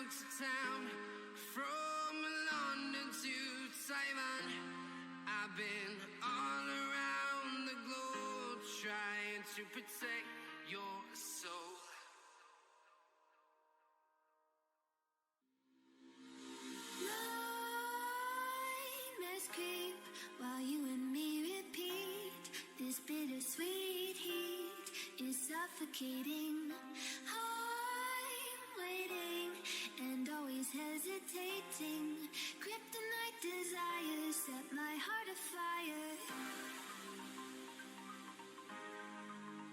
town to town, from London to Taiwan. I've been all around the globe trying to protect your soul. Nightmares creep while you and me repeat. This bittersweet heat is suffocating. I'm waiting and always hesitating. Kryptonite desires set my heart afire.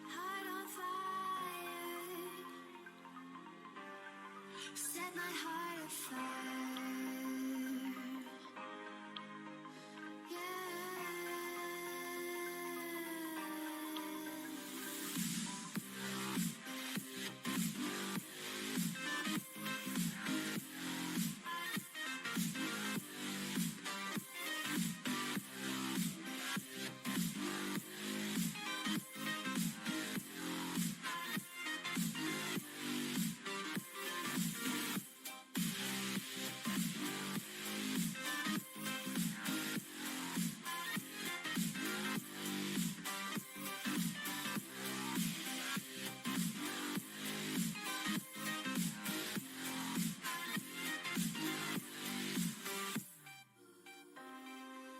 Heart on fire. Set my heart afire.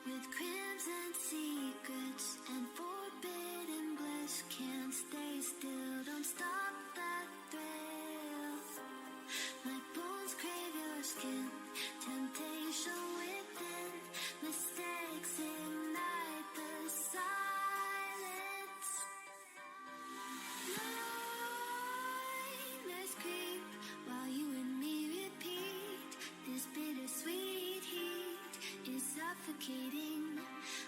With crimson secrets and forbidden bliss, can't stay still, don't stop that thrill. My bones crave your skin, temptation within, mistakes ignite the silence. Nightmares creep while you and me repeat. This bittersweet heat is suffocating.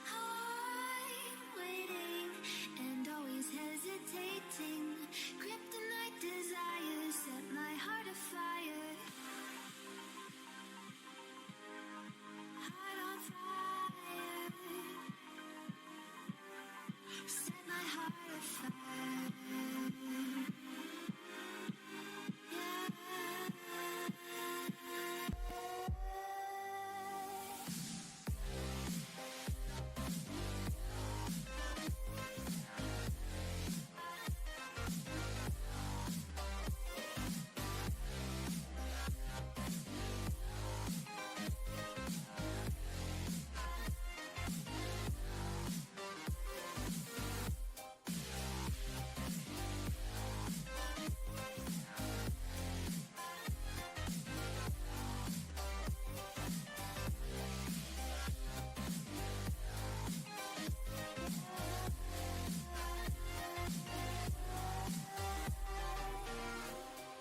I'm waiting and always hesitating. Kryptonite desires set my heart afire. Heart on fire. Set my heart afire.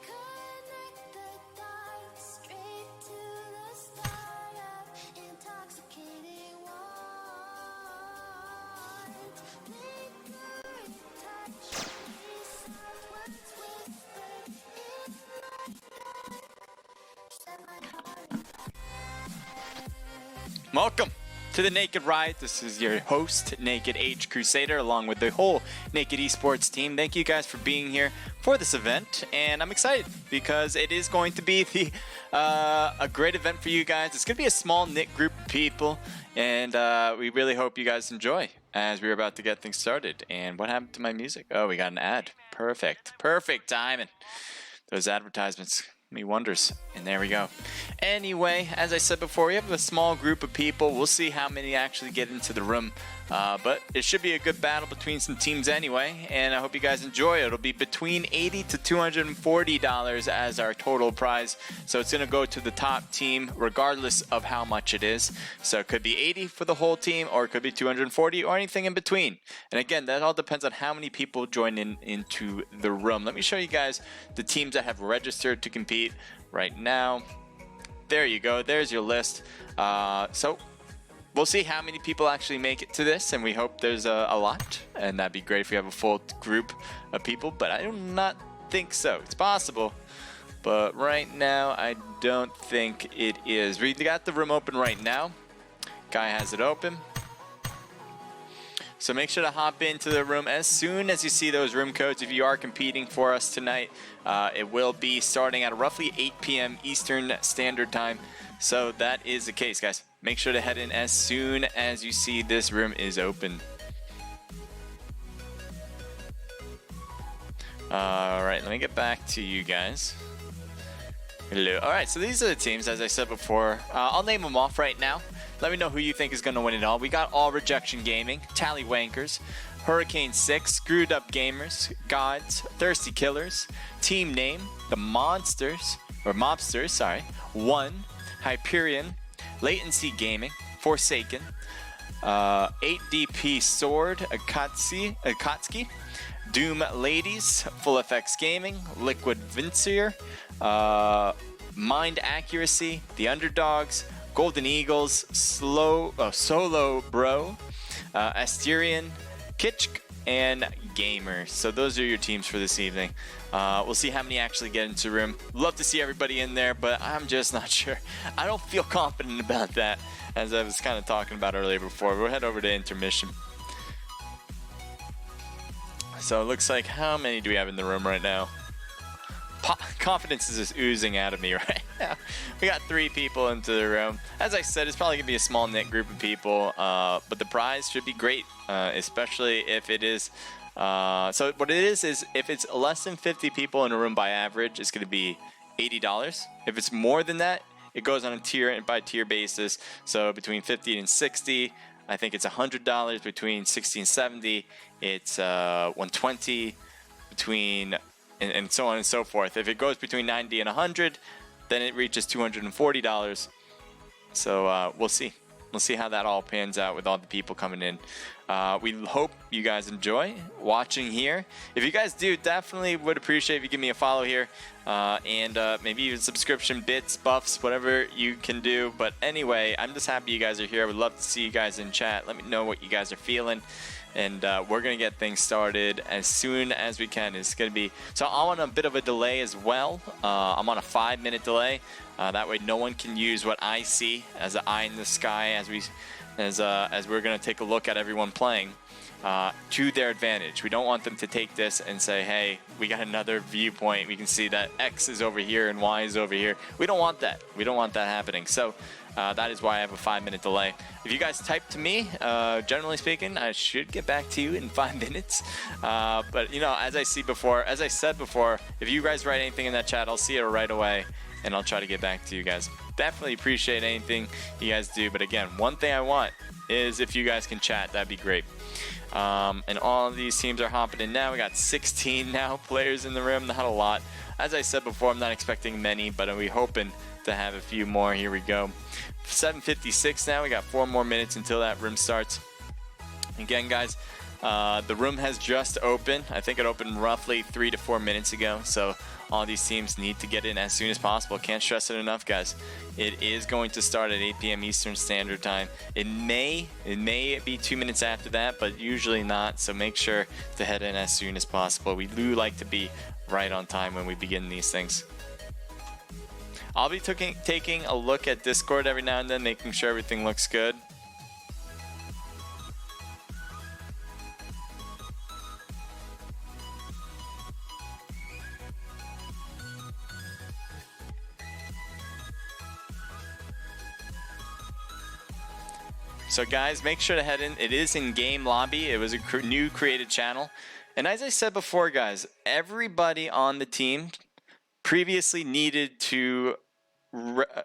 Connect the dots straight to the start of intoxicating want. Lingering touch, these soft words whispered in my heart. Set my heart on fire. Welcome to the Naked Riot. This is your host, Naked H Crusader, along with the whole Naked Esports team. Thank you guys for being here for this event, and I'm excited because it is going to be a great event for you guys. It's going to be a small knit group of people, and we really hope you guys enjoy as we're about to get things started. And what happened to my music? Oh, we got an ad. Perfect timing. Those advertisements me wonders. And there we go. Anyway, as I said before, we have a small group of people. We'll see how many actually get into the room. But it should be a good battle between some teams anyway, and I hope you guys enjoy it. It'll be between $80 to $240 as our total prize. So it's going to go to the top team regardless of how much it is. So it could be 80 for the whole team, or it could be 240, or anything in between. And again, that all depends on how many people join into the room. Let me show you guys the teams that have registered to compete right now. There you go. There's your list. So we'll see how many people actually make it to this, and we hope there's a lot, and that'd be great if we have a full group of people, but I do not think so. It's possible, but right now I don't think it is. We got the room open right now. Guy has it open. So make sure to hop into the room as soon as you see those room codes. If you are competing for us tonight, it will be starting at roughly 8 p.m. Eastern Standard Time. So that is the case, guys. Make sure to head in as soon as you see this room is open. All right, let me get back to you guys. Hello. All right, so these are the teams, as I said before. I'll name them off right now. Let me know who you think is going to win it all. We got All Rejection Gaming, Tallywankers, Hurricane 6, Screwed Up Gamers, Gods, Thirsty Killers, Team Name, The Monsters, or Mobsters, sorry, One, Hyperion, Latency Gaming, Forsaken, 8DP Sword, Akatsuki, Doom Ladies, Full FX Gaming, Liquid Vincier, Mind Accuracy, The Underdogs, Golden Eagles, Solo Bro, Asterion, Kitschk, and Gamer. So those are your teams for this evening. We'll see how many actually get into the room. Love to see everybody in there, but I'm just not sure. I don't feel confident about that, as I was kind of talking about earlier before. We'll head over to intermission. So it looks like, how many do we have in the room right now? Confidence is just oozing out of me right now. We got 3 people into the room. As I said, it's probably going to be a small knit group of people, but the prize should be great, especially if it is. So what it is if it's less than 50 people in a room by average, it's going to be $80. If it's more than that, it goes on a tier and by tier basis. So between 50 and 60, I think it's $100. Between 60 and 70, it's $120. Between and so on and so forth. If it goes between 90 and 100, then it reaches $240. So we'll see. We'll see how that all pans out with all the people coming in. We hope you guys enjoy watching here. If you guys do, definitely would appreciate if you give me a follow here. And maybe even subscription, bits, buffs, whatever you can do. But anyway, I'm just happy you guys are here. I would love to see you guys in chat. Let me know what you guys are feeling. And we're going to get things started as soon as we can. It's going to be, so I'm on a bit of a delay as well. I'm on a 5-minute delay. That way no one can use what I see as an eye in the sky as we're going to take a look at everyone playing to their advantage. We don't want them to take this and say, hey, we got another viewpoint. We can see that X is over here and Y is over here. We don't want that. We don't want that happening. So that is why I have a 5-minute delay. If you guys type to me, generally speaking, I should get back to you in 5 minutes. But you know, as I said before, if you guys write anything in that chat, I'll see it right away, and I'll try to get back to you guys. Definitely appreciate anything you guys do. But again, one thing I want is if you guys can chat, that'd be great. And all of these teams are hopping in now. We got 16 now players in the room, not a lot. As I said before, I'm not expecting many, but we're hoping to have a few more. Here we go. 7:56 now. We got 4 more minutes until that room starts. Again, guys, the room has just opened. I think it opened roughly 3 to 4 minutes ago. So all these teams need to get in as soon as possible. Can't stress it enough, guys. It is going to start at 8 p.m. Eastern Standard Time. It may be 2 minutes after that, but usually not. So make sure to head in as soon as possible. We do like to be right on time when we begin these things. I'll be taking a look at Discord every now and then, making sure everything looks good. So guys, make sure to head in. It is in game lobby. It was a new created channel. And as I said before, guys, everybody on the team previously needed to,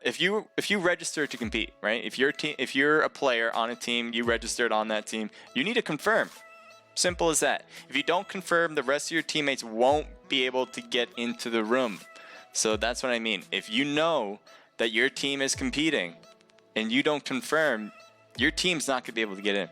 if you register to compete, right? If you're a player on a team, you registered on that team, you need to confirm. Simple as that. If you don't confirm, the rest of your teammates won't be able to get into the room. So that's what I mean. If you know that your team is competing and you don't confirm, your team's not going to be able to get in.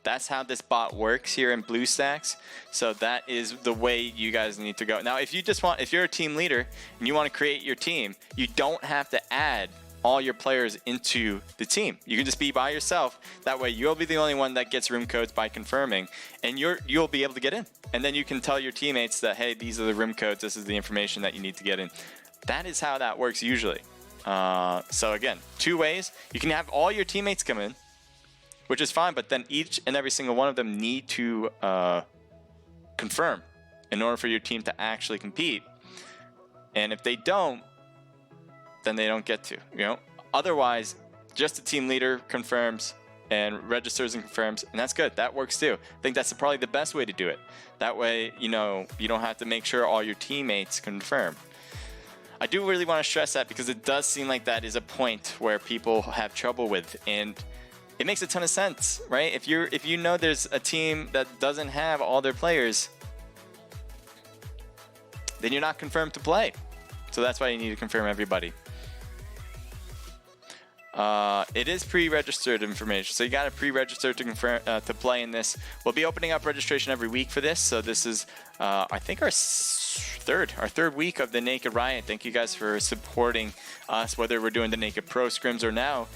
That's how this bot works here in BlueStacks. So that is the way you guys need to go. Now, if you're a team leader and you want to create your team, you don't have to add all your players into the team. You can just be by yourself. That way you'll be the only one that gets room codes by confirming, and you'll be able to get in. And then you can tell your teammates that, hey, these are the room codes. This is the information that you need to get in. That is how that works usually. So again, 2 ways. You can have all your teammates come in, which is fine. But then each and every single one of them need to confirm in order for your team to actually compete. And if they don't, then they don't get to, you know. Otherwise, just the team leader confirms and registers and confirms, and that's good. That works too. I think that's probably the best way to do it. That way, you know, you don't have to make sure all your teammates confirm. I do really want to stress that because it does seem like that is a point where people have trouble with, and it makes a ton of sense, right? If you know there's a team that doesn't have all their players, then you're not confirmed to play. So that's why you need to confirm everybody. It is pre-registered information, so you got to pre-register to confirm to play in this. We'll be opening up registration every week for this. So this is, I think, our third week of the Naked Riot. Thank you guys for supporting us, whether we're doing the Naked Pro scrims or now.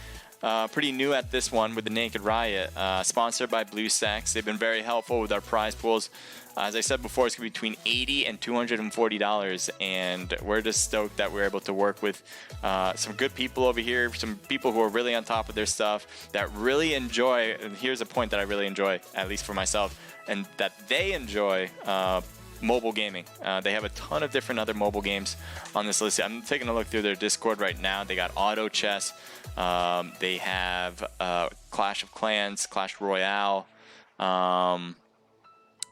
Pretty new at this one with the Naked Riot, sponsored by BlueStacks. They've been very helpful with our prize pools. As I said before, it's going to be between $80 and $240, and we're just stoked that we're able to work with some good people over here, some people who are really on top of their stuff, that really enjoy, and here's a point that I really enjoy, at least for myself, and that they enjoy mobile gaming. They have a ton of different other mobile games on this list. I'm taking a look through their Discord right now. They got Auto Chess. They have Clash of Clans, Clash Royale,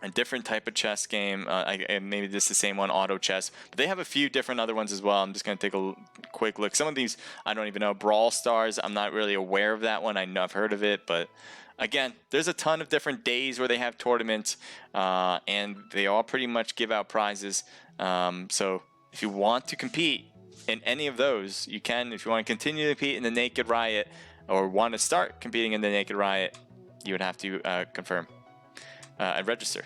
a different type of chess game. Maybe this is the same one, Auto Chess. But they have a few different other ones as well. I'm just going to take a quick look. Some of these I don't even know. Brawl Stars, I'm not really aware of that one. I know I've heard of it, but again, there's a ton of different days where they have tournaments, and they all pretty much give out prizes. So if you want to compete in any of those, you can. If you want to continue to compete in the Naked Riot or want to start competing in the Naked Riot, you would have to confirm and register.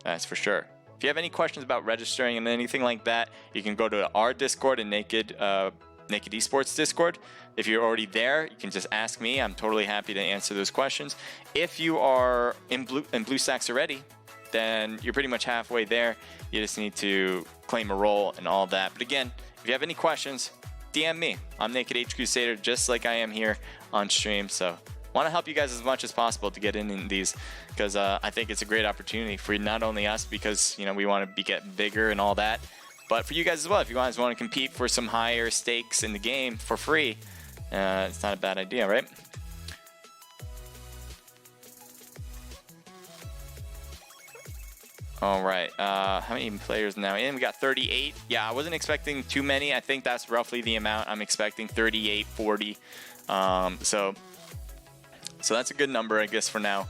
That's for sure. If you have any questions about registering and anything like that, you can go to our Discord and Naked Esports Discord. If you're already there, you can just ask me. I'm totally happy to answer those questions. If you are in BlueStacks already, then you're pretty much halfway there. You just need to claim a role and all that. But again, if you have any questions, DM me. I'm Naked H Crusader, just like I am here on stream. So I want to help you guys as much as possible to get in these, because I think it's a great opportunity for not only us, because you know we want to get bigger and all that, but for you guys as well. If you guys want to compete for some higher stakes in the game for free, it's not a bad idea, right? All right, how many players now in? We got 38. Yeah, I wasn't expecting too many. I think that's roughly the amount I'm expecting, 38, 40. So that's a good number, I guess, for now.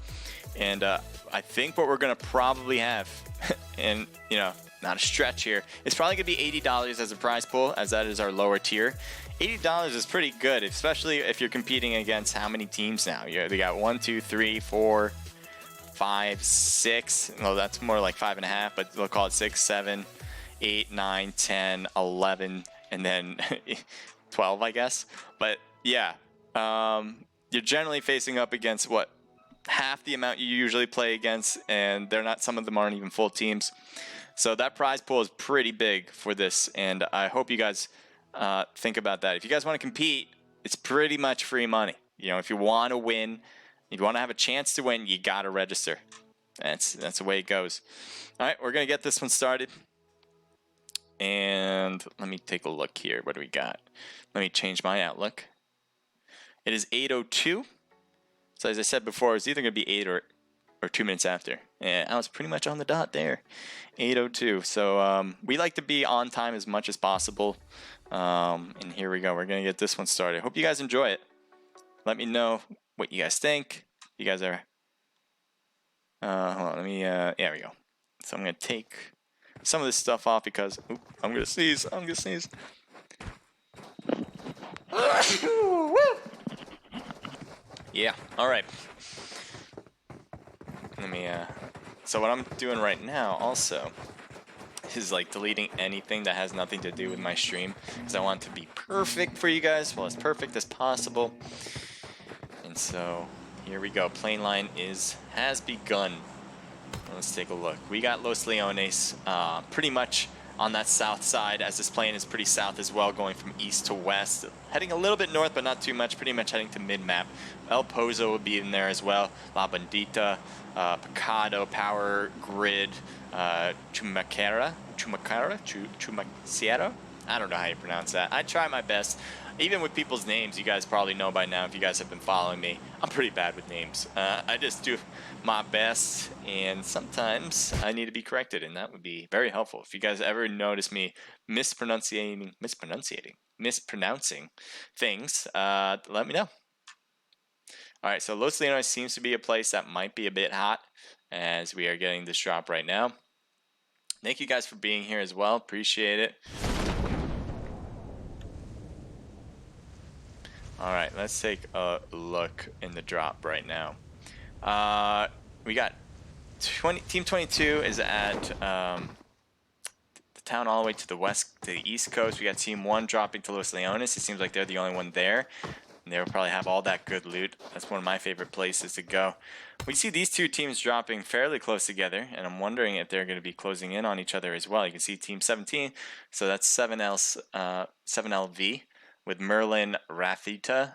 And I think what we're going to probably have, and, you know, not a stretch here, it's probably going to be $80 as a prize pool, as that is our lower tier. $80 is pretty good, especially if you're competing against how many teams now? They got 1, 2, 3, 4, 5, 6. No, that's more like 5.5, but we'll call it 6, 7, 8, 9, 10, 11, and then 12, I guess. But yeah, you're generally facing up against what, half the amount you usually play against, and some of them aren't even full teams. So that prize pool is pretty big for this, and I hope you guys think about that. If you guys want to compete, it's pretty much free money. You know, if you want to win, if you want to have a chance to win, you got to register. That's the way it goes. All right, we're going to get this one started. And let me take a look here. What do we got? Let me change my outlook. It is 8:02. So as I said before, it's either going to be 8 or 2 minutes after. And I was pretty much on the dot there. 8:02. So we like to be on time as much as possible. And here we go. We're going to get this one started. Hope you guys enjoy it. Let me know what you guys think. You guys are... hold on. Let me... there we go. So I'm going to take some of this stuff off because... Oop, I'm going to sneeze. I'm going to sneeze. Yeah, all right. Let me, so what I'm doing right now also is like deleting anything that has nothing to do with my stream, because I want it to be perfect for you guys, well, as perfect as possible. And so here we go. Plane line has begun. Let's take a look. We got Los Leones pretty much on that south side, as this plane is pretty south as well, going from east to west. Heading a little bit north, but not too much. Pretty much heading to mid-map. El Pozo will be in there as well. La Bandita, Picado, Power Grid, Chumacera. I don't know how you pronounce that. I try my best. Even with people's names, you guys probably know by now if you guys have been following me. I'm pretty bad with names. I just do my best, and sometimes I need to be corrected, and that would be very helpful. If you guys ever notice me mispronouncing things, let me know. All right, so Los Leones seems to be a place that might be a bit hot as we are getting this drop right now. Thank you guys for being here as well. Appreciate it. All right, let's take a look in the drop right now. We got Team 22 is at the town all the way to the west, to the east coast. We got Team 1 dropping to Los Leones. It seems like they're the only one there. And they'll probably have all that good loot. That's one of my favorite places to go. We see these two teams dropping fairly close together, and I'm wondering if they're going to be closing in on each other as well. You can see Team 17, so that's 7LV. With Merlin, Rafita,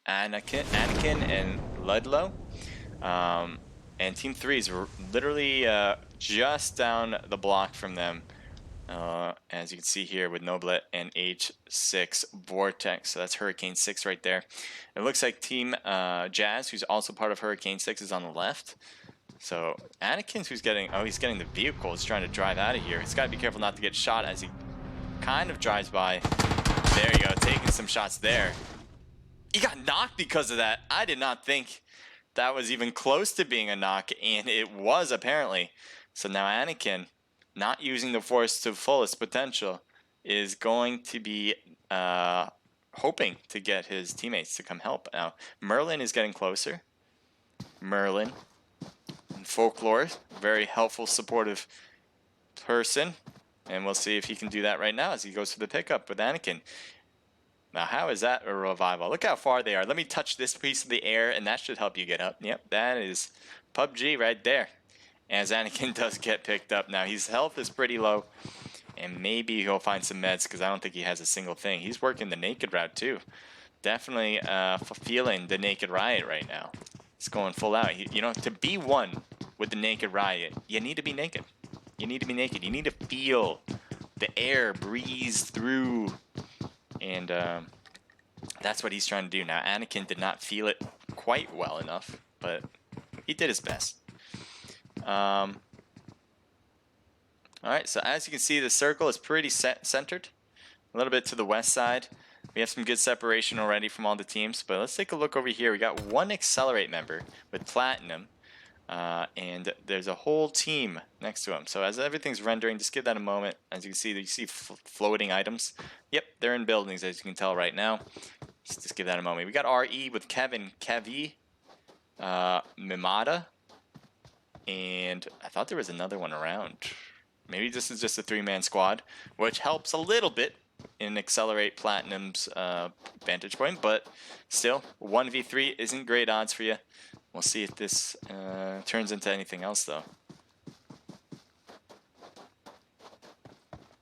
Anakin, and Ludlow. And Team 3 is literally just down the block from them. As you can see here with Noblet and H6 Vortex. So that's Hurricane 6 right there. It looks like Team Jazz, who's also part of Hurricane 6, is on the left. So Anakin, who's getting, he's getting the vehicle, is trying to drive out of here. He's got to be careful not to get shot as he kind of drives by. There you go, taking some shots there. He got knocked because of that. I did not think that was even close to being a knock, and it was apparently. So now Anakin, not using the force to fullest potential, is going to be hoping to get his teammates to come help. Now, Merlin is getting closer. Merlin, Folklore, very helpful, supportive person. And we'll see if he can do that right now as he goes for the pickup with Anakin. Now, how is that a revival? Look how far they are. Let me touch this piece of the air, and that should help you get up. Yep, that is PUBG right there. As Anakin does get picked up. Now, his health is pretty low, and maybe he'll find some meds because I don't think he has a single thing. He's working the naked route, too. Definitely feeling the naked riot right now. He's going full out. You know, to be one with the naked riot, you need to be naked. You need to be naked. You need to feel the air breeze through. And that's what he's trying to do. Now, Anakin did not feel it quite well enough, but he did his best. Alright, so as you can see, the circle is pretty centered. A little bit to the west side. We have some good separation already from all the teams. But let's take a look over here. We got one Accelerate member with Platinum. And there's a whole team next to him. So as everything's rendering, just give that a moment. As you can see floating items. Yep, they're in buildings, as you can tell right now. Just give that a moment. We got RE with Kevin, Kevi, Mimada, and I thought there was another one around. Maybe this is just a 3-man squad, which helps a little bit in Accelerate Platinum's vantage point, but still, 1v3 isn't great odds for you. We'll see if this turns into anything else, though.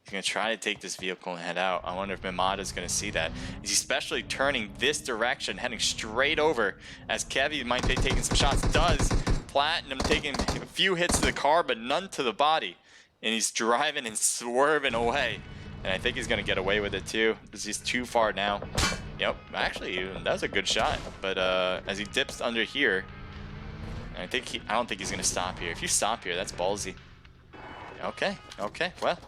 He's going to try to take this vehicle and head out. I wonder if Mimada's going to see that. He's especially turning this direction, heading straight over, as Kevi might be taking some shots. Does. Platinum taking a few hits to the car, but none to the body. And he's driving and swerving away. And I think he's going to get away with it, too. He's too far now. Yep, actually, that was a good shot. But as he dips under here, I don't think he's going to stop here. If you stop here, that's ballsy. Okay, well.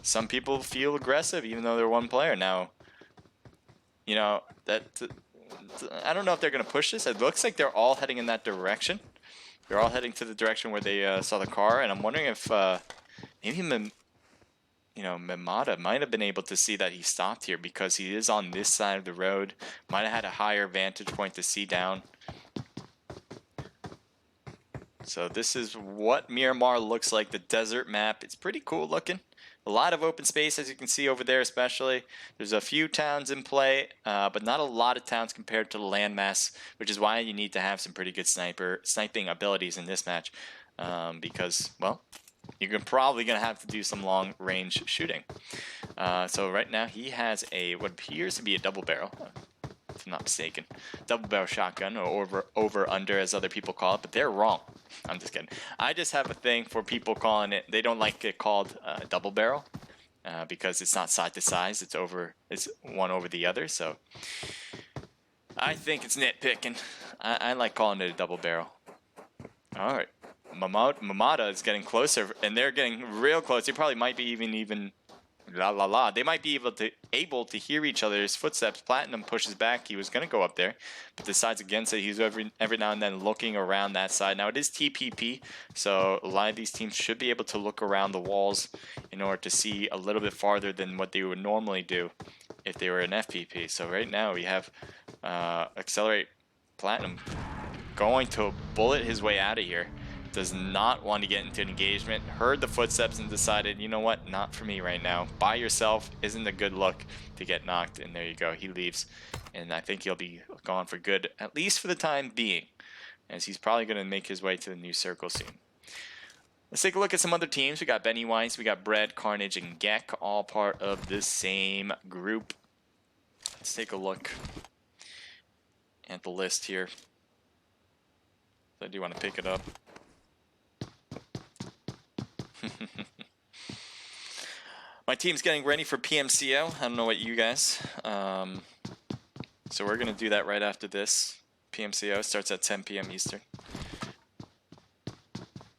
Some people feel aggressive even though they're one player. Now, you know, I don't know if they're going to push this. It looks like they're all heading in that direction. They're all heading to the direction where they saw the car. And I'm wondering if maybe Mimada might have been able to see that he stopped here because he is on this side of the road. Might have had a higher vantage point to see down. So this is what Miramar looks like, the desert map. It's pretty cool looking. A lot of open space, as you can see over there especially. There's a few towns in play, but not a lot of towns compared to the landmass, which is why you need to have some pretty good sniping abilities in this match. Because, well, you're probably going to have to do some long range shooting. So right now he has a what appears to be a double barrel, if I'm not mistaken, double barrel shotgun, or over under as other people call it, but they're wrong. I'm just kidding. I just have a thing for people calling it, they don't like it called double barrel because it's not side to side, it's one over the other. So I think it's nitpicking. I like calling it a double barrel. All right, Mamada is getting closer, and they're getting real close. They probably might be even la la la. They might be able to hear each other's footsteps. Platinum pushes back. He was gonna go up there, but decides against it. He's every now and then looking around that side. Now it is TPP, so a lot of these teams should be able to look around the walls in order to see a little bit farther than what they would normally do if they were an FPP. So right now we have Accelerate Platinum going to bullet his way out of here. Does not want to get into an engagement. Heard the footsteps and decided, you know what, not for me right now. By yourself isn't a good look to get knocked. And there you go, he leaves. And I think he'll be gone for good, at least for the time being, as he's probably going to make his way to the new circle soon. Let's take a look at some other teams. We got Pennywise, we got Bread, Carnage, and Gek, all part of the same group. Let's take a look at the list here. I do want to pick it up. My team's getting ready for PMCO. I don't know what you guys. So we're going to do that right after this. PMCO starts at 10 p.m. Eastern.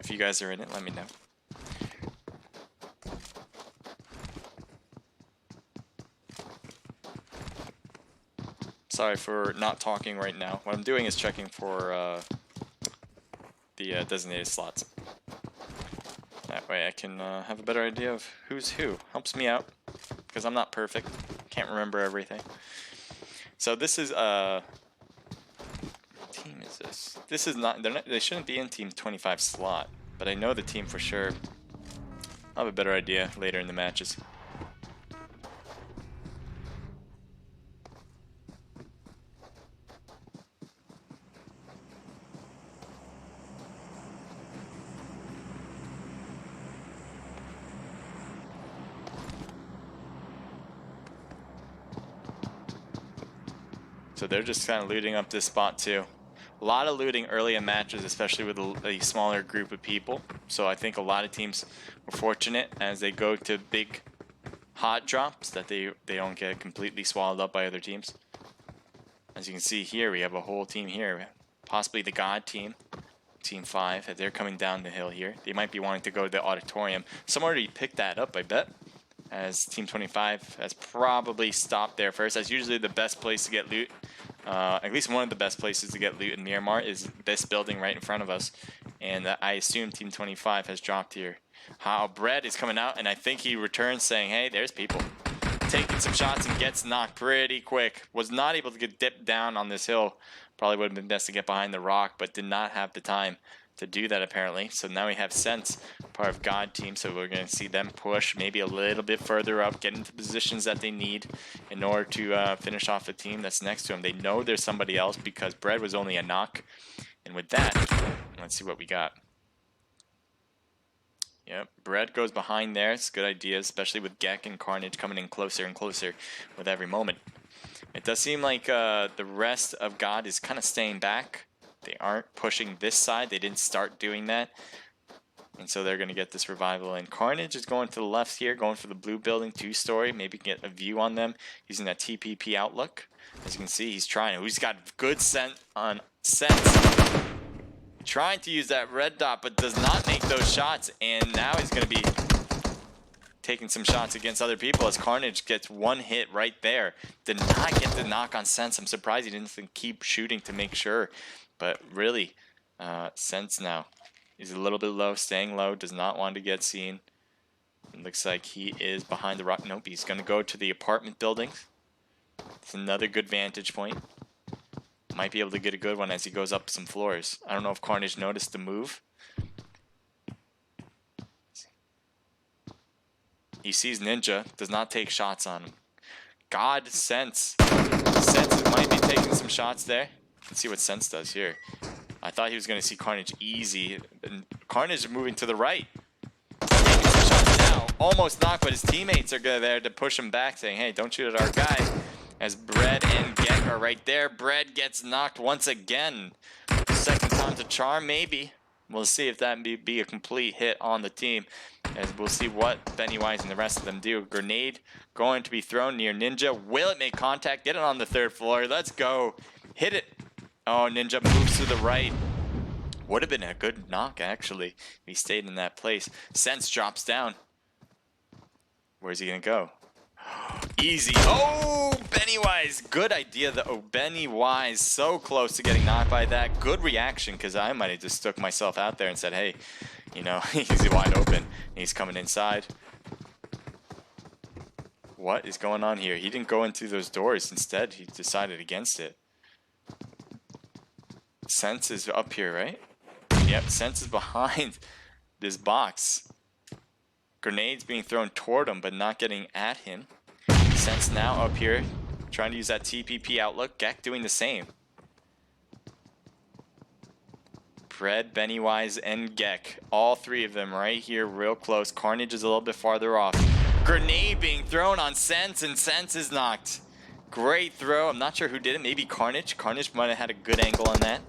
If you guys are in it, let me know. Sorry for not talking right now. What I'm doing is checking for the designated slots. That way I can have a better idea of who's who. Helps me out, because I'm not perfect. Can't remember everything. So this is what team is this? This is not, they shouldn't be in team 25 slot, but I know the team for sure. I'll have a better idea later in the matches. So they're just kind of looting up this spot too. A lot of looting early in matches, especially with a smaller group of people. So I think a lot of teams were fortunate as they go to big hot drops that they don't get completely swallowed up by other teams. As you can see here, we have a whole team here. Possibly the God team, Team 5, as they're coming down the hill here. They might be wanting to go to the auditorium. Someone already picked that up, I bet, as Team 25 has probably stopped there first. That's usually the best place to get loot. At least one of the best places to get loot in Miramar is this building right in front of us. And I assume Team 25 has dropped here. How Bread is coming out, and I think he returns saying, hey, there's people. Taking some shots and gets knocked pretty quick. Was not able to get dipped down on this hill. Probably would have been best to get behind the rock, but did not have the time to do that apparently. So now we have Sense, part of God team, so we're going to see them push maybe a little bit further up, get into positions that they need in order to finish off the team that's next to them. They know there's somebody else because Bread was only a knock. And with that, let's see what we got. Yep, Bread goes behind there. It's a good idea, especially with Gek and Carnage coming in closer and closer with every moment. It does seem like the rest of God is kind of staying back. They aren't pushing this side. They didn't start doing that. And so they're going to get this revival. And Carnage is going to the left here, going for the blue building, 2-story. Maybe get a view on them using that TPP outlook. As you can see, he's trying. He's got good sense. Trying to use that red dot, but does not make those shots. And now he's going to be taking some shots against other people as Carnage gets one hit right there. Did not get the knock on Sense. I'm surprised he didn't keep shooting to make sure. But really, Sense now. He's a little bit low, staying low, does not want to get seen. It looks like he is behind the rock. Nope, he's going to go to the apartment building. It's another good vantage point. Might be able to get a good one as he goes up some floors. I don't know if Carnage noticed the move. He sees Ninja, does not take shots on him. God, Sense. Sense might be taking some shots there. Let's see what Sense does here. I thought he was going to see Carnage easy. And Carnage is moving to the right. almost knocked, but his teammates are there to push him back, saying, hey, don't shoot at our guy. As Bread and Gek are right there. Bread gets knocked once again. Second time to charm, maybe. We'll see if that be a complete hit on the team. As we'll see what Pennywise and the rest of them do. Grenade going to be thrown near Ninja. Will it make contact? Get it on the 3rd floor. Let's go. Hit it. Oh, Ninja moves to the right. Would have been a good knock, actually, if he stayed in that place. Sense drops down. Where's he going to go? Easy. Oh, Pennywise. Good idea, though. Oh, Pennywise, so close to getting knocked by that. Good reaction, because I might have just stuck myself out there and said, hey, you know, he's wide open. He's coming inside. What is going on here? He didn't go into those doors. Instead, he decided against it. Sense is up here, right? Yep, Sense is behind this box. Grenades being thrown toward him, but not getting at him. Sense now up here, trying to use that TPP outlook. Gek doing the same. Bread, Pennywise, and Gek. All 3 of them right here, real close. Carnage is a little bit farther off. Grenade being thrown on Sense, and Sense is knocked. Great throw. I'm not sure who did it. Maybe Carnage. Carnage might have had a good angle on that.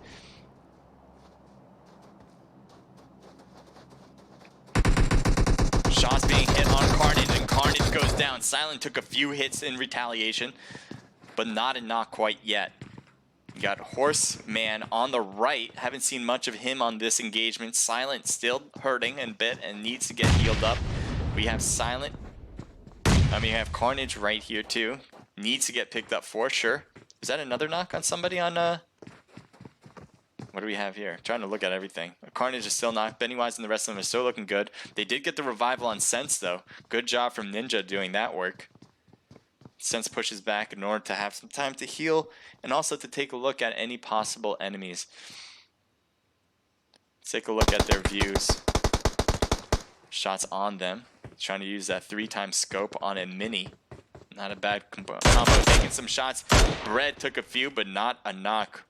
Shots being hit on Carnage, and Carnage goes down. Silent took a few hits in retaliation, but not a knock quite yet. You got Horseman on the right. Haven't seen much of him on this engagement. Silent still hurting and bit and needs to get healed up. We have Silent. We have Carnage right here too. Needs to get picked up for sure. Is that another knock on somebody on what do we have here? I'm trying to look at everything. Carnage is still knocked. Pennywise and the rest of them are still looking good. They did get the revival on Sense though. Good job from Ninja doing that work. Sense pushes back in order to have some time to heal and also to take a look at any possible enemies. Let's take a look at their views. Shots on them. Trying to use that 3x scope on a mini. Not a bad combo. Taking some shots. Bread took a few, but not a knock.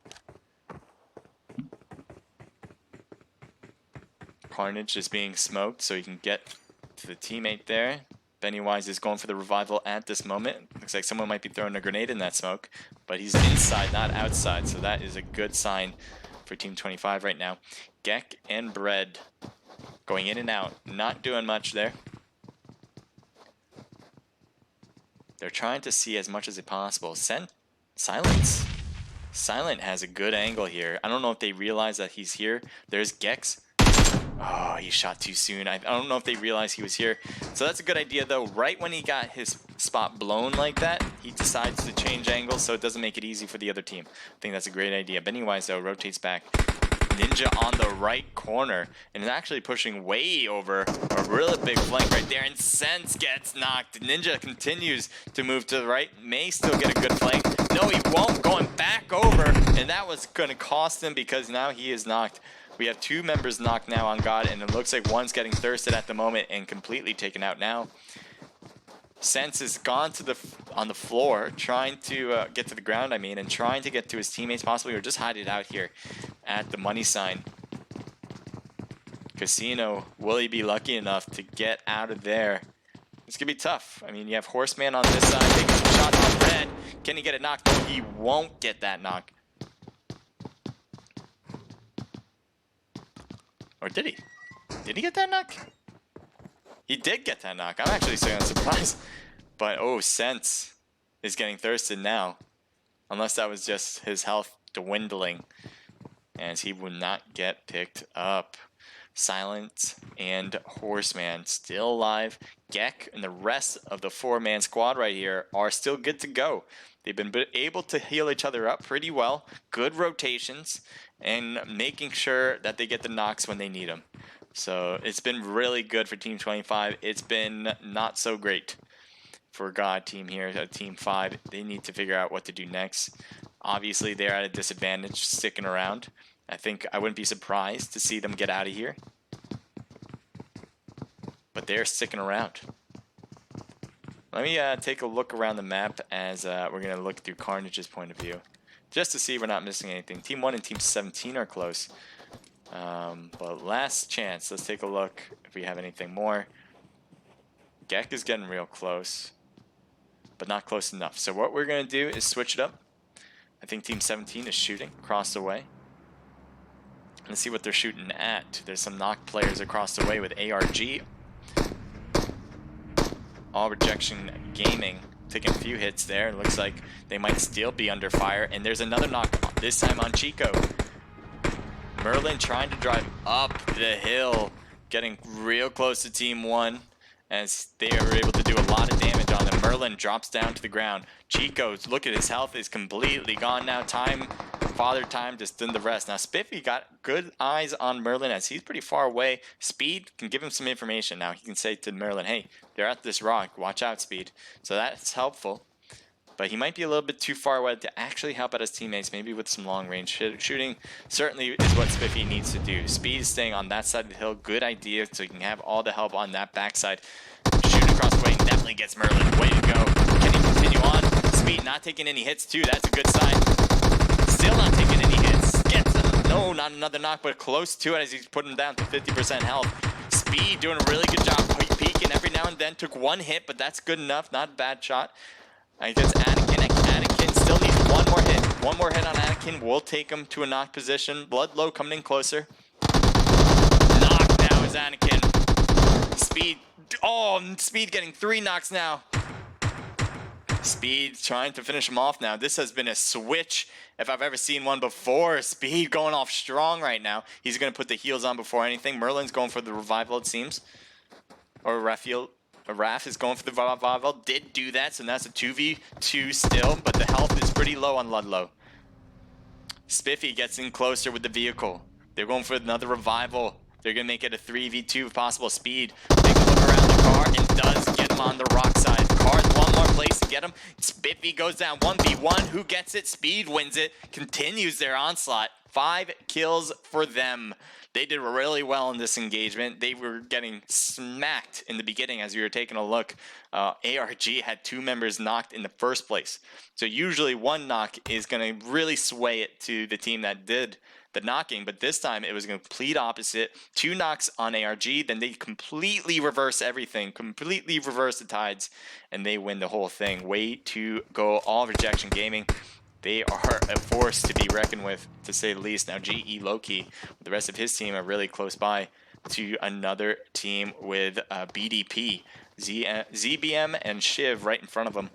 Carnage is being smoked so he can get to the teammate there. Pennywise is going for the revival at this moment. Looks like someone might be throwing a grenade in that smoke, but he's inside, not outside, so that is a good sign for Team 25 right now. Gek and Bread going in and out, not doing much there. They're trying to see as much as possible. Silence. Silent has a good angle here. I don't know if they realize that he's here. There's Gex. Oh, he shot too soon. I don't know if they realized he was here. So that's a good idea, though. Right when he got his spot blown like that, he decides to change angles so it doesn't make it easy for the other team. I think that's a great idea. Pennywise, though, rotates back. Ninja on the right corner and is actually pushing way over a really big flank right there, and Sense gets knocked. Ninja continues to move to the right, may still get a good flank. No, he won't, going back over, and that was going to cost him because now he is knocked. We have 2 members knocked now on God, and it looks like one's getting thirsted at the moment and completely taken out now. Sense is gone to on the floor, trying to get to the ground, and trying to get to his teammates possibly, or just hide it out here at the money sign. Casino, will he be lucky enough to get out of there? It's going to be tough. You have Horseman on this side, taking some shots on Red. Can he get a knock? No, he won't get that knock. Or did he? Did he get that knock? He did get that knock. I'm actually so surprised. But, oh, Sense is getting thirsted now. Unless that was just his health dwindling. As he will not get picked up. Silent and Horseman still alive. Gek and the rest of the 4-man squad right here are still good to go. They've been able to heal each other up pretty well. Good rotations. And making sure that they get the knocks when they need them. So it's been really good for Team 25. It's been not so great for God team here at Team 5. They need to figure out what to do next. Obviously, they're at a disadvantage sticking around. I wouldn't be surprised to see them get out of here. But they're sticking around. Let me take a look around the map as we're going to look through Carnage's point of view. Just to see we're not missing anything. Team 1 and Team 17 are close. But last chance. Let's take a look if we have anything more. Gek is getting real close, but not close enough. So what we're going to do is switch it up. I think Team 17 is shooting across the way. Let's see what they're shooting at. There's some knock players across the way with ARG. All Rejection Gaming taking a few hits there. It looks like they might still be under fire. And there's another knock, this time on Chico. Merlin trying to drive up the hill, getting real close to Team 1 as they are able to do a lot of damage on them. Merlin drops down to the ground. Chico, look at his health, is completely gone now. Father Time just did the rest. Now Spiffy got good eyes on Merlin as he's pretty far away. Speed can give him some information. Now he can say to Merlin, hey, they're at this rock, watch out, Speed. So that's helpful. But he might be a little bit too far away to actually help out his teammates, maybe with some long range shooting. Certainly is what Spiffy needs to do. Speed is staying on that side of the hill, good idea, so he can have all the help on that backside. Shooting across the way, definitely gets Merlin. Way to go. Can he continue on? Speed not taking any hits too, that's a good sign. Still not taking any hits. Gets him. No, not another knock, but close to it as he's putting him down to 50% health. Speed doing a really good job peeking every now and then. Took one hit, but that's good enough. Not a bad shot. I guess Anakin still needs one more hit. One more hit on Anakin will take him to a knock position. Bloodlow coming in closer. Knock now is Anakin. Speed. Oh, Speed getting 3 knocks now. Speed trying to finish him off now. This has been a switch if I've ever seen one before. Speed going off strong right now. He's going to put the heals on before anything. Merlin's going for the revival, it seems. Or Raph is going for the revival. Did do that, so that's a 2v2 still, but the health is pretty low on Ludlow. Spiffy gets in closer with the vehicle. They're going for another revival. They're going to make it a 3v2 if possible. Speed takes a look around the car and does get him on the rock side. Car's one more place to get him. Spiffy goes down 1v1. Who gets it? Speed wins it. Continues their onslaught. 5 kills for them. They did really well in this engagement. They were getting smacked in the beginning as we were taking a look. ARG had 2 members knocked in the first place. So usually one knock is going to really sway it to the team that did the knocking, but this time it was a complete opposite. 2 knocks on ARG, then they completely reverse everything, completely reverse the tides, and they win the whole thing. Way to go, All Rejection Gaming. They are a force to be reckoned with, to say the least. Now GE Loki, the rest of his team are really close by to another team with BDP, ZBM and Shiv right in front of them.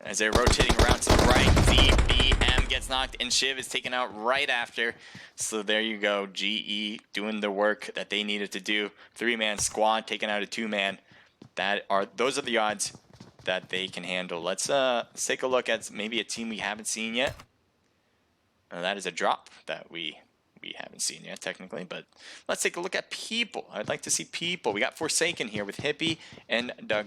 As they're rotating around to the right, ZBM gets knocked and Shiv is taken out right after. So there you go, GE doing the work that they needed to do. 3-man squad taking out a 2-man. Those are the odds that they can handle. Let's take a look at maybe a team we haven't seen yet. That is a drop that we haven't seen yet technically, but let's take a look at people. I'd like to see people. We got Forsaken here with Hippie and the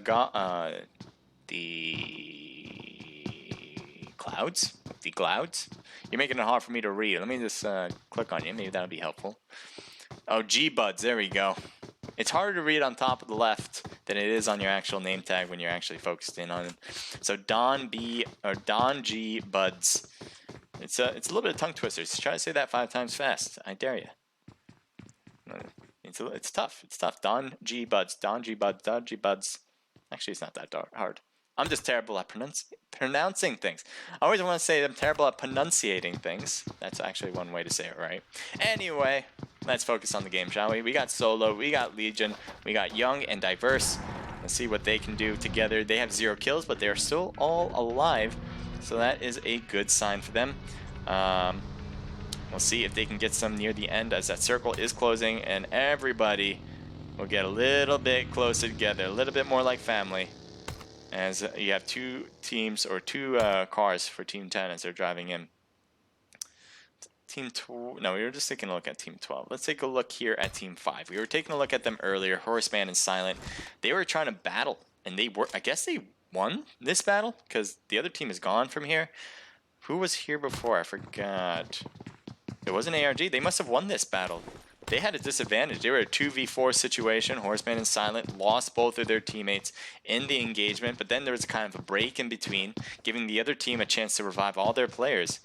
Clouds. The Clouds. You're making it hard for me to read. Let me just click on you. Maybe that'll be helpful. Oh, G-Buds. There we go. It's harder to read on top of the left than it is on your actual name tag when you're actually focused in on it. So Don G Buds. It's a little bit of tongue twisters. Try to say that 5 times fast. I dare you. It's tough. It's tough. Don G Buds. Don G Buds. Don G Buds. Actually, it's not that hard. I'm just terrible at pronouncing things. I always want to say I'm terrible at pronunciating things. That's actually one way to say it right. Anyway, let's focus on the game, shall we? We got Solo, we got Legion, we got Young and Diverse. Let's see what they can do together. They have 0 kills, but they're still all alive. So that is a good sign for them. We'll see if they can get some near the end as that circle is closing and everybody will get a little bit closer together, a little bit more like family. As you have 2 teams or 2 cars for Team 10 as they're driving in. No, we were just taking a look at Team 12. Let's take a look here at Team 5. We were taking a look at them earlier, Horseman and Silent. They were trying to battle, and I guess they won this battle because the other team is gone from here. Who was here before? I forgot. It wasn't ARG. They must have won this battle. They had a disadvantage. They were a 2v4 situation. Horseman and Silent lost both of their teammates in the engagement, but then there was a kind of a break in between, giving the other team a chance to revive all their players.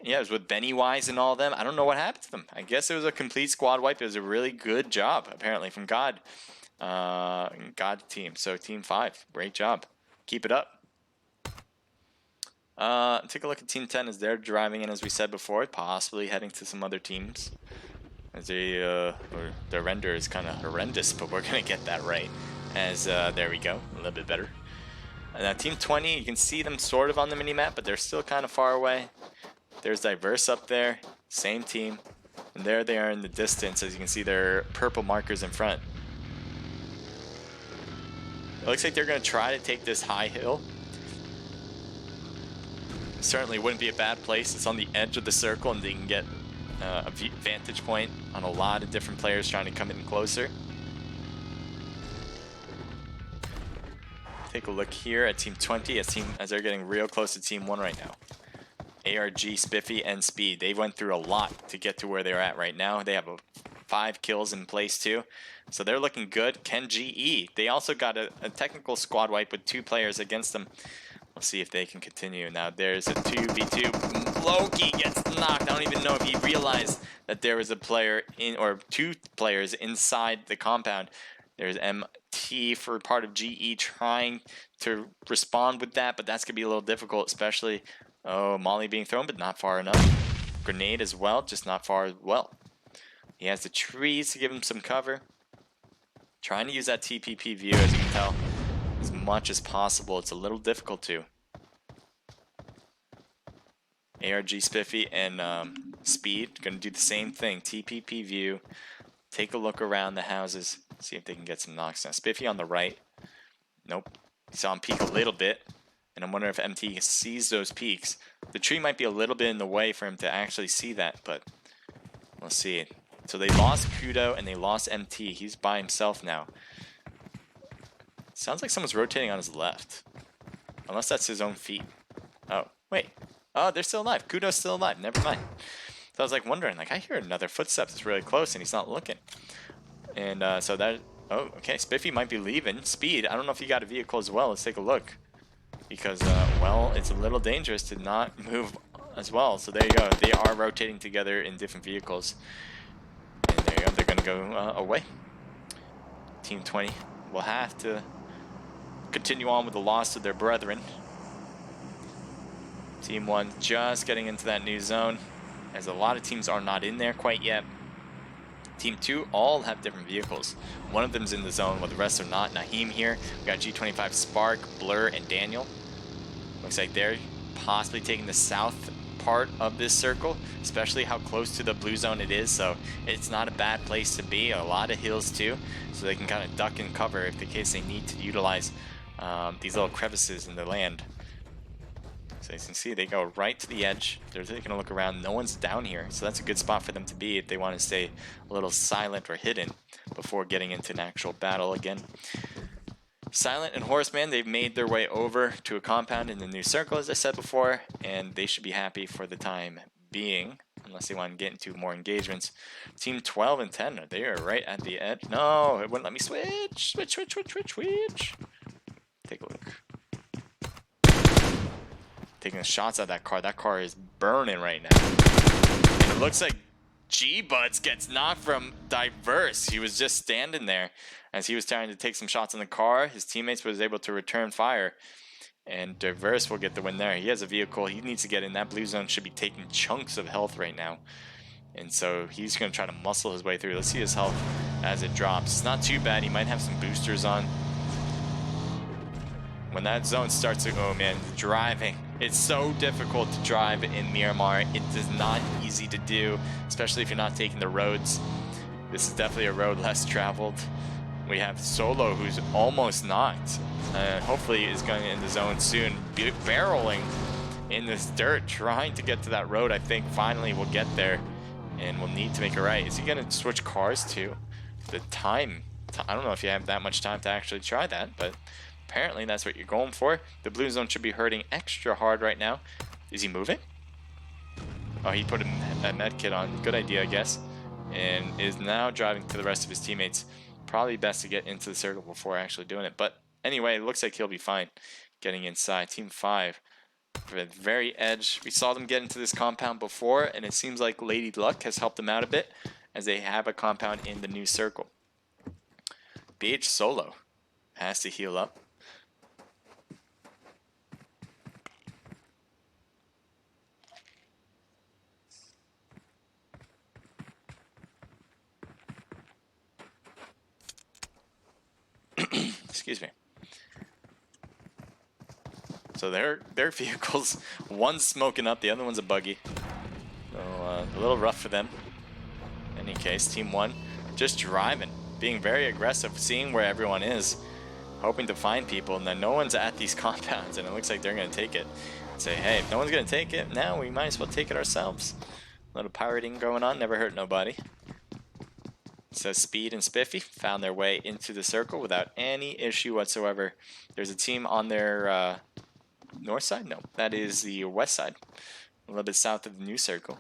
Yeah, it was with Bennywise and all them. I don't know what happened to them. I guess it was a complete squad wipe. It was a really good job, apparently, from God. God team. So team 5, great job. Keep it up. Take a look at team 10 as they're driving in, as we said before, possibly heading to some other teams. As they, or their render is kind of horrendous, but we're gonna get that right. As there we go, a little bit better. And now team 20, you can see them sort of on the mini map, but they're still kind of far away. There's Diverse up there, same team, and there they are in the distance. As you can see, their purple markers in front. It looks like they're gonna try to take this high hill. Certainly wouldn't be a bad place. It's on the edge of the circle, and they can get a vantage point on a lot of different players trying to come in closer. Take a look here at team 20 as they're getting real close to team 1 right now. ARG, Spiffy, and Speed. They went through a lot to get to where they're at right now. They have 5 kills in place too, so they're looking good. Ken GE, they also got a technical squad wipe with 2 players against them. We'll see if they can continue. Now there's a 2v2. Loki gets knocked. I don't even know if he realized that there was a player in, or 2 players inside the compound. There's MT for part of GE trying to respond with that, but that's gonna be a little difficult, especially Molly being thrown, but not far enough. Grenade as well, just not far as well. He has the trees to give him some cover. Trying to use that TPP view, as you can tell, as much as possible. It's a little difficult to. ARG, Spiffy, and Speed going to do the same thing. TPP view. Take a look around the houses. See if they can get some knocks. Now Spiffy on the right. Nope. You saw him peek a little bit. And I'm wondering if MT sees those peaks. The tree might be a little bit in the way for him to actually see that, but we'll see. So they lost Kudo and they lost MT. He's by himself now. Sounds like someone's rotating on his left. Unless that's his own feet. Oh, wait. Oh, they're still alive. Kudo's still alive. Never mind. So I was like wondering, like I hear another footstep that's really close and he's not looking. And so that, oh, okay. Spiffy might be leaving. Speed, I don't know if he got a vehicle as well. Let's take a look. Because, well, it's a little dangerous to not move as well. So there you go. They are rotating together in different vehicles. And there you go. They're going to go away. Team 20 will have to continue on with the loss of their brethren. Team 1 just getting into that new zone, as a lot of teams are not in there quite yet. Team 2 all have different vehicles. One of them's in the zone, while the rest are not. Naheem here. We got G25, Spark, Blur, and Daniel. Looks like they're possibly taking the south part of this circle, especially how close to the blue zone it is. So it's not a bad place to be. A lot of hills too, so they can kind of duck and cover if the case they need to utilize these little crevices in the land. So as you can see, they go right to the edge. They're taking a look around. No one's down here, so that's a good spot for them to be if they want to stay a little silent or hidden before getting into an actual battle again. Silent and Horseman, they've made their way over to a compound in the new circle, as I said before, and they should be happy for the time being, unless they want to get into more engagements. Team 12 and 10, they are right at the edge. No, it wouldn't let me switch. Switch. Take a look. Taking the shots at that car. That car is burning right now. And it looks like G-Buds gets knocked from Diverse. He was just standing there as he was trying to take some shots on the car. His teammates was able to return fire. And Diverse will get the win there. He has a vehicle. He needs to get in. That blue zone should be taking chunks of health right now. And so he's going to try to muscle his way through. Let's see his health as it drops. It's not too bad. He might have some boosters on. When that zone starts to, oh man, driving. It's so difficult to drive in Miramar. It is not easy to do, especially if you're not taking the roads. This is definitely a road less traveled. We have Solo, who's almost knocked. Hopefully is going in the zone soon. Barreling in this dirt, trying to get to that road. I think finally we'll get there, and we'll need to make it right. Is he going to switch cars too? The time, I don't know if you have that much time to actually try that, but apparently that's what you're going for. The blue zone should be hurting extra hard right now. Is he moving? Oh, he put a med kit on. Good idea, I guess. And is now driving to the rest of his teammates. Probably best to get into the circle before actually doing it. But anyway, it looks like he'll be fine getting inside. Team 5, for the very edge. We saw them get into this compound before, and it seems like Lady Luck has helped them out a bit, as they have a compound in the new circle. BH Solo has to heal up. Excuse me. So their vehicles, one's smoking up, the other one's a buggy. So a little rough for them. In any case, Team 1 just driving, being very aggressive, seeing where everyone is, hoping to find people, and then no one's at these compounds, and it looks like they're going to take it. Say, hey, if no one's going to take it, now we might as well take it ourselves. A little pirating going on, never hurt nobody. So Speed and Spiffy found their way into the circle without any issue whatsoever. There's a team on their north side? No, that is the west side. A little bit south of the new circle.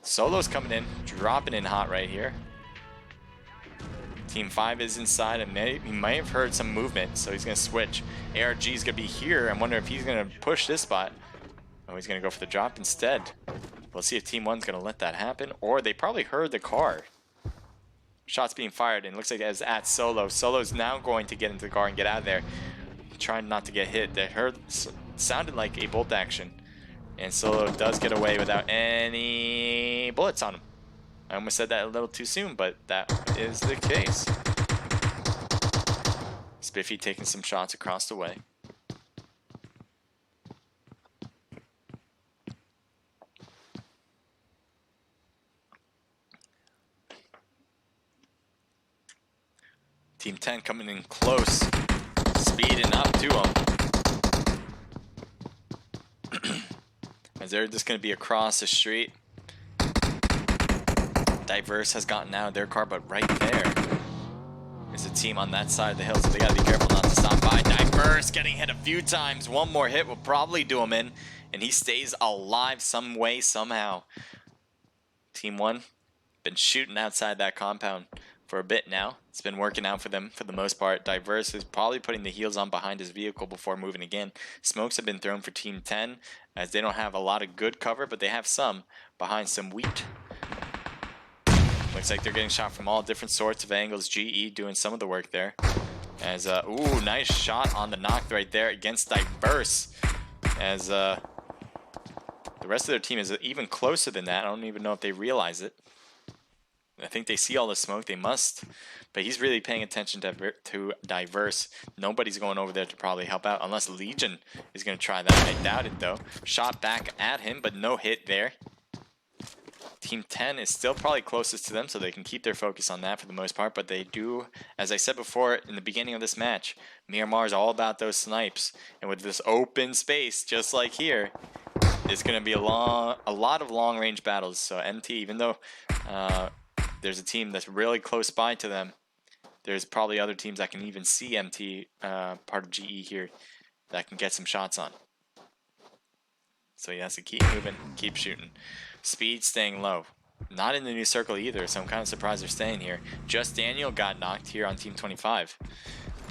Solo's coming in, dropping in hot right here. Team 5 is inside, and he might have heard some movement, so he's going to switch. ARG is going to be here. I wonder if he's going to push this spot. Oh, he's going to go for the drop instead. We'll see if Team 1's going to let that happen, or they probably heard the car. Shots being fired, and it looks like it's at Solo. Solo's now going to get into the car and get out of there, trying not to get hit. They sounded like a bolt action, and Solo does get away without any bullets on him. I almost said that a little too soon, but that is the case. Spiffy taking some shots across the way. Team 10 coming in close, speeding up to him. As they're just going to be across the street. Diverse has gotten out of their car, but right there is a team on that side of the hill, so they got to be careful not to stop by. Diverse getting hit a few times. One more hit will probably do him in, and he stays alive some way, somehow. Team 1 been shooting outside that compound for a bit now. It's been working out for them for the most part. Diverse is probably putting the heels on behind his vehicle before moving again. Smokes have been thrown for Team 10, as they don't have a lot of good cover, but they have some behind some wheat. Looks like they're getting shot from all different sorts of angles. GE doing some of the work there. As, ooh, nice shot on the knock right there against Diverse. As the rest of their team is even closer than that. I don't even know if they realize it. I think they see all the smoke. They must. But he's really paying attention to Diverse. Nobody's going over there to probably help out. Unless Legion is going to try that. I doubt it, though. Shot back at him, but no hit there. Team 10 is still probably closest to them, so they can keep their focus on that for the most part. But they do, as I said before in the beginning of this match, Miramar is all about those snipes. And with this open space, just like here, it's going to be a lot of long-range battles. So MT, even though there's a team that's really close by to them, there's probably other teams that can even see MT, part of GE here, that can get some shots on. So he has to keep moving, keep shooting. Speed staying low. Not in the new circle either, so I'm kind of surprised they're staying here. Just Daniel got knocked here on Team 25.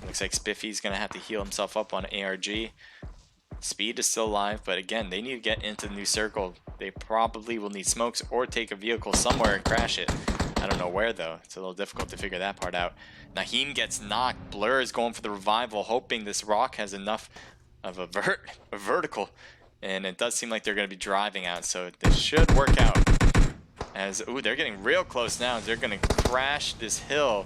Looks like Spiffy's going to have to heal himself up on ARG. Speed is still alive, but again, they need to get into the new circle. They probably will need smokes or take a vehicle somewhere and crash it. I don't know where, though. It's a little difficult to figure that part out. Naheem gets knocked. Blur is going for the revival, hoping this rock has enough of a vertical. And it does seem like they're going to be driving out, so this should work out. As, ooh, they're getting real close now. They're going to crash this hill.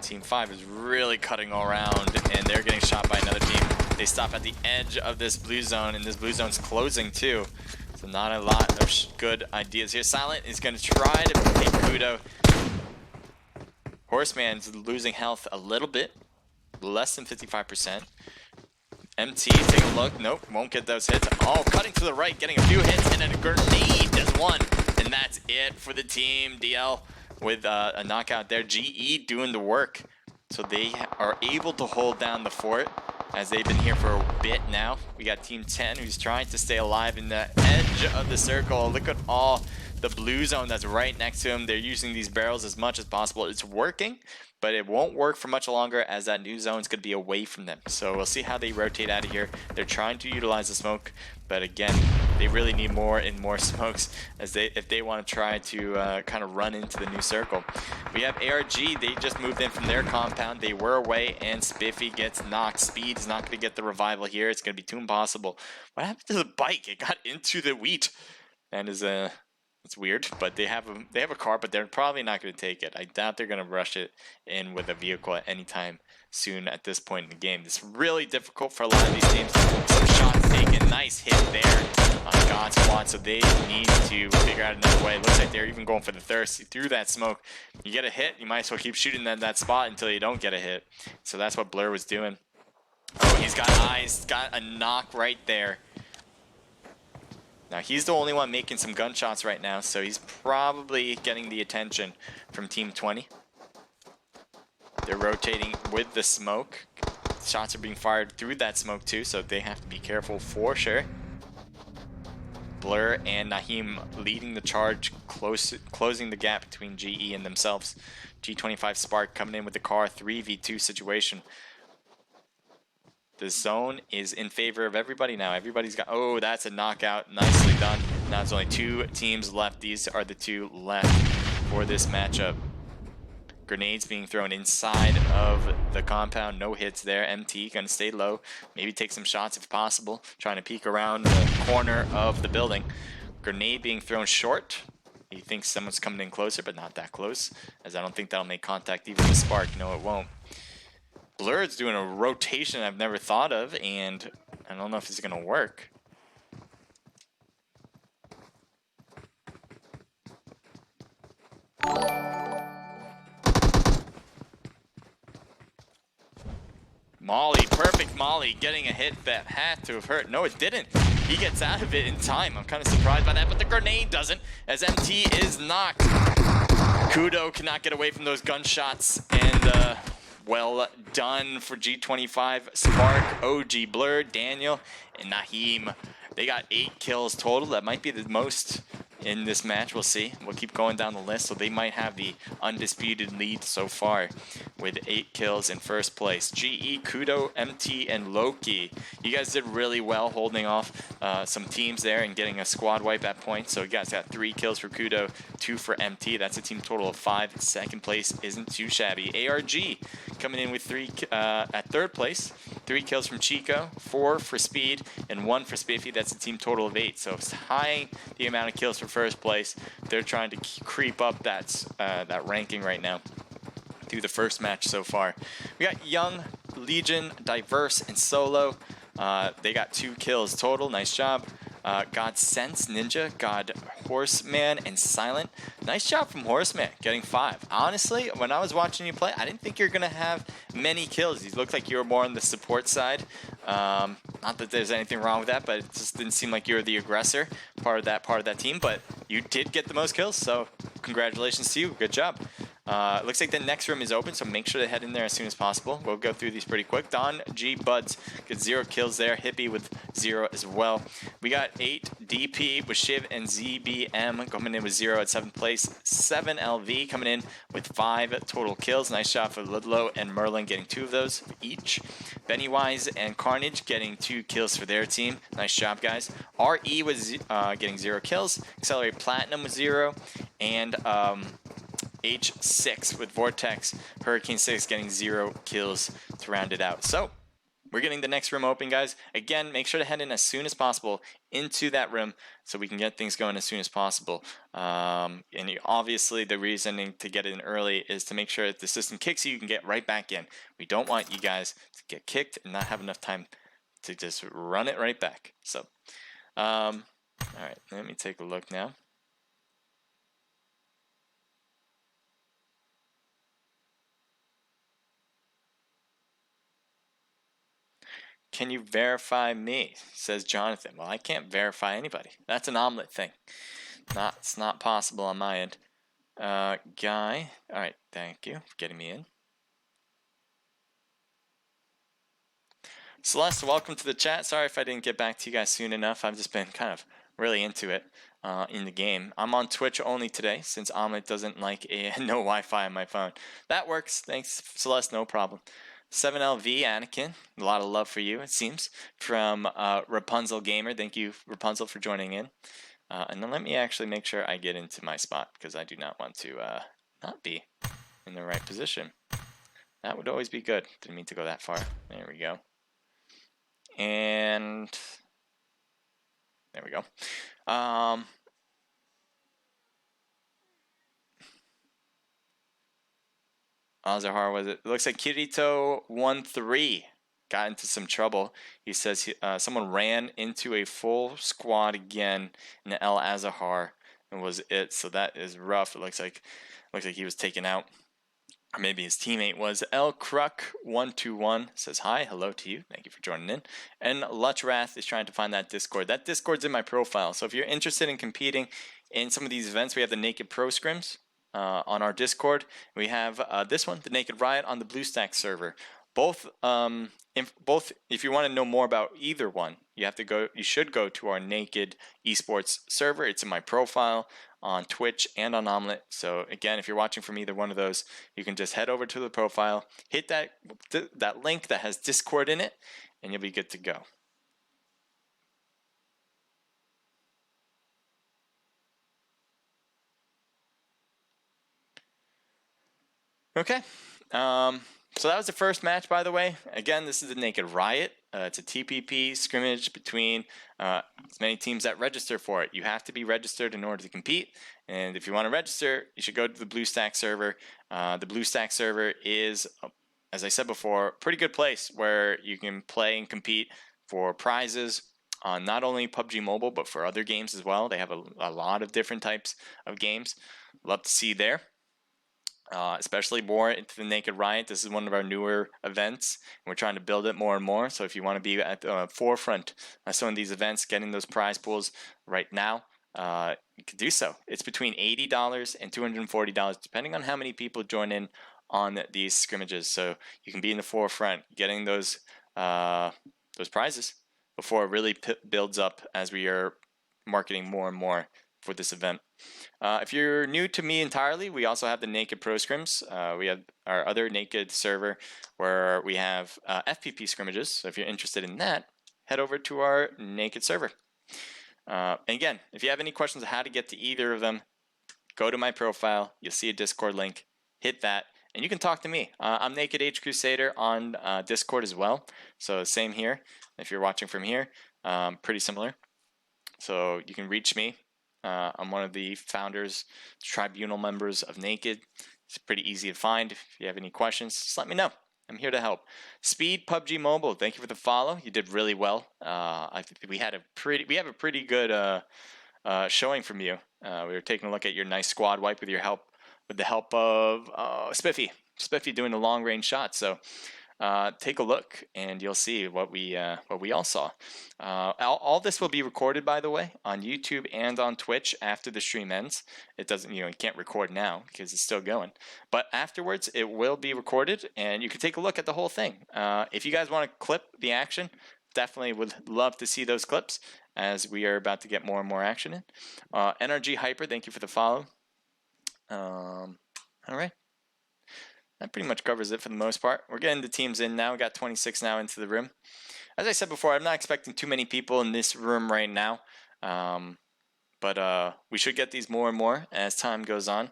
Team 5 is really cutting all around, and they're getting shot by another team. They stop at the edge of this blue zone, and this blue zone's closing too. So not a lot of good ideas here. Silent is going to try to take Kudo. Horseman's losing health a little bit. Less than 55%. MT, take a look. Nope, won't get those hits. Oh, cutting to the right, getting a few hits, and then a grenade does one. And that's it for the team. DL with a knockout there. GE doing the work. So they are able to hold down the fort, as they've been here for a bit now. We got Team 10 who's trying to stay alive in the edge of the circle. Look at all the blue zone that's right next to him. They're using these barrels as much as possible. It's working, but it won't work for much longer as that new zone is going to be away from them. So we'll see how they rotate out of here. They're trying to utilize the smoke, but again, they really need more and more smokes if they want to try to kind of run into the new circle. We have ARG. They just moved in from their compound. They were away, and Spiffy gets knocked. Speed is not going to get the revival here. It's going to be too impossible. What happened to the bike? It got into the wheat. And it's weird, but they have a car, but they're probably not going to take it. I doubt they're going to rush it in with a vehicle at any time soon at this point in the game. It's really difficult for a lot of these teams. Some shots taken, nice hit there on God's squad, so they need to figure out another way. It looks like they're even going for the thirst through that smoke. You get a hit, you might as well keep shooting that spot until you don't get a hit. So that's what Blur was doing. Oh, he's got eyes, got a knock right there. Now, he's the only one making some gunshots right now, so he's probably getting the attention from Team 20. They're rotating with the smoke. Shots are being fired through that smoke too, so they have to be careful for sure. Blur and Naheem leading the charge, closing the gap between GE and themselves. G25 Spark coming in with the car, 3v2 situation. The zone is in favor of everybody now. Everybody's got... Oh, that's a knockout. Nicely done. Now there's only 2 teams left. These are the 2 left for this matchup. Grenades being thrown inside of the compound. No hits there. MT going to stay low. Maybe take some shots if possible. Trying to peek around the corner of the building. Grenade being thrown short. He thinks someone's coming in closer, but not that close, as I don't think that'll make contact even with Spark. No, it won't. Blur's doing a rotation I've never thought of, and I don't know if it's going to work. Molly, perfect Molly, getting a hit that had to have hurt. No, it didn't. He gets out of it in time. I'm kind of surprised by that, but the grenade doesn't, as MT is knocked. Kudo cannot get away from those gunshots, and well done for G25, Spark, OG, Blur, Daniel, and Naheem. They got 8 kills total. That might be the most in this match. We'll see. We'll keep going down the list, so they might have the undisputed lead so far with 8 kills in first place. GE, Kudo, MT, and Loki. You guys did really well holding off some teams there and getting a squad wipe at points. So you guys got 3 kills for Kudo, 2 for MT. That's a team total of 5. Second place isn't too shabby. ARG coming in with 3 at third place. 3 kills from Chico, 4 for Speed, and 1 for Spiffy. That's a team total of 8. So it's high the amount of kills for first place. They're trying to creep up that ranking right now through the first match so far. We got Young, Legion, Diverse, and Solo. They got 2 kills total. Nice job. God Sense, Ninja, God Horseman, and Silent. Nice job from Horseman, getting 5. Honestly, when I was watching you play, I didn't think you were going to have many kills. You looked like you were more on the support side. Not that there's anything wrong with that, but it just didn't seem like you were the aggressor, part of that team. But you did get the most kills, so congratulations to you. Good job. Looks like the next room is open, so make sure to head in there as soon as possible. We'll go through these pretty quick. Don G Buds gets 0 kills there. Hippie with 0 as well. We got 8 DP with Shiv and ZBM coming in with 0 at 7th place. 7 LV coming in with 5 total kills. Nice shot for Ludlow and Merlin getting 2 of those each. Pennywise and Carnage getting 2 kills for their team. Nice job, guys. RE was getting 0 kills. Accelerate Platinum with 0. And H6 with Vortex, Hurricane 6 getting 0 kills to round it out. So we're getting the next room open, guys. Again, make sure to head in as soon as possible into that room so we can get things going as soon as possible. Obviously, the reasoning to get in early is to make sure if the system kicks you, you can get right back in. We don't want you guys to get kicked and not have enough time to just run it right back. So, all right, let me take a look now. Can you verify me? Says Jonathan. Well, I can't verify anybody. That's an Omlet thing. It's not possible on my end. Guy. All right. Thank you for getting me in. Celeste, welcome to the chat. Sorry if I didn't get back to you guys soon enough. I've just been kind of really into it in the game. I'm on Twitch only today since Omlet doesn't like no Wi-Fi on my phone. That works. Thanks, Celeste. No problem. 7LV Anakin, a lot of love for you, it seems, from Rapunzel Gamer. Thank you, Rapunzel, for joining in. And then let me actually make sure I get into my spot because I do not want to not be in the right position. That would always be good. Didn't mean to go that far. There we go. And there we go. Azahar was it? It looks like Kirito13 got into some trouble. He says someone ran into a full squad again in El Azahar and was it. So that is rough. It looks like he was taken out. Or maybe his teammate was. El Kruk121 says hi, hello to you. Thank you for joining in. And Luchwrath is trying to find that Discord. That Discord's in my profile. So if you're interested in competing in some of these events, we have the Naked Pro Scrims on our Discord. We have this one, the Naked Riot, on the BlueStacks server. Both, if you want to know more about either one, you should go to our Naked Esports server. It's in my profile on Twitch and on Omlet. So again, if you're watching from either one of those, you can just head over to the profile, hit that link that has Discord in it, and you'll be good to go. Okay. So that was the first match, by the way. Again, this is the Naked Riot. It's a TPP scrimmage between as many teams that register for it. You have to be registered in order to compete. And if you want to register, you should go to the BlueStacks server. The BlueStacks server is, as I said before, a pretty good place where you can play and compete for prizes on not only PUBG Mobile, but for other games as well. They have a lot of different types of games. Love to see you there. Especially more into the Naked Riot. This is one of our newer events, and we're trying to build it more and more. So if you want to be at the forefront of some of these events, getting those prize pools right now, you can do so. It's between $80 and $240, depending on how many people join in on these scrimmages. So you can be in the forefront, getting those prizes before it really builds up as we are marketing more and more for this event. If you're new to me entirely, we also have the Naked Pro Scrims. We have our other Naked server where we have FPP scrimmages. So if you're interested in that, head over to our Naked server. And again, if you have any questions on how to get to either of them, go to my profile. You'll see a Discord link. Hit that, and you can talk to me. I'm Naked H Crusader on Discord as well. So same here. If you're watching from here, pretty similar. So you can reach me. I'm one of the founders, tribunal members of Naked. It's pretty easy to find. If you have any questions, just let me know. I'm here to help. Speed PUBG Mobile, thank you for the follow. You did really well. I think we have a pretty good showing from you. We were taking a look at your nice squad wipe with the help of Spiffy doing a long range shot. So take a look and you'll see what we all saw. All this will be recorded, by the way, on YouTube and on Twitch after the stream ends. It doesn't, you can't record now because it's still going. But afterwards, it will be recorded and you can take a look at the whole thing. If you guys want to clip the action, definitely would love to see those clips as we are about to get more and more action in. NRG Hyper, thank you for the follow. All right. That pretty much covers it for the most part. We're getting the teams in now. We got 26 now into the room. As I said before, I'm not expecting too many people in this room right now. But we should get these more and more as time goes on.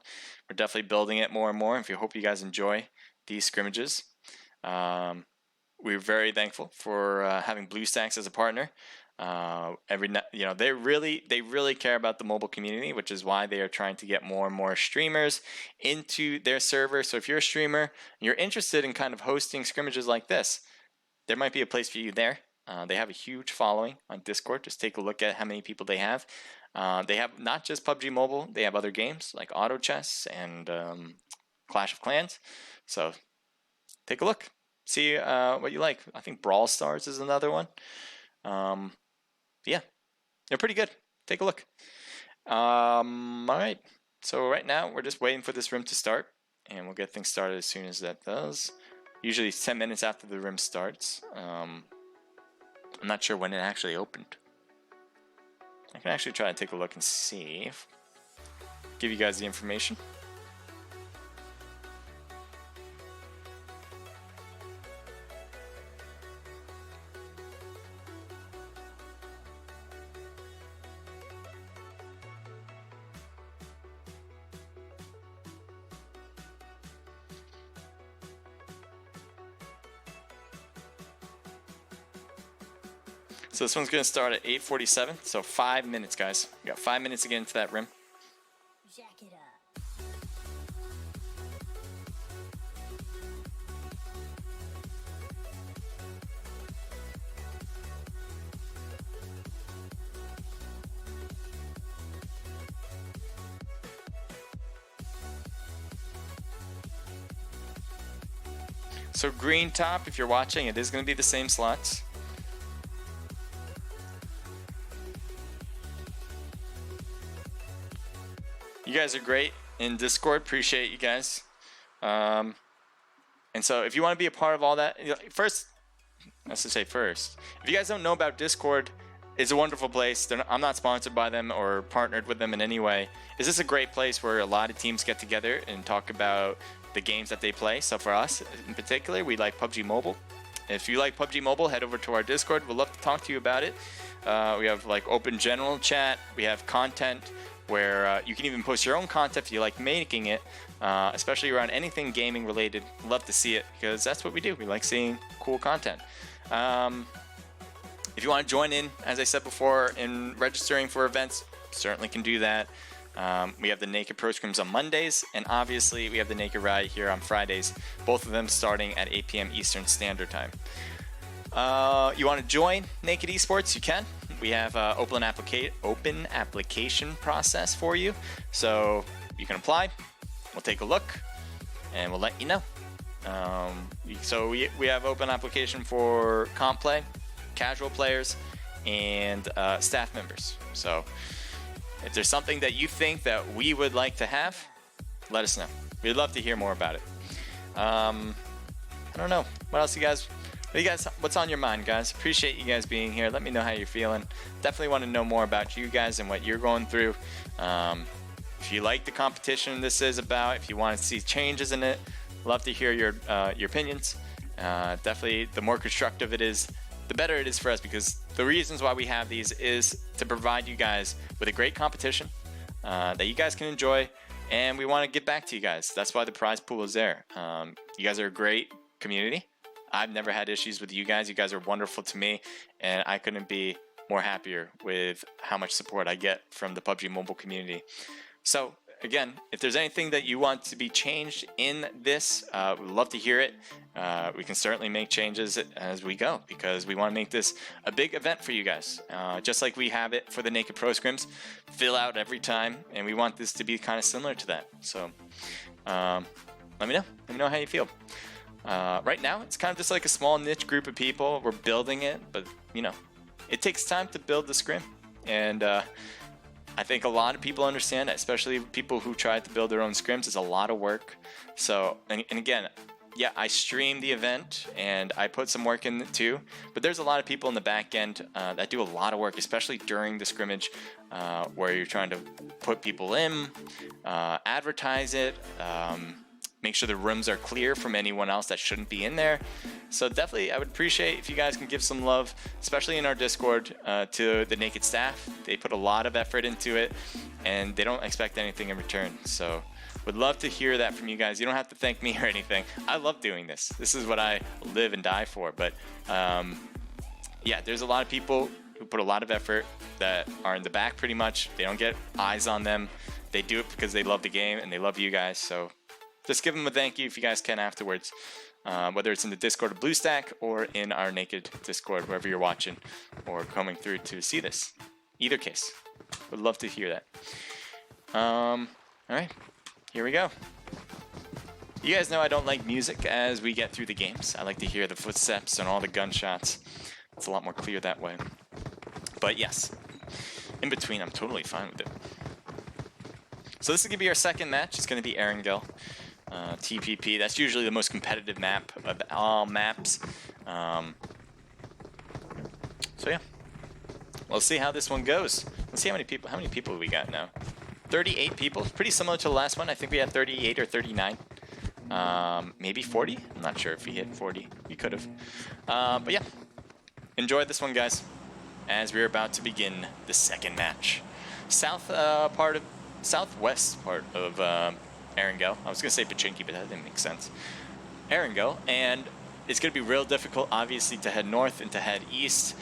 We're definitely building it more and more. If you hope you guys enjoy these scrimmages. We're very thankful for having BlueStacks as a partner. They really care about the mobile community, which is why they are trying to get more and more streamers into their server. So if you're a streamer and you're interested in kind of hosting scrimmages like this, there might be a place for you there. They have a huge following on Discord. Just take a look at how many people they have. They have not just PUBG Mobile, they have other games like Auto Chess and Clash of Clans. So take a look, see what you like. I think Brawl Stars is another one. Yeah, they're pretty good. Take a look. All right. So right now we're just waiting for this room to start, and we'll get things started as soon as that does. Usually it's 10 minutes after the room starts. I'm not sure when it actually opened. I can actually try to take a look and see. Give you guys the information. So this one's going to start at 8:47, so 5 minutes, guys. You got 5 minutes to get into that rim. Jack it up. So green top, if you're watching, it is going to be the same slots. You guys are great in Discord. Appreciate you guys. And so if you want to be a part of all that, first, let's just say first, if you guys don't know about Discord, it's a wonderful place. I'm not sponsored by them or partnered with them in any way. It's just a great place where a lot of teams get together and talk about the games that they play. So for us in particular, we like PUBG Mobile. If you like PUBG Mobile, head over to our Discord. We'd love to talk to you about it. We have like open general chat. We have content where you can even post your own content if you like making it, especially around anything gaming related. Love to see it because that's what we do. We like seeing cool content. If you want to join in, as I said before, in registering for events, certainly can do that. We have the Naked Pro Scrims on Mondays, and obviously we have the Naked Riot here on Fridays, both of them starting at 8 p.m. Eastern Standard Time. You want to join Naked Esports? You can. We have an open application process for you, so you can apply. We'll take a look, and we'll let you know. So we have open application for comp play, casual players, and staff members. So if there's something that you think that we would like to have, let us know. We'd love to hear more about it. I don't know. What else what's on your mind, guys? Appreciate you guys being here. Let me know how you're feeling. Definitely want to know more about you guys and what you're going through. If you like the competition this is about, if you want to see changes in it, love to hear your opinions. Definitely, the more constructive it is, the better it is for us, because the reasons why we have these is to provide you guys with a great competition that you guys can enjoy, and we want to give back to you guys. That's why the prize pool is there. You guys are a great community. I've never had issues with you guys. You guys are wonderful to me, and I couldn't be more happier with how much support I get from the PUBG Mobile community. So again, if there's anything that you want to be changed in this, we'd love to hear it. We can certainly make changes as we go, because we want to make this a big event for you guys. Just like we have it for the Naked Pro Scrims, fill out every time, and we want this to be kind of similar to that. So let me know. Let me know how you feel. Right now, it's kind of just like a small niche group of people. We're building it, but it takes time to build the scrim, and I think a lot of people understand that, especially people who try to build their own scrims. It's a lot of work. So, and again, yeah, I stream the event and I put some work in it too, but there's a lot of people in the back end that do a lot of work, especially during the scrimmage, where you're trying to put people in, advertise it, make sure the rooms are clear from anyone else that shouldn't be in there. So definitely, I would appreciate if you guys can give some love, especially in our Discord, to the Naked staff. They put a lot of effort into it, and they don't expect anything in return. So would love to hear that from you guys. You don't have to thank me or anything. I love doing this. This is what I live and die for. But yeah, there's a lot of people who put a lot of effort that are in the back pretty much. They don't get eyes on them. They do it because they love the game and they love you guys. So just give them a thank you if you guys can afterwards, whether it's in the Discord of BlueStack or in our Naked Discord, wherever you're watching or coming through to see this. Either case, would love to hear that. All right, here we go. You guys know I don't like music as we get through the games. I like to hear the footsteps and all the gunshots. It's a lot more clear that way. But yes, in between, I'm totally fine with it. So this is going to be our second match. It's going to be Erangel. TPP, that's usually the most competitive map of all maps. So yeah, we'll see how this one goes. Let's see how many people we got now. 38 people, pretty similar to the last one. I think we had 38 or 39. Maybe 40? I'm not sure if we hit 40. We could have. But yeah, enjoy this one, guys, as we're about to begin the second match. Southwest part of Erangel. I was gonna say Pachinki, but that didn't make sense. Erangel, and it's going to be real difficult, obviously, to head north and to head east.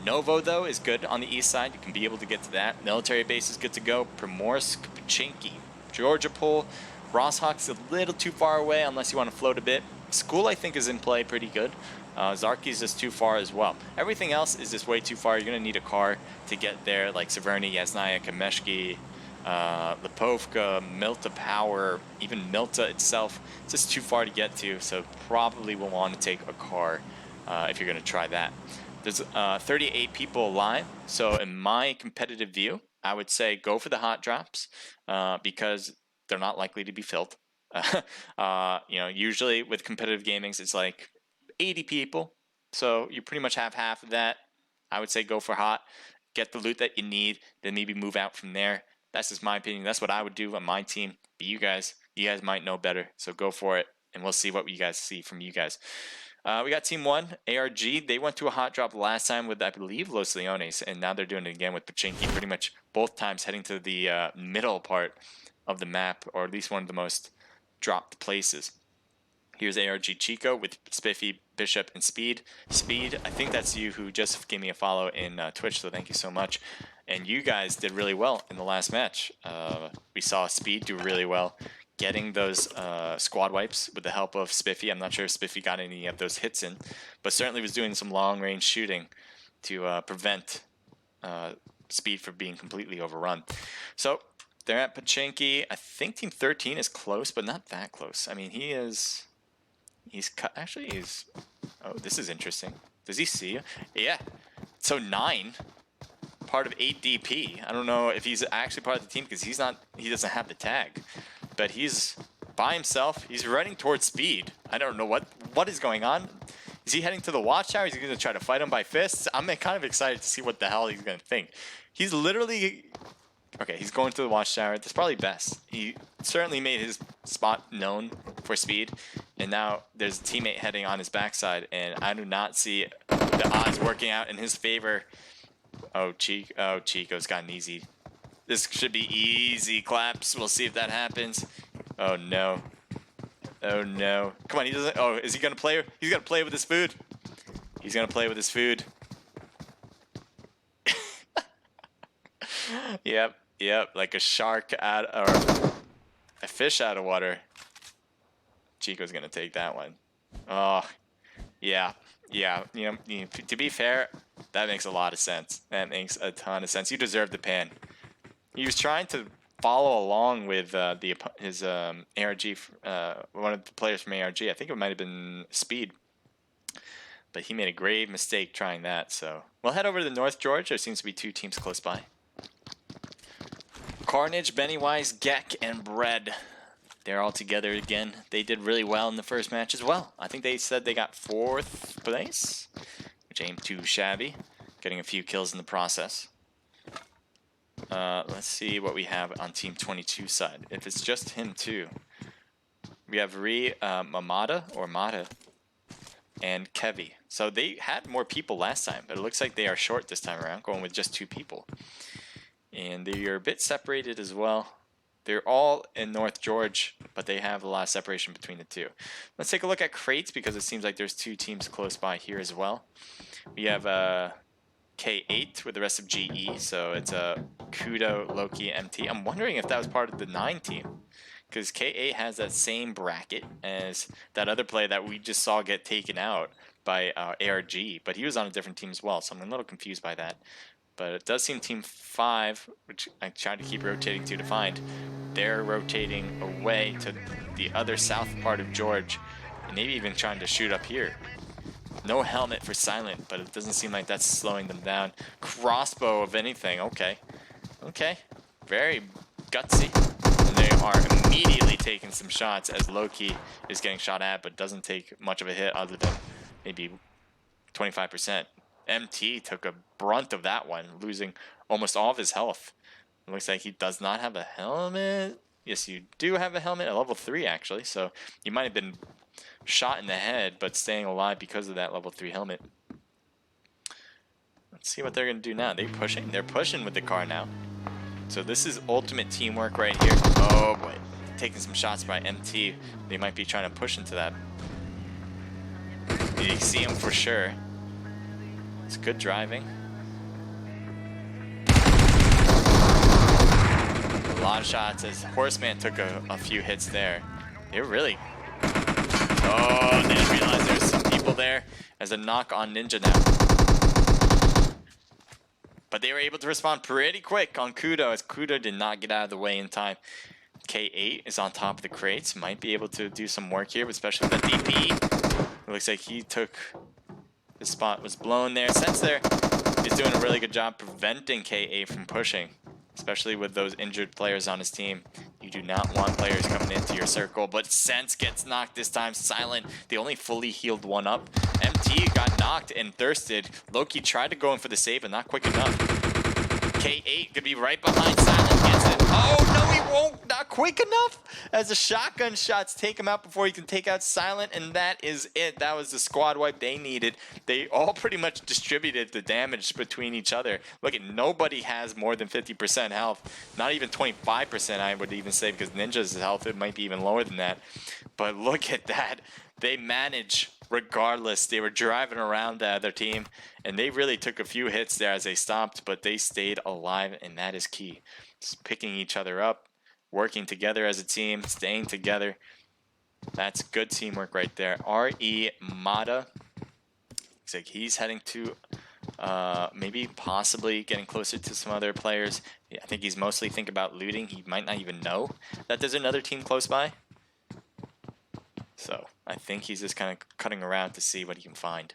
Novo, though, is good on the east side. You can be able to get to that. Military base is good to go. Primorsk, Pachinki, Georgia Pole. Rosshawk's a little too far away unless you want to float a bit. School, I think, is in play pretty good. Zarki's just too far as well. Everything else is just way too far. You're going to need a car to get there, like Severny, Yasnaya, Kameshki, Lipovka, Milta Power, even Milta itself. It's just too far to get to, so probably will want to take a car if you're going to try that. There's 38 people alive, so in my competitive view, I would say go for the hot drops because they're not likely to be filled. You know, usually with competitive gamings, it's like 80 people, so you pretty much have half of that. I would say go for hot, get the loot that you need, then maybe move out from there. That's just my opinion. That's what I would do on my team. But you guys might know better, so go for it, and we'll see what you guys see from you guys. We got Team 1, ARG. They went to a hot drop last time with, I believe, Los Leones, and now they're doing it again with Pachinki, pretty much both times heading to the middle part of the map, or at least one of the most dropped places. Here's ARG Chico with Spiffy, Bishop, and Speed. Speed, I think that's you who just gave me a follow in Twitch, so thank you so much. And you guys did really well in the last match. We saw Speed do really well, getting those squad wipes with the help of Spiffy. I'm not sure if Spiffy got any of those hits in, but certainly was doing some long-range shooting to prevent Speed from being completely overrun. So they're at Pachinki. I think Team 13 is close, but not that close. I mean, he's cut. Actually, he's... Oh, this is interesting. Does he see you? Yeah. So 9, part of 8 DP. I don't know if he's actually part of the team because he doesn't have the tag. But he's by himself. He's running towards Speed. I don't know what is going on. Is he heading to the watchtower? Is he going to try to fight him by fists? I'm kind of excited to see what the hell he's going to think. He's literally... Okay, he's going to the watchtower. That's probably best. He certainly made his spot known for Speed. And now there's a teammate heading on his backside. And I do not see the odds working out in his favor. Oh, Chico's gotten easy. This should be easy claps. We'll see if that happens. Oh, no. Oh, no. Come on, he doesn't... Oh, is he going to play? He's going to play with his food. He's going to play with his food. Yep, like a shark out, or a fish out of water. Chico's gonna take that one. Oh, yeah. You know, to be fair, that makes a lot of sense. That makes a ton of sense. You deserve the pan. He was trying to follow along with his ARG, one of the players from ARG. I think it might have been Speed, but he made a grave mistake trying that. So we'll head over to the North George. There seems to be 2 teams close by. Carnage, Pennywise, Gek, and Bread. They're all together again. They did really well in the first match as well. I think they said they got 4th place, which ain't too shabby. Getting a few kills in the process. Let's see what we have on Team 22 side. If it's just him too. We have Mata, and Kevy. So they had more people last time, but it looks like they are short this time around, going with just 2 people. And they are a bit separated as well. They're all in North George, but they have a lot of separation between the 2. Let's take a look at crates because it seems like there's 2 teams close by here as well. We have K8 with the rest of GE, so it's Kudo, Loki, MT. I'm wondering if that was part of the 9 team because K8 has that same bracket as that other player that we just saw get taken out by ARG, but he was on a different team as well, so I'm a little confused by that. But it does seem Team 5, which I tried to keep rotating to find, they're rotating away to the other south part of George, and maybe even trying to shoot up here. No helmet for Silent, but it doesn't seem like that's slowing them down. Crossbow, of anything. Okay. Very gutsy. And they are immediately taking some shots as Loki is getting shot at, but doesn't take much of a hit other than maybe 25%. MT took a brunt of that one, losing almost all of his health. It looks like he does not have a helmet. Yes, you do have a helmet at level 3, actually. So you might have been shot in the head, but staying alive because of that level 3 helmet. Let's see what they're going to do now. They're pushing. They're pushing with the car now. So this is ultimate teamwork right here. Oh, boy. Taking some shots by MT. They might be trying to push into that. You see him for sure. It's good driving. A lot of shots as Horseman took a few hits there. They're really... Oh, they didn't realize there's some people there. As a knock on Ninja now. But they were able to respond pretty quick on Kudo, as Kudo did not get out of the way in time. K8 is on top of the crates. Might be able to do some work here, especially with the DP. It looks like he took... His spot was blown there. Sense there is doing a really good job preventing K8 from pushing. Especially with those injured players on his team. You do not want players coming into your circle, but Sense gets knocked this time. Silent, the only fully healed one up. MT got knocked and thirsted. Loki tried to go in for the save, but not quick enough. K8 could be right behind Silent, gets it. Oh, no, he won't. Not quick enough. As the shotgun shots take him out before he can take out Silent, and that is it. That was the squad wipe they needed. They all pretty much distributed the damage between each other. Look, nobody has more than 50% health. Not even 25%, I would even say, because Ninja's health, it might be even lower than that. But look at that. They manage regardless. They were driving around the other team, and they really took a few hits there as they stopped, but they stayed alive, and that is key. Just picking each other up, working together as a team, staying together. That's good teamwork right there. R.E. Mata. Looks like he's heading to maybe possibly getting closer to some other players. Yeah, I think he's mostly thinking about looting. He might not even know that there's another team close by. So I think he's just kind of cutting around to see what he can find.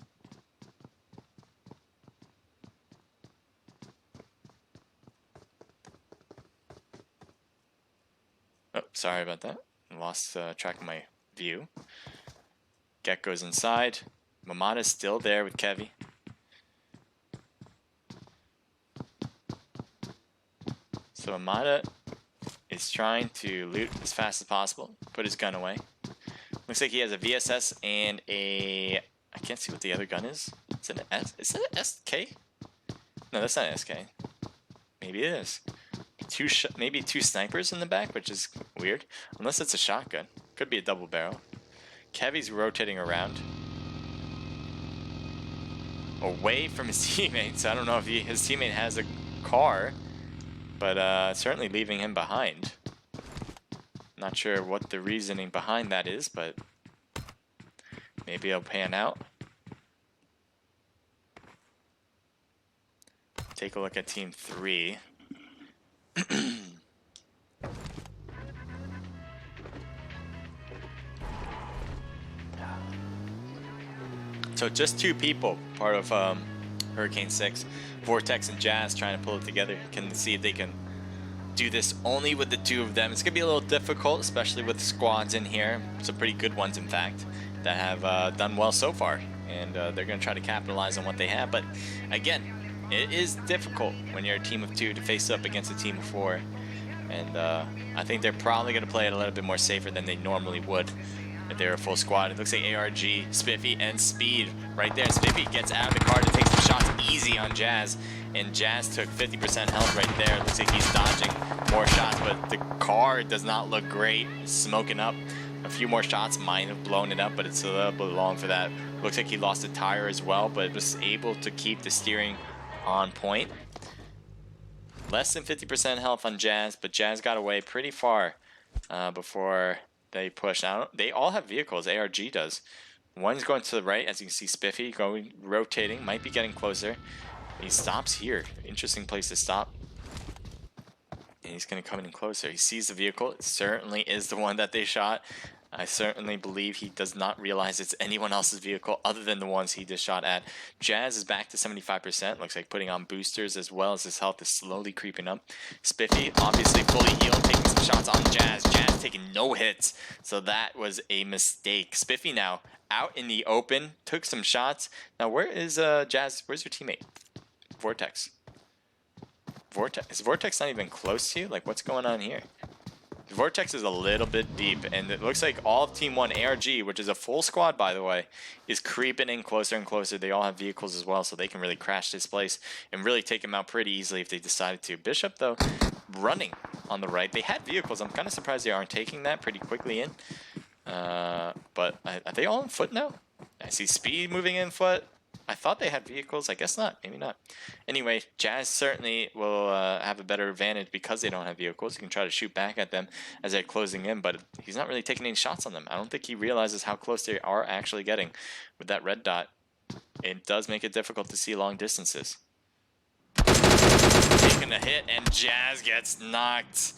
Oh, sorry about that. I lost track of my view. Get goes inside. Mamada's still there with Kevy. So Mamada is trying to loot as fast as possible, put his gun away. Looks like he has a VSS and a... I can't see what the other gun is. Is it an S? Is that an SK? No, that's not an SK. Maybe it is. Maybe two snipers in the back, which is weird. Unless it's a shotgun. Could be a double barrel. Kevy's rotating around. Away from his teammates. I don't know if his teammate has a car. But certainly leaving him behind. Not sure what the reasoning behind that is, but maybe it'll pan out. Take a look at Team 3. So just two people, part of Hurricane 6. Vortex and Jazz trying to pull it together. Can see if they can do this only with the two of them. It's gonna be a little difficult, especially with squads in here. Some pretty good ones, in fact, that have done well so far, and they're gonna try to capitalize on what they have. But again, it is difficult when you're a team of 2 to face up against a team of 4, and I think they're probably gonna play it a little bit more safer than they normally would if they were a full squad. It looks like ARG, Spiffy, and Speed right there. Spiffy gets out of the car to take some shots easy on Jazz, and Jazz took 50% health right there. Looks like he's dodging more shots, but the car does not look great. Smoking up. A few more shots might have blown it up, but it's a little bit long for that. Looks like he lost a tire as well, but was able to keep the steering on point. Less than 50% health on Jazz, but Jazz got away pretty far before they push. Now, they all have vehicles. ARG does. One's going to the right, as you can see Spiffy going, rotating, might be getting closer. He stops here. Interesting place to stop. And he's going to come in closer. He sees the vehicle. It certainly is the one that they shot. I certainly believe he does not realize it's anyone else's vehicle other than the ones he just shot at. Jazz is back to 75%. Looks like putting on boosters as well as his health is slowly creeping up. Spiffy, obviously fully healed, taking some shots on Jazz. Jazz taking no hits, so that was a mistake. Spiffy now out in the open, took some shots. Now where is Jazz? Where's your teammate? Vortex. Is Vortex not even close to you? Like, what's going on here? Vortex is a little bit deep, and it looks like all of Team 1 ARG, which is a full squad by the way, is creeping in closer and closer. They all have vehicles as well, so they can really crash this place and really take him out pretty easily if they decided to. Bishop, though, running on the right. They had vehicles. I'm kind of surprised they aren't taking that pretty quickly in. But are they all on foot now? I see Speed moving in foot. I thought they had vehicles. I guess not. Maybe not. Anyway, Jazz certainly will have a better advantage because they don't have vehicles. He can try to shoot back at them as they're closing in, but he's not really taking any shots on them. I don't think he realizes how close they are actually getting with that red dot. It does make it difficult to see long distances. Taking a hit, and Jazz gets knocked.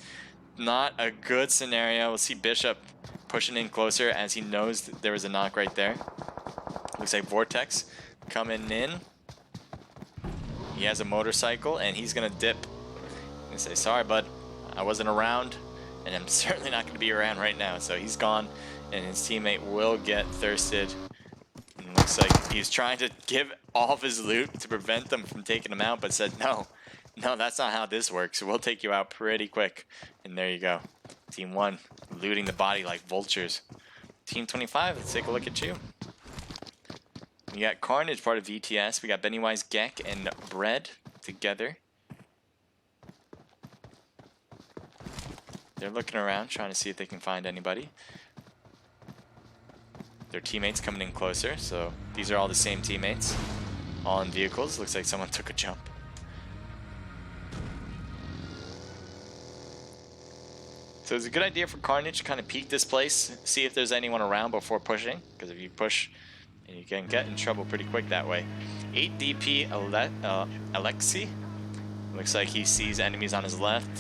Not a good scenario. We'll see Bishop pushing in closer as he knows that there was a knock right there. Looks like Vortex coming in. He has a motorcycle and he's gonna dip and say, sorry bud, I wasn't around and I'm certainly not gonna be around right now. So he's gone and his teammate will get thirsted. And looks like he's trying to give all of his loot to prevent them from taking him out, but said no, that's not how this works. We'll take you out pretty quick. And there you go. Team 1 looting the body like vultures. Team 25, let's take a look at you. We got Carnage, part of VTS. We got Pennywise, Gek, and Bread together. They're looking around, trying to see if they can find anybody. Their teammates coming in closer, so these are all the same teammates. All in vehicles. Looks like someone took a jump. So it's a good idea for Carnage to kind of peek this place, see if there's anyone around before pushing, because if you push, you can get in trouble pretty quick that way. 8 DP Alexi. Looks like he sees enemies on his left.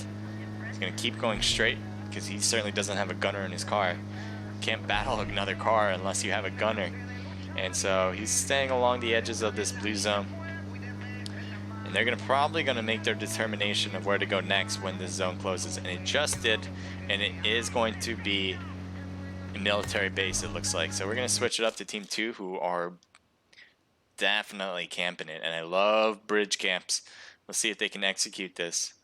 He's going to keep going straight because he certainly doesn't have a gunner in his car. Can't battle another car unless you have a gunner. And so he's staying along the edges of this blue zone. And they're probably going to make their determination of where to go next when this zone closes. And it just did. And it is going to be military base, it looks like. So we're going to switch it up to Team 2, who are definitely camping it. And I love bridge camps. Let's see if they can execute this.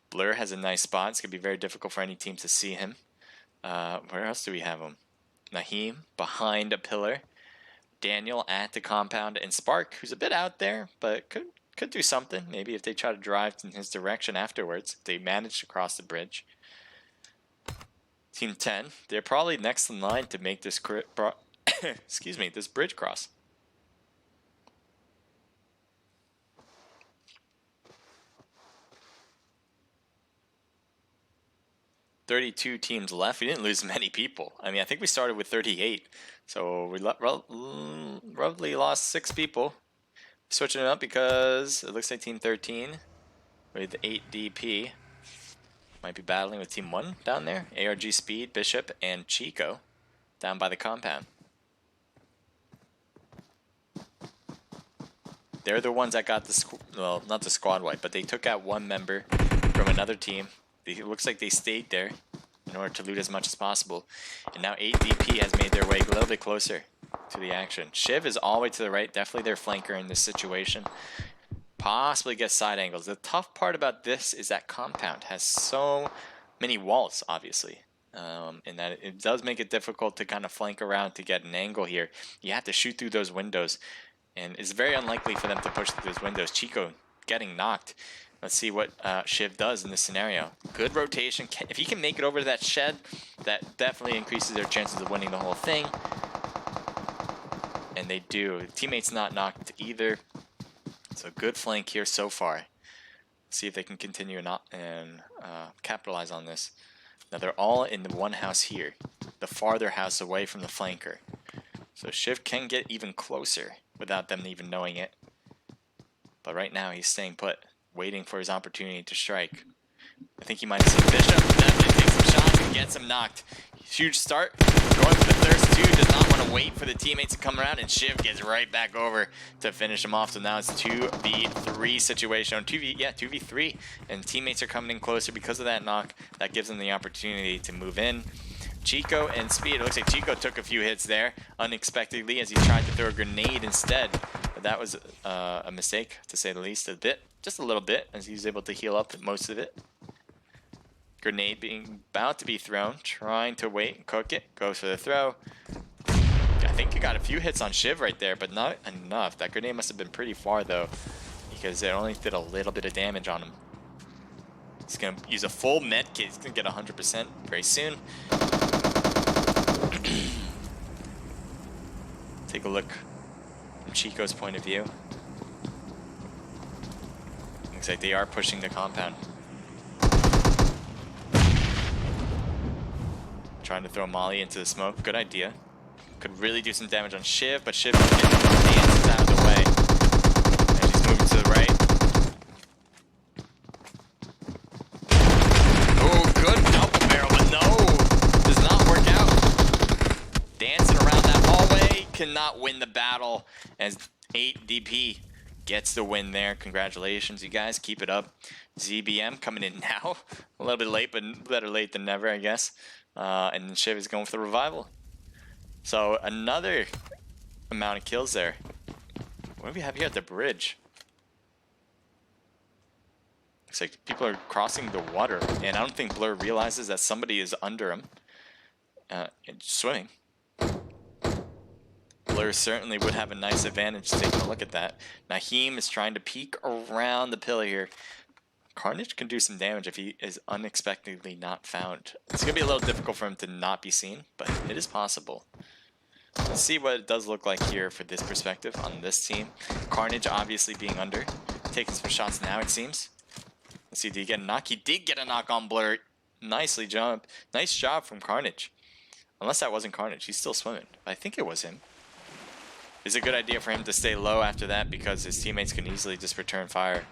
Blur has a nice spot. It's going to be very difficult for any team to see him. Where else do we have him? Naheem behind a pillar. Daniel at the compound. And Spark, who's a bit out there, but could do something. Maybe if they try to drive in his direction afterwards. If they manage to cross the bridge. Team 10, they're probably next in line to make this excuse me, this bridge cross. "32 teams left." We didn't lose many people. I mean, I think we started with 38, so we roughly lost 6 people. Switching it up because it looks like Team 13 with 8 DP. Might be battling with Team 1 down there. ARG Speed, Bishop, and Chico down by the compound. They're the ones that got the, well, not the squad wipe, but they took out one member from another team. It looks like they stayed there in order to loot as much as possible. And now 8 DP has made their way a little bit closer to the action. Shiv is all the way to the right, definitely their flanker in this situation. Possibly get side angles. The tough part about this is that compound has so many walls, obviously, and that it does make it difficult to kind of flank around to get an angle here. You have to shoot through those windows, and it's very unlikely for them to push through those windows. Chico getting knocked. Let's see what Shiv does in this scenario. Good rotation. If he can make it over to that shed, that definitely increases their chances of winning the whole thing. And they do. Teammate's not knocked either. So good flank here so far. See if they can continue and capitalize on this. Now they're all in the one house here, the farther house away from the flanker. So Shiv can get even closer without them even knowing it. But right now he's staying put, waiting for his opportunity to strike. I think he might have seen Bishop. Definitely takes some shots and gets him knocked. huge start. Going for the thirst too, does not want to wait for the teammates to come around, and Shiv gets right back over to finish him off. So now it's 2v3 situation. 2v3, and teammates are coming in closer because of that knock. That gives them the opportunity to move in. Chico and Speed. It looks like Chico took a few hits there unexpectedly as he tried to throw a grenade instead. But that was a mistake, to say the least. Just a little bit, as he's able to heal up most of it. Grenade being about to be thrown, trying to wait and cook it. Goes for the throw. I think you got a few hits on Shiv right there, but not enough. That grenade must have been pretty far though, because it only did a little bit of damage on him. He's gonna use a full med kit. He's gonna get 100% very soon. Take a look from Chico's point of view. Looks like they are pushing the compound. Trying to throw Molly into the smoke. Good idea. Could really do some damage on Shiv, but Shiv is getting dances out of the way. And she's moving to the right. Oh, good double barrel, but no! Does not work out. Dancing around that hallway. Cannot win the battle as 8 DP gets the win there. Congratulations, you guys. Keep it up. ZBM coming in now. A little bit late, but better late than never, I guess. And Shiv is going for the revival. So another amount of kills there. What do we have here at the bridge? Looks like people are crossing the water, and I don't think Blur realizes that somebody is under him and swimming. Blur certainly would have a nice advantage taking a look at that. Naheem is trying to peek around the pillar here. Carnage can do some damage if he is unexpectedly not found. It's going to be a little difficult for him to not be seen, but it is possible. Let's see what it does look like here for this perspective on this team. Carnage obviously being under. Taking some shots now, it seems. Let's see, did he get a knock? He did get a knock on Blur. Nicely jumped. Nice job from Carnage. Unless that wasn't Carnage. He's still swimming. I think it was him. It's a good idea for him to stay low after that because his teammates can easily just return fire.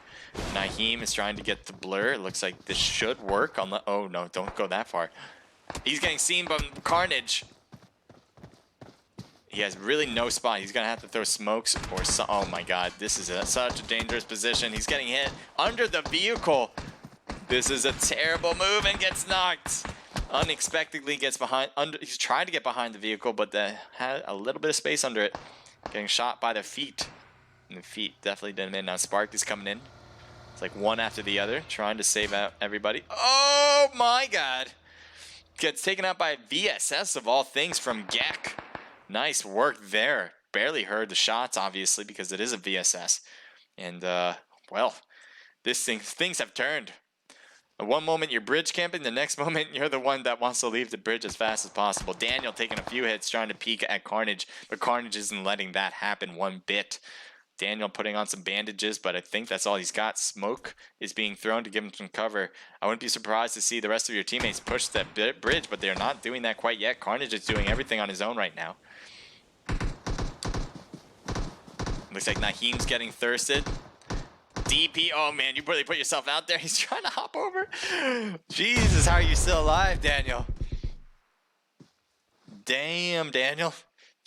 Naheem is trying to get the Blur. It looks like this should work. Oh no, don't go that far. He's getting seen by Carnage. He has really no spot. He's going to have to throw smokes or so. Oh my god, this is such a dangerous position. He's getting hit under the vehicle. This is a terrible move and gets knocked. Unexpectedly gets behind. He's trying to get behind the vehicle, but had a little bit of space under it. Getting shot by the feet. And the feet definitely didn't in. Now Spark is coming in. It's like one after the other, trying to save out everybody. Oh my god. Gets taken out by VSS of all things from Gek. Nice work there. Barely heard the shots, obviously, because it is a VSS. And, well, things have turned. One moment you're bridge camping, the next moment you're the one that wants to leave the bridge as fast as possible. Daniel taking a few hits, trying to peek at Carnage, but Carnage isn't letting that happen one bit. Daniel putting on some bandages, but I think that's all he's got. Smoke is being thrown to give him some cover. I wouldn't be surprised to see the rest of your teammates push that bridge, but they're not doing that quite yet. Carnage is doing everything on his own right now. Looks like Naheem's getting thirsted. DP, oh man, you really put yourself out there. He's trying to hop over. Jesus, how are you still alive, Daniel? Damn, Daniel.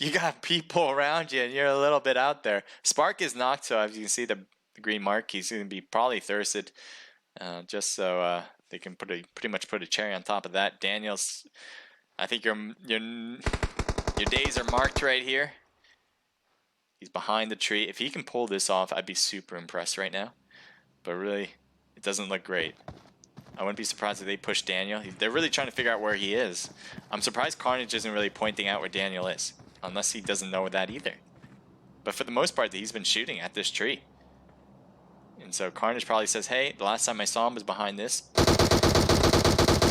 You got people around you and you're a little bit out there. Spark is knocked, so as you can see the green mark, he's going to be probably thirsted. Just so they can pretty much put a cherry on top of that. Daniel's, I think your days are marked right here. He's behind the tree. If he can pull this off, I'd be super impressed right now. But really, it doesn't look great. I wouldn't be surprised if they push Daniel. They're really trying to figure out where he is. I'm surprised Carnage isn't really pointing out where Daniel is. Unless he doesn't know that either. But for the most part, he's been shooting at this tree. And so Carnage probably says, hey, the last time I saw him was behind this.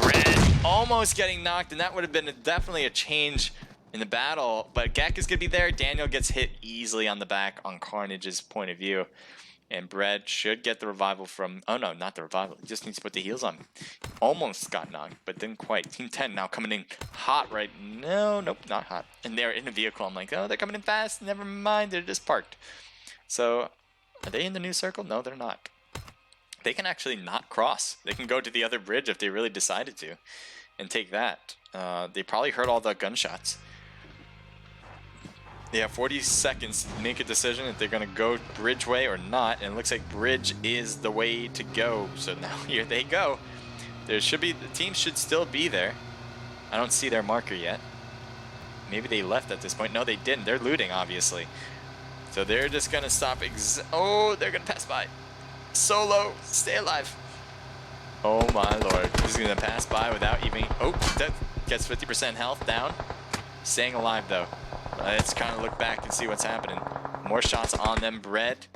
Red almost getting knocked, and that would have been definitely a change in the battle, but Gek is going to be there. Daniel gets hit easily on the back on Carnage's point of view. And Bread should get the revival from... Oh no, not the revival. He just needs to put the heals on. Almost got knocked, but didn't quite. Team 10 now coming in hot right... Nope, not hot. And they're in a vehicle. I'm like, oh, they're coming in fast. Never mind, they're just parked. So, are they in the new circle? No, they're not. They can actually not cross. They can go to the other bridge if they really decided to. and take that. They probably heard all the gunshots. They have 40 seconds to make a decision if they're going to go bridge way or not. And it looks like bridge is the way to go. So now here they go. There should be, the team should still be there. I don't see their marker yet. Maybe they left at this point. No, they didn't. They're looting, obviously. So they're just going to stop. Oh, they're going to pass by. Solo, stay alive. Oh my lord. He's going to pass by without even... Oh, that gets 50% health down. Staying alive, though. Let's kind of look back and see what's happening. More shots on them, Bread.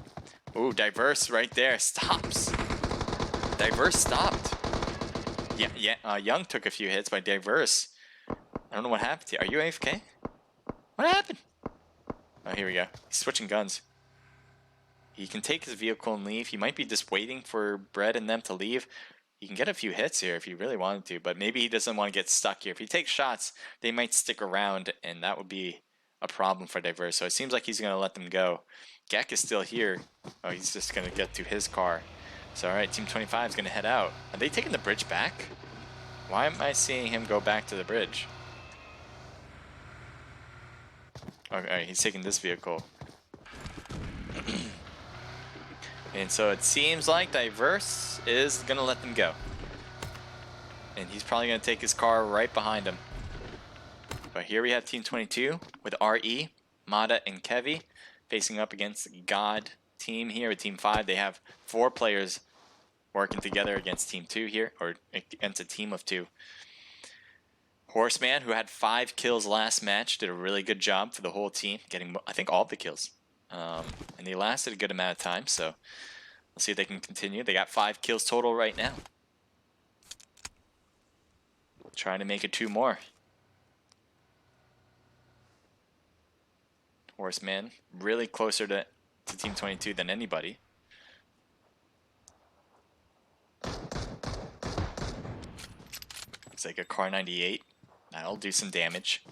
Ooh, Diverse right there. Stops. Diverse stopped. Yeah, Young took a few hits by Diverse. I don't know what happened here. Are you AFK? What happened? Oh, here we go. He's switching guns. He can take his vehicle and leave. He might be just waiting for Bread and them to leave. He can get a few hits here if he really wanted to, but maybe he doesn't want to get stuck here. If he takes shots, they might stick around, and that would be a problem for Diverse. So it seems like he's going to let them go. Gek is still here. Oh, he's just going to get to his car. So, all right, Team 25 is going to head out. Are they taking the bridge back? Why am I seeing him go back to the bridge? Okay, all right, he's taking this vehicle. And so it seems like Diverse is going to let them go. And he's probably going to take his car right behind him. But here we have Team 22 with RE, Mada, and Kevy facing up against the God team here with Team 5. They have 4 players working together against Team 2 here, or against a team of 2. Horseman, who had 5 kills last match, did a really good job for the whole team, getting, I think, all of the kills. And they lasted a good amount of time, so let's see if they can continue. They got 5 kills total right now. Trying to make it 2 more. Horseman, really closer to Team 22 than anybody. It's like a Car 98. That'll do some damage.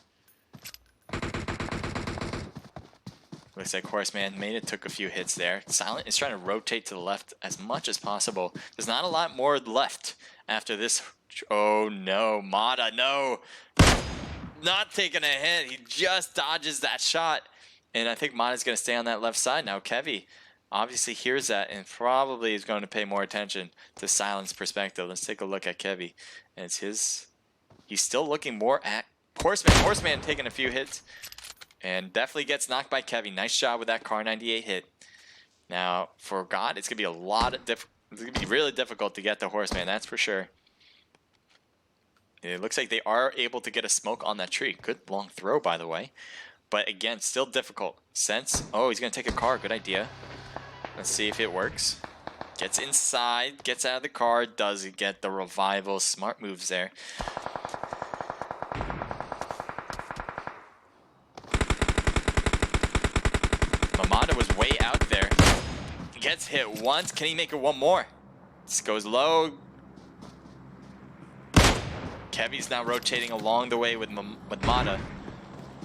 Looks like Horseman made it, took a few hits there. Silent is trying to rotate to the left as much as possible. There's not a lot more left after this. Oh no, Mada, no! Not taking a hit, he just dodges that shot. And I think Mada's going to stay on that left side now. Kevy obviously hears that and probably is going to pay more attention to Silent's perspective. Let's take a look at Kevy. And it's his... He's still looking more at Horseman. Horseman taking a few hits. And definitely gets knocked by Kevy. Nice job with that Car 98 hit. Now, for God, it's going to be a lot of it's going to be really difficult to get the Horseman, that's for sure. It looks like they are able to get a smoke on that tree. Good long throw, by the way. But again, still difficult. Sense. Oh, he's going to take a car. Good idea. Let's see if it works. Gets inside. Gets out of the car. Does get the revival. Smart moves there. Mamada was way out there. Gets hit once. Can he make it one more? This goes low. Kevy's now rotating along the way with Mada.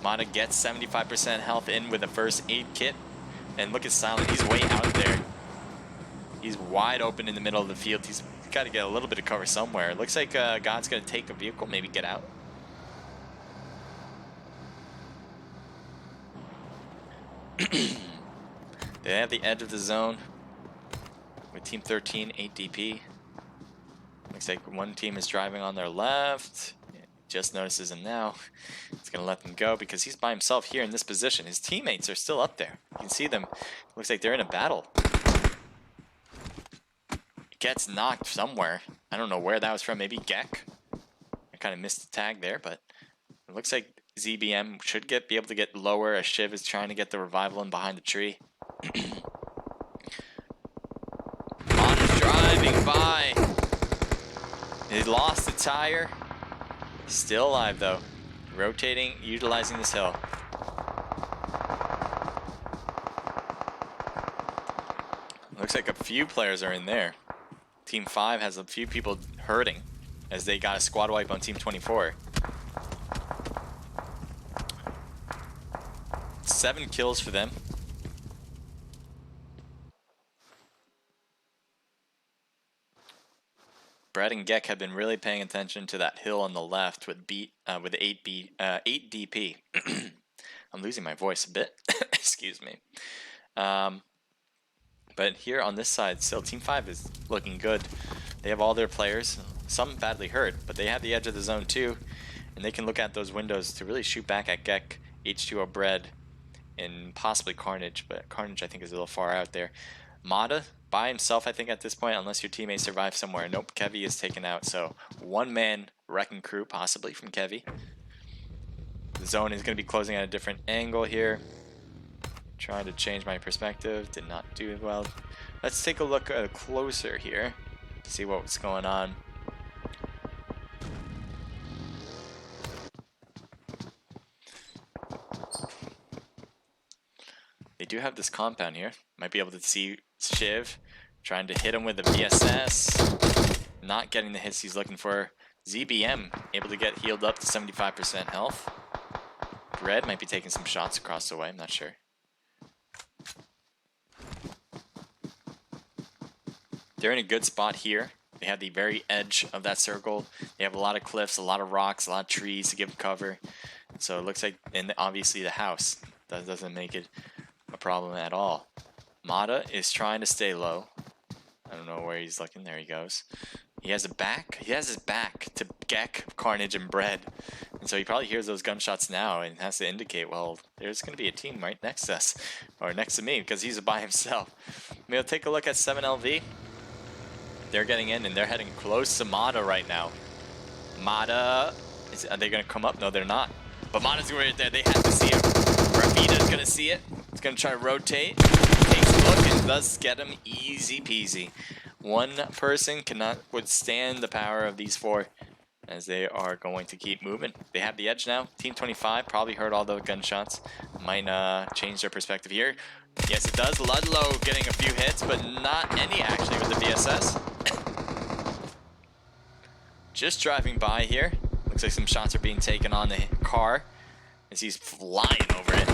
Mada gets 75% health in with the first aid kit. And look at Silent. He's way out there. He's wide open in the middle of the field. He's got to get a little bit of cover somewhere. Looks like God's going to take a vehicle, maybe get out. They have the edge of the zone with Team 13, 8 DP. Looks like one team is driving on their left. Just notices him now. He's going to let them go because he's by himself here in this position. His teammates are still up there. You can see them. Looks like they're in a battle. Gets knocked somewhere. I don't know where that was from. Maybe Gek. I kind of missed the tag there, but it looks like ZBM should be able to get lower as Shiv is trying to get the revival in behind the tree. On is driving by. He lost the tire. Still alive though. Rotating, utilizing this hill. Looks like a few players are in there. Team 5 has a few people hurting as they got a squad wipe on Team 24. 7 kills for them. Brett and Gek have been really paying attention to that hill on the left with 8 DP. I'm losing my voice a bit. Excuse me. But here on this side, still Team 5 is looking good. They have all their players, some badly hurt, but they have the edge of the zone too, and they can look at those windows to really shoot back at Gek, H2O Bread, and possibly Carnage, but Carnage I think is a little far out there. Mata by himself I think at this point, unless your teammate survives somewhere. Nope, Kevy is taken out, so one-man wrecking crew possibly from Kevy. The zone is going to be closing at a different angle here. Trying to change my perspective, did not do well. Let's take a look closer here, see what's going on. They do have this compound here. Might be able to see Shiv trying to hit him with a VSS. Not getting the hits he's looking for. ZBM able to get healed up to 75% health. Bread might be taking some shots across the way, I'm not sure. They're in a good spot here. They have the very edge of that circle. They have a lot of cliffs, a lot of rocks, a lot of trees to give cover. So it looks like, and obviously the house, that doesn't make it a problem at all. Mata is trying to stay low. I don't know where he's looking. There he goes. He has his back to Gek, Carnage, and Bread. And so he probably hears those gunshots now and has to indicate, well, there's going to be a team right next to us, or next to me, because he's by himself. We'll take a look at 7LV. They're getting in and they're heading close to Mata right now. Mata, are they going to come up? No, they're not. But Mata's right there. They have to see him. Rafita's going to see it. It's going to try to rotate. Takes a look and does get him easy peasy. One person cannot withstand the power of these four as they are going to keep moving. They have the edge now. Team 25 probably heard all those gunshots. Might change their perspective here. Yes, it does. Ludlow getting a few hits, but not any actually with the VSS. Just driving by here. Looks like some shots are being taken on the car as he's flying over it.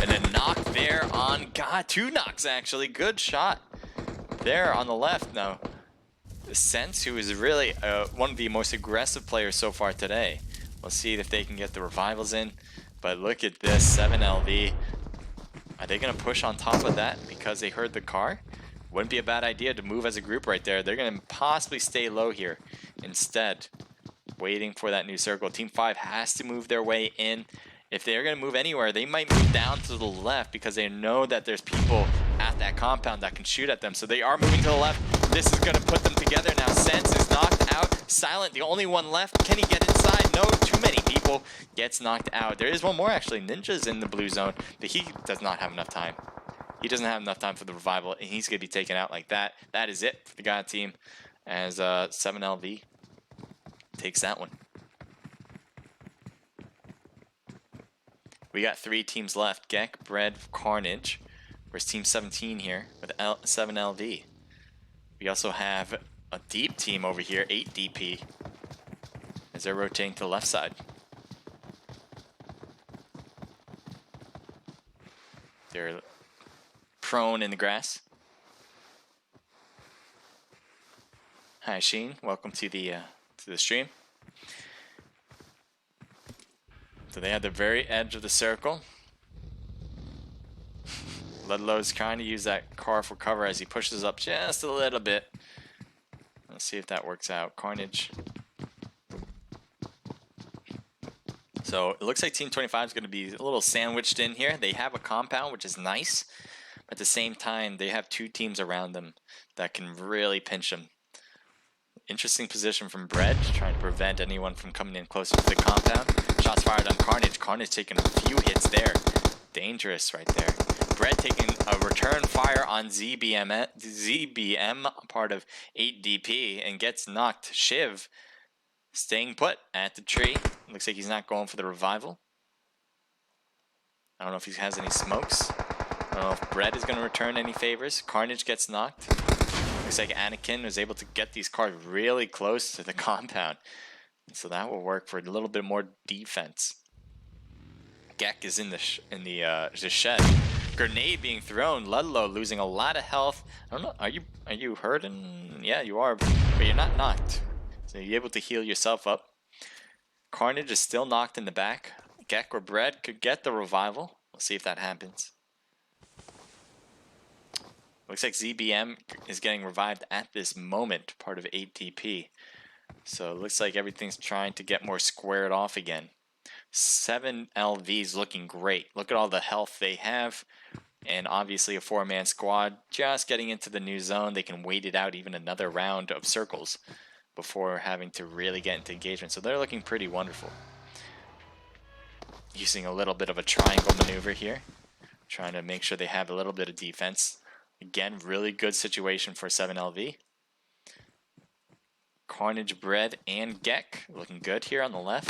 And a knock there on, God, 2 knocks actually. Good shot there on the left. Now, Sense, who is really one of the most aggressive players so far today. We'll see if they can get the revivals in. But look at this, 7LV. Are they going to push on top of that because they heard the car? Wouldn't be a bad idea to move as a group right there. They're going to possibly stay low here instead, waiting for that new circle. Team 5 has to move their way in. If they're going to move anywhere, they might move down to the left because they know that there's people at that compound that can shoot at them. So they are moving to the left. This is going to put them together now. Sense is knocked out. Silent, the only one left. Can he get inside? No, too many people. Gets knocked out. There is one more actually. Ninja's in the blue zone, but he does not have enough time. He doesn't have enough time for the revival, and he's going to be taken out like that. That is it for the God team as 7LV takes that one. We got 3 teams left. Gek, Bread, Carnage. Where's Team 17 here with 7LV? We also have a deep team over here, 8 DP, as they're rotating to the left side. They're prone in the grass. Hi Sheen, welcome to the stream. So they have the very edge of the circle. Ludlow's trying to use that car for cover as he pushes up just a little bit. Let's see if that works out. Carnage. So it looks like Team 25 is going to be a little sandwiched in here. They have a compound, which is nice. But at the same time, they have 2 teams around them that can really pinch them. Interesting position from Bread, trying to prevent anyone from coming in closer to the compound. Shots fired on Carnage. Carnage taking a few hits there. Dangerous right there. Bread taking a return fire on ZBM, part of 8DP, and gets knocked. Shiv staying put at the tree. Looks like he's not going for the revival. I don't know if he has any smokes. I don't know if Bread is going to return any favors. Carnage gets knocked. Looks like Anakin was able to get these cars really close to the compound. So that will work for a little bit more defense. Gek is in the shed. Grenade being thrown. Ludlow losing a lot of health. I don't know. Are you hurting? Yeah, you are, but you're not knocked. So you're able to heal yourself up. Carnage is still knocked in the back. Gek or Bread could get the revival. We'll see if that happens. Looks like ZBM is getting revived at this moment, part of 8DP. So it looks like everything's trying to get more squared off again. 7 LVs looking great. Look at all the health they have. And obviously a 4-man squad just getting into the new zone. They can wait it out even another round of circles before having to really get into engagement. So they're looking pretty wonderful. Using a little bit of a triangle maneuver here. Trying to make sure they have a little bit of defense. Again, really good situation for 7LV. Carnage, Bread, and Gek looking good here on the left.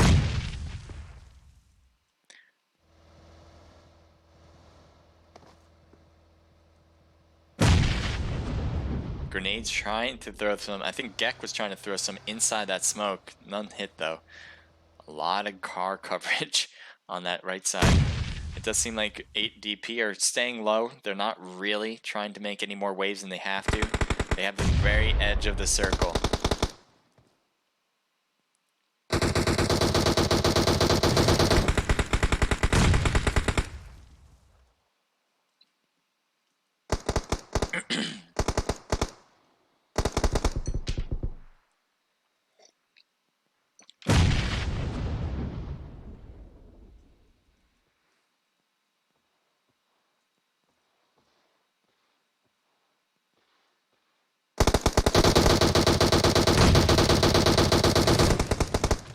Grenades trying to throw some. I think Gek was trying to throw some inside that smoke. None hit though. A lot of car coverage on that right side. It does seem like 8DP are staying low. They're not really trying to make any more waves than they have to. They have the very edge of the circle.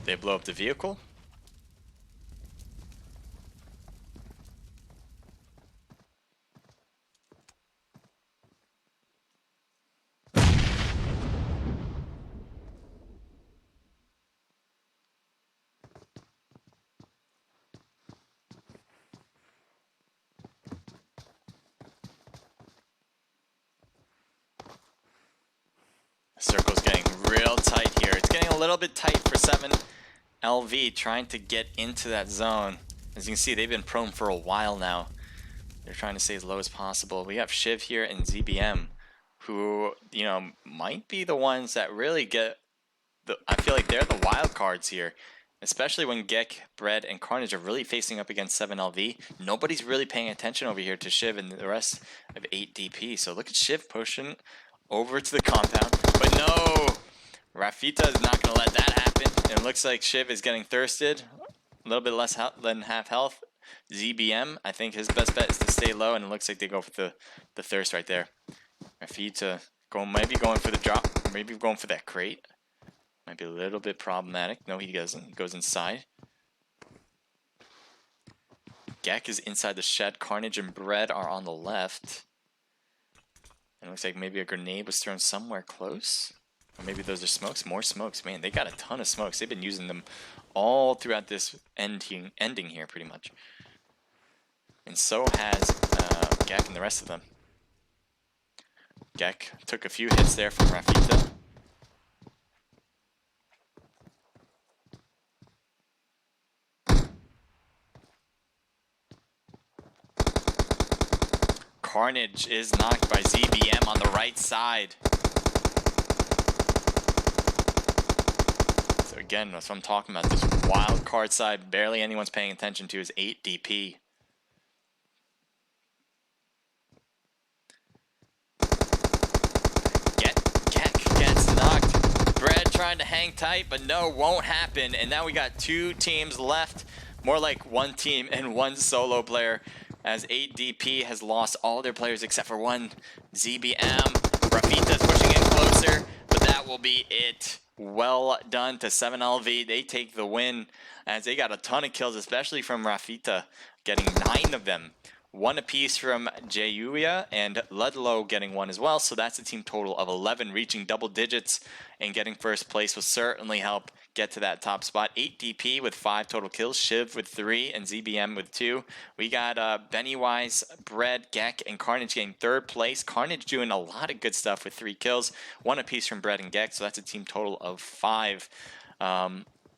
They blow up the vehicle. The circle's getting real tight here. It's getting a little bit tight for 7LV trying to get into that zone. As you can see, they've been prone for a while now. They're trying to stay as low as possible. We have Shiv here and ZBM, who, you know, might be the ones that really get the. I feel like they're the wild cards here, especially when Gek, Bread, and Carnage are really facing up against 7LV. Nobody's really paying attention over here to Shiv and the rest of 8DP. So look at Shiv pushing over to the compound, but no, Rafita is not going to let that happen. It looks like Shiv is getting thirsted, a little bit less than half health. ZBM, I think his best bet is to stay low, and it looks like they go for the thirst right there. Rafita maybe going for the drop, maybe going for that crate. Might be a little bit problematic. No, he doesn't. He goes inside. Gek is inside the shed. Carnage and Bread are on the left. It looks like maybe a grenade was thrown somewhere close. Or maybe those are smokes. More smokes. Man, they got a ton of smokes. They've been using them all throughout this ending here, pretty much. And so has Gek and the rest of them. Gek took a few hits there from Rafita. Carnage is knocked by ZBM on the right side. So again, that's what I'm talking about. This wild card side, barely anyone's paying attention to, is 8DP. Gek gets knocked. Bread trying to hang tight, but no, won't happen. And now we got 2 teams left. More like 1 team and 1 solo player, as 8DP has lost all their players except for 1. ZBM. Rafita's pushing in closer, but that will be it. Well done to 7LV. They take the win, as they got a ton of kills, especially from Rafita, getting 9 of them. 1 apiece from Jayuya, and Ludlow getting 1 as well. So that's a team total of 11, reaching double digits, and getting first place will certainly help get to that top spot. 8DP with 5 total kills, Shiv with 3, and ZBM with 2. We got Bennywise, Bread, Gek, and Carnage getting 3rd place. Carnage doing a lot of good stuff with 3 kills, 1 apiece from Bread and Gek, so that's a team total of 5.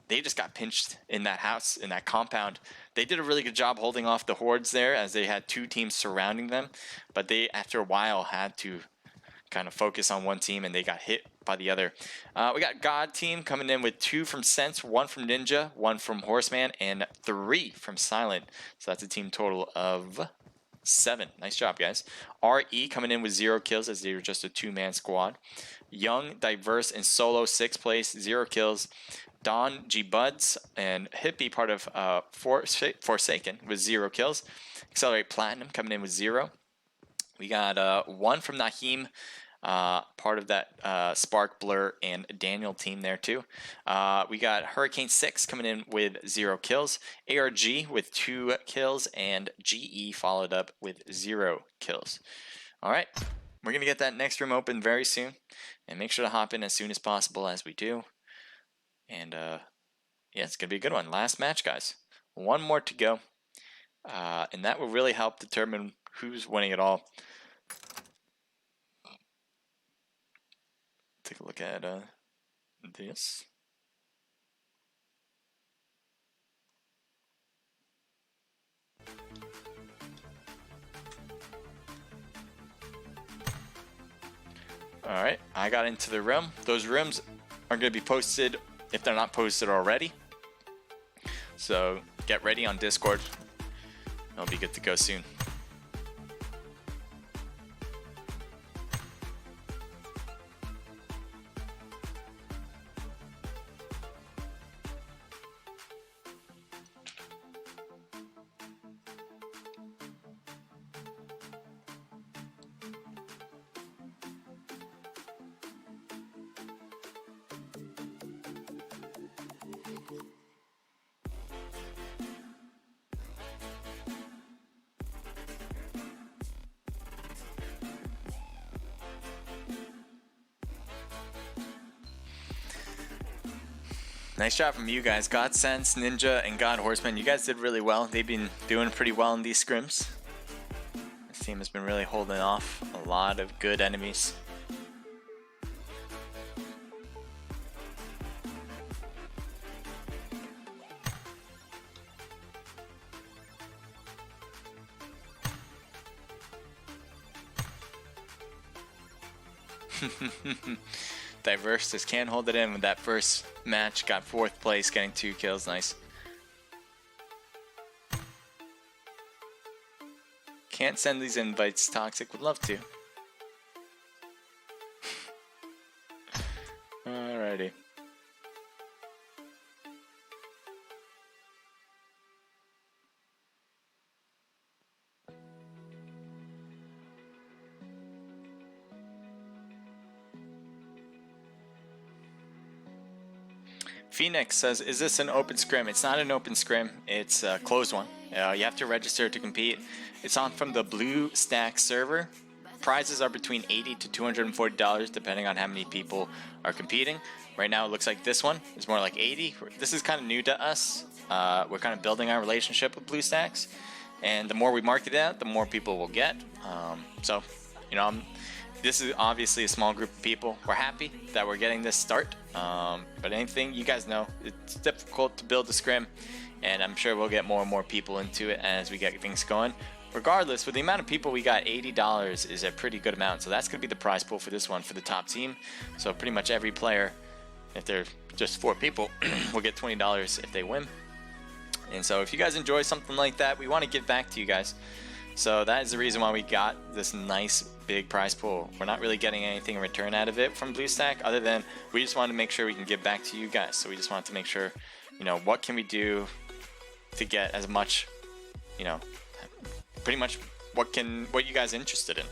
they just got pinched in that house, in that compound. They did a really good job holding off the hordes there, as they had 2 teams surrounding them, but they, after a while, had to kind of focus on one team, and they got hit by the other. We got God team coming in with 2 from Sense, 1 from Ninja, 1 from Horseman, and 3 from Silent. So that's a team total of 7. Nice job, guys. RE coming in with 0 kills, as they were just a 2-man squad. Young, Diverse, and Solo 6th place, 0 kills. Don, G Buds, and Hippie, part of Forsaken, with 0 kills. Accelerate Platinum coming in with 0. We got 1 from Naheem, part of that Spark, Blur, and Daniel team there too. We got Hurricane 6 coming in with 0 kills. ARG with 2 kills, and GE followed up with 0 kills. All right, we're going to get that next room open very soon, and make sure to hop in as soon as possible as we do. And yeah, it's going to be a good one. Last match, guys. 1 more to go, and that will really help determine who's winning it all. Take a look at this. Alright, I got into the room. Those rooms are going to be posted if they're not posted already. So get ready on Discord. It'll be good to go soon. Nice job from you guys. God Sense, Ninja, and God Horseman. You guys did really well. They've been doing pretty well in these scrims. This team has been really holding off a lot of good enemies. Diverse just can't hold it in with that first match. Got 4th place, getting 2 kills. Nice. Can't send these invites. Toxic would love to. Alrighty. Phoenix says, is this an open scrim? It's not an open scrim. It's a closed one. You have to register to compete. It's on from the BlueStacks server. Prizes are between $80 to $240 depending on how many people are competing. Right now it looks like this one is more like 80. This is kind of new to us. We're kind of building our relationship with BlueStacks, and the more we market it out, the more people will get. So, you know, this is obviously a small group of people. We're happy that we're getting this start. But anything, you guys know, it's difficult to build a scrim, and I'm sure we'll get more and more people into it as we get things going. Regardless, with the amount of people we got, $80 is a pretty good amount. So that's going to be the prize pool for this one for the top team. So pretty much every player, if they're just 4 people, will get $20 if they win. And so if you guys enjoy something like that, we want to give back to you guys. So that is the reason why we got this nice big prize pool. We're not really getting anything in return out of it from BlueStack, other than we just want to make sure we can give back to you guys. So we just want to make sure, you know, what can we do to get as much, you know, pretty much what you guys are interested in.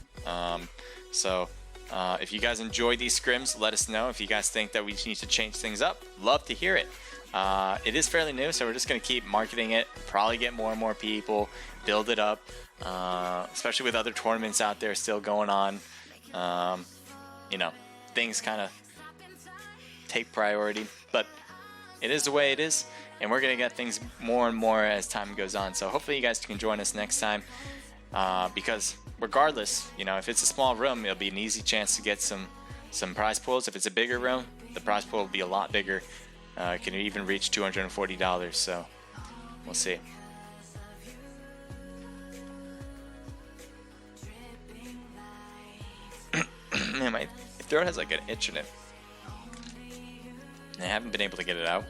If you guys enjoy these scrims, let us know. If you guys think that we need to change things up, love to hear it. It is fairly new, so we're just going to keep marketing it, probably get more and more people, build it up, especially with other tournaments out there still going on. You know, things kind of take priority, but it is the way it is, and we're going to get things more and more as time goes on. So hopefully you guys can join us next time, because regardless, you know, if it's a small room, it'll be an easy chance to get some prize pools. If it's a bigger room, the prize pool will be a lot bigger. It can even reach $240, so we'll see. Man, my throat has like an itch in it. And I haven't been able to get it out.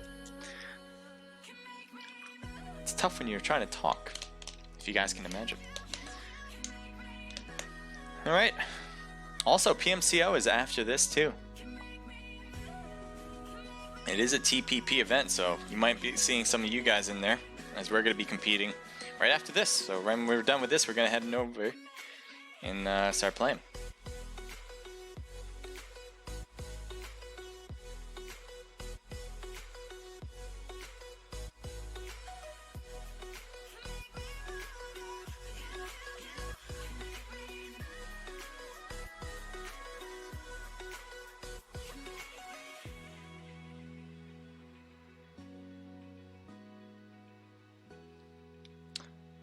It's tough when you're trying to talk, if you guys can imagine. Alright. Also, PMCO is after this too. It is a TPP event, so you might be seeing some of you guys in there, as we're going to be competing right after this. So when we're done with this, we're going to head over and start playing.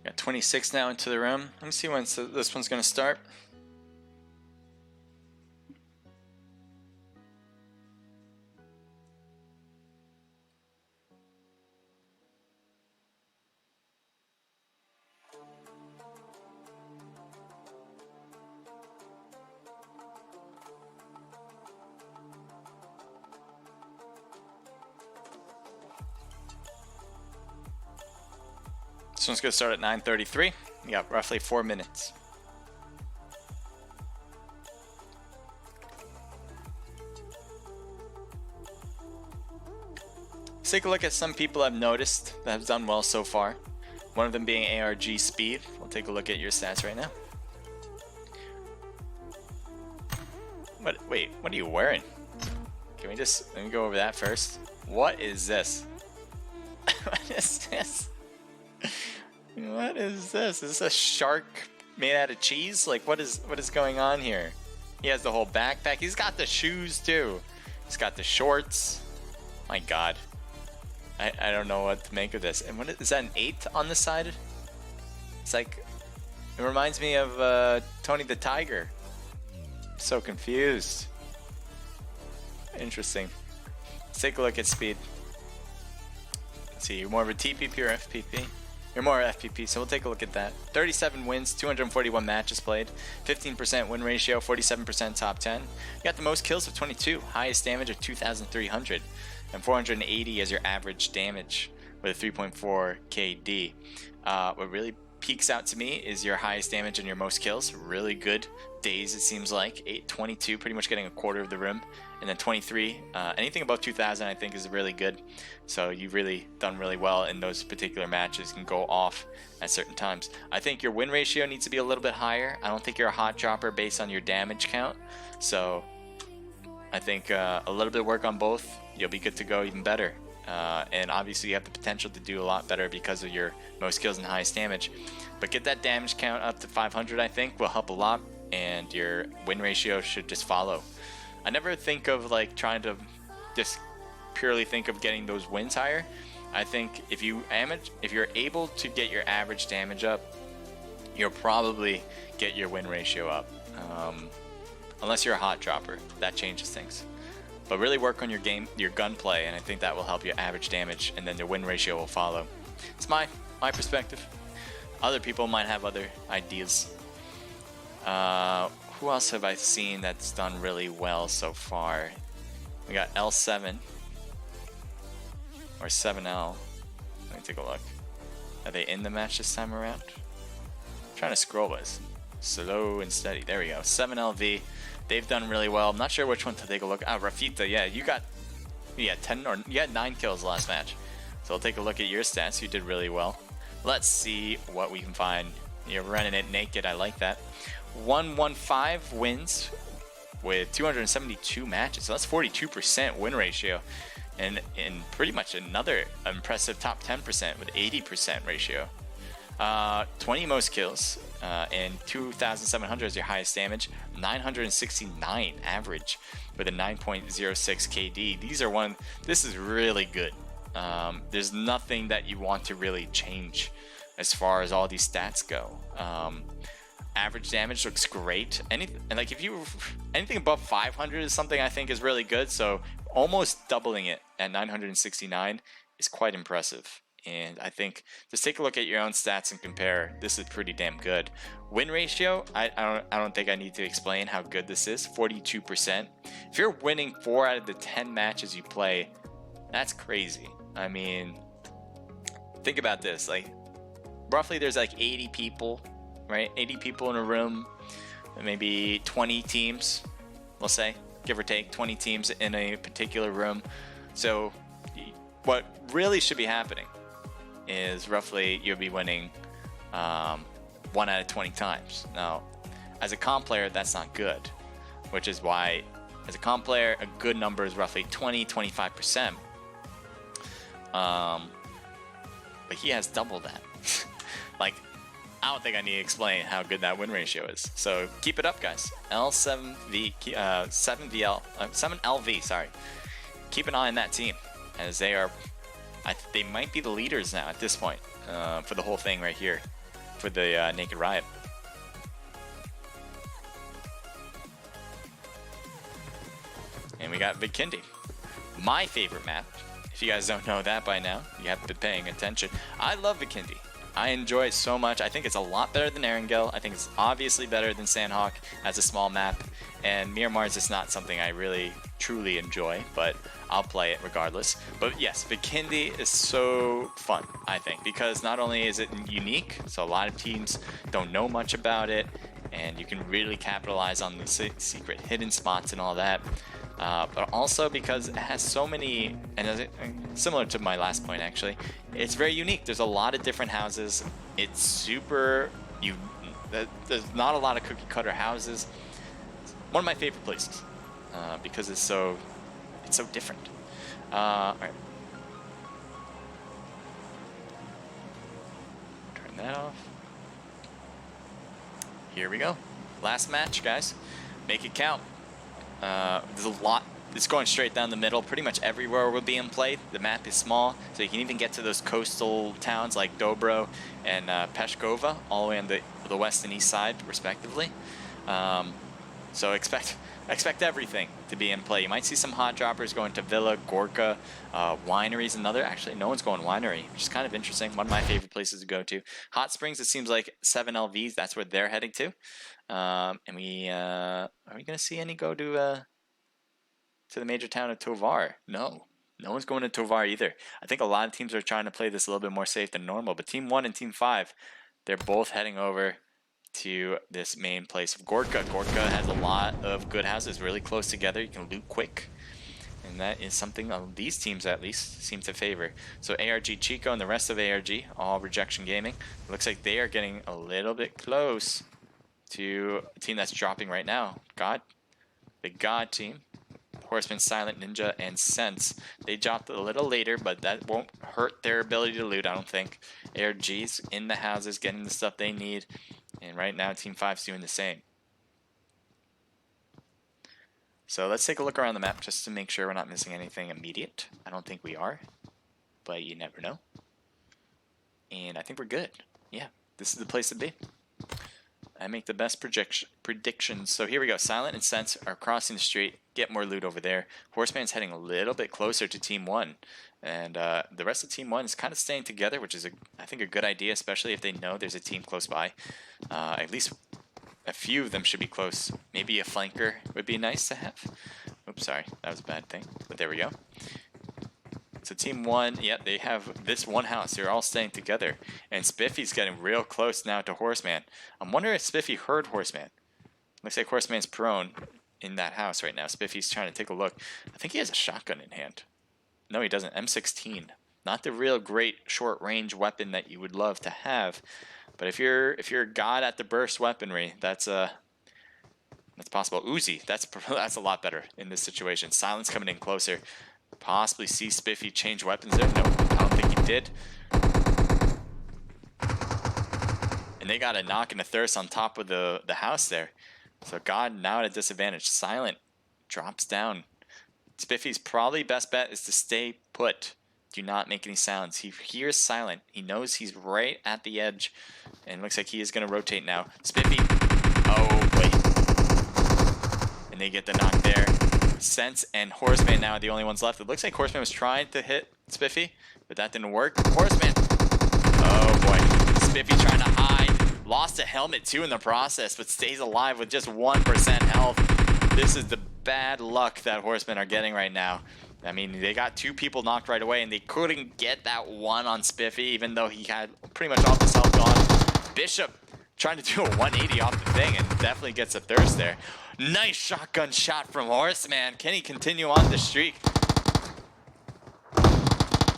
Got 26 now into the room. Let me see when this one's going to start. This one's going to start at 9:33. We got roughly 4 minutes. Let's take a look at some people I've noticed that have done well so far. One of them being ARG Speed. We'll take a look at your stats right now. Wait, what are you wearing? Can we just, let me go over that first. What is this? What is this? What is this? Is this a shark made out of cheese? Like, what is going on here? He has the whole backpack. He's got the shoes too. He's got the shorts. My God, I don't know what to make of this. And what is that? An 8 on the side? It's like, it reminds me of Tony the Tiger. I'm so confused. Interesting. Let's take a look at Speed. Let's see, you're more of a TPP or FPP? You're more FPP, so we'll take a look at that. 37 wins, 241 matches played, 15% win ratio, 47% top 10. You got the most kills of 22, highest damage of 2,300, and 480 as your average damage with a 3.4 KD. What really peaks out to me is your highest damage and your most kills. Really good days, it seems like. 822, pretty much getting a quarter of the room. And then 23, anything above 2,000 I think is really good. So you've really done really well in those particular matches. You can go off at certain times. I think your win ratio needs to be a little bit higher. I don't think you're a hot dropper based on your damage count. So I think a little bit of work on both, you'll be good to go even better. And obviously you have the potential to do a lot better because of your most kills and highest damage. But get that damage count up to 500 I think will help a lot, and your win ratio should just follow. I never think of like trying to just purely think of getting those wins higher. I think if you're able to get your average damage up, you'll probably get your win ratio up. Unless you're a hot dropper, that changes things. But really work on your gunplay, and I think that will help your average damage, and then the win ratio will follow. It's my perspective. Other people might have other ideas. Who else have I seen that's done really well so far? We got L7 or 7L. Let me take a look. Are they in the match this time around? I'm trying to scroll, but it's slow and steady. There we go. 7LV. They've done really well. I'm not sure which one to take a look. Ah, Rafita. Yeah, you had 9 kills last match. So we'll take a look at your stats. You did really well. Let's see what we can find. You're running it naked. I like that. 115 wins with 272 matches. So that's 42% win ratio. And pretty much another impressive top 10% with 80% ratio. 20 most kills and 2,700 is your highest damage. 969 average with a 9.06 KD. This is really good. There's nothing that you want to really change as far as all these stats go. Average damage looks great. Anything above 500 is something I think is really good. So almost doubling it at 969 is quite impressive. And I think just take a look at your own stats and compare. This is pretty damn good. Win ratio, I don't think I need to explain how good this is. 42%. If you're winning 4 out of the 10 matches you play, that's crazy. I mean, think about this. Like, roughly there's like 80 people, right? 80 people in a room, maybe 20 teams, we'll say, give or take 20 teams in a particular room. So what really should be happening is roughly you'll be winning 1 out of 20 times. Now, as a comp player, that's not good, which is why, as a comp player, a good number is roughly 20-25%. But he has double that. Like, I don't think I need to explain how good that win ratio is. So keep it up, guys. L7LV, sorry. Keep an eye on that team, as they are. They might be the leaders now at this point for the whole thing right here, for the Naked Riot. And we got Vikendi, my favorite map. If you guys don't know that by now, you have been paying attention. I love Vikendi. I enjoy it so much. I think it's a lot better than Erangel. I think it's obviously better than Sandhawk as a small map. And Miramar's is not something I really truly enjoy, but I'll play it regardless. But yes, Vikendi is so fun, I think, because not only is it unique, so a lot of teams don't know much about it, and you can really capitalize on the secret hidden spots and all that. But also because it has so many, and similar to my last point actually, it's very unique. There's a lot of different houses. It's super, there's not a lot of cookie cutter houses. One of my favorite places because it's so different. All right, turn that off. Here we go. Last match, guys. Make it count. There's a lot. It's going straight down the middle. Pretty much everywhere will be in play. The map is small, so you can even get to those coastal towns like Dobro and Peshkova, all the way on the west and east side, respectively. So expect everything to be in play. You might see some hot droppers going to Villa, Gorka, Winery's another. Actually, no one's going Winery, which is kind of interesting. One of my favorite places to go to. Hot Springs, it seems like 7LVs, that's where they're heading to. And we are we going to see any go to the major town of Tovar? No one's going to Tovar either. I think a lot of teams are trying to play this a little bit more safe than normal, but Team 1 and Team 5, they're both heading over to this main place of Gorka. Gorka has a lot of good houses really close together. You can loot quick, and that is something these teams at least seem to favor. So ARG Chico and the rest of ARG, all Rejection Gaming, it looks like they are getting a little bit close to a team that's dropping right now. The God team, Horseman, Silent Ninja, and Sense. They dropped a little later, but that won't hurt their ability to loot, I don't think. ARG's in the houses getting the stuff they need, and right now Team 5's doing the same. So let's take a look around the map just to make sure we're not missing anything immediate. I don't think we are, but you never know. And I think we're good. Yeah, this is the place to be. I make the best predictions. So here we go. Silent and Sense are crossing the street. Get more loot over there. Horseman's heading a little bit closer to Team 1. And the rest of Team 1 is kind of staying together, which is, I think, a good idea, especially if they know there's a team close by. At least a few of them should be close. Maybe a flanker would be nice to have. Oops, sorry. That was a bad thing. But there we go. So Team 1, yeah, they have this one house. They're all staying together. And Spiffy's getting real close now to Horseman. I'm wondering if Spiffy heard Horseman. Looks like Horseman's prone in that house right now. Spiffy's trying to take a look. I think he has a shotgun in hand. No, he doesn't. M16. Not the real great short-range weapon that you would love to have. But if you're a god at the burst weaponry, that's possible. Uzi, that's a lot better in this situation. Silence coming in closer. Possibly see Spiffy change weapons there. No, I don't think he did. And they got a knock and a thirst on top of the house there. So God now at a disadvantage. Silent drops down. Spiffy's probably best bet is to stay put. Do not make any sounds. He hears Silent. He knows he's right at the edge. And looks like he is going to rotate now. Spiffy. Oh, wait. And they get the knock there. sense. And Horseman now are the only ones left. It looks like Horseman was trying to hit Spiffy, but that didn't work. Horseman, oh boy, Spiffy trying to hide. Lost a helmet too in the process, but stays alive with just 1% health. This is the bad luck that Horsemen are getting right now. I mean, they got 2 people knocked right away, and they couldn't get that one on Spiffy, even though he had pretty much all his health gone. Bishop trying to do a 180 off the thing, and definitely gets a thirst there. Nice shotgun shot from Horseman. Can he continue on the streak?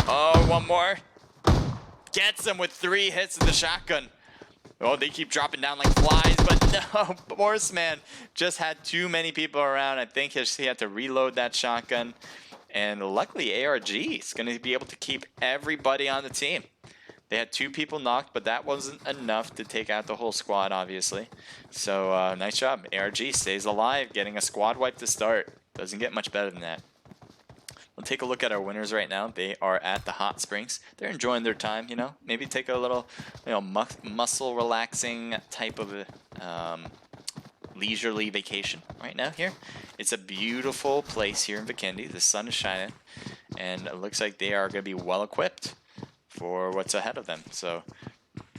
Oh, one more. Gets him with 3 hits of the shotgun. Oh, they keep dropping down like flies, but no, Horseman just had too many people around. I think he had to reload that shotgun. And luckily, ARG is going to be able to keep everybody on the team. They had 2 people knocked, but that wasn't enough to take out the whole squad, obviously. So, nice job. ARG stays alive, getting a squad wipe to start. Doesn't get much better than that. We'll take a look at our winners right now. They are at the hot springs. They're enjoying their time, you know. Maybe take a little, you know, muscle relaxing type of leisurely vacation right now here. It's a beautiful place here in Vikendi. The sun is shining, and it looks like they are going to be well equipped for what's ahead of them. So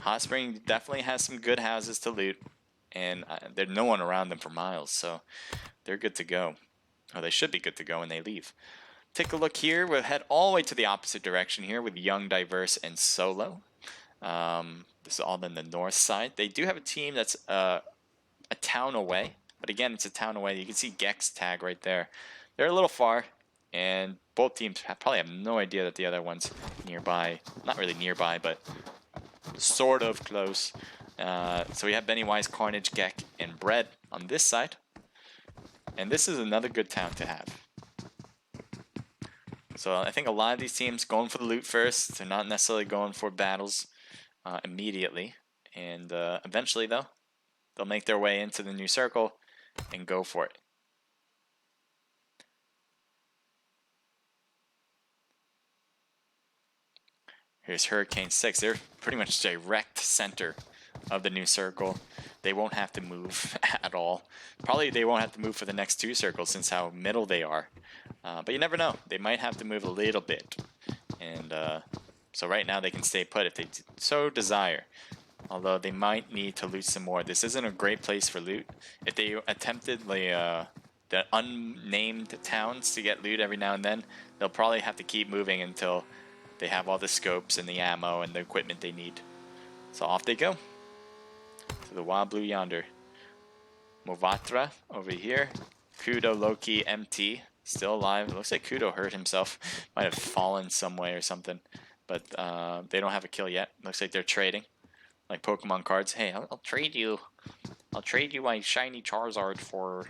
Hot Spring definitely has some good houses to loot, and there's no one around them for miles, so they're good to go. Or they should be good to go when they leave. Take a look here. We'll head all the way to the opposite direction here with Young, Diverse, and Solo. This is all in the north side. They do have a team that's a town away, but again, it's a town away. You can see Gex tag right there. They're a little far, and both teams probably have no idea that the other one's nearby. Not really nearby, but sort of close. So we have Pennywise, Carnage, Gek, and Bread on this side. And this is another good town to have. So I think a lot of these teams going for the loot first. They're not necessarily going for battles immediately. And eventually, though, they'll make their way into the new circle and go for it. Here's Hurricane 6. They're pretty much direct center of the new circle. They won't have to move at all. Probably they won't have to move for the next 2 circles since how middle they are. But you never know. They might have to move a little bit. And so right now they can stay put if they so desire. Although they might need to loot some more. This isn't a great place for loot. If they attempted the unnamed towns to get loot every now and then, they'll probably have to keep moving until they have all the scopes and the ammo and the equipment they need. So off they go to the wild blue yonder. Movatra over here. Kudo, Loki, MT still alive. It looks like Kudo hurt himself. Might have fallen some way or something. But they don't have a kill yet. Looks like they're trading. Like Pokemon cards. Hey, I'll trade you. I'll trade you my shiny Charizard for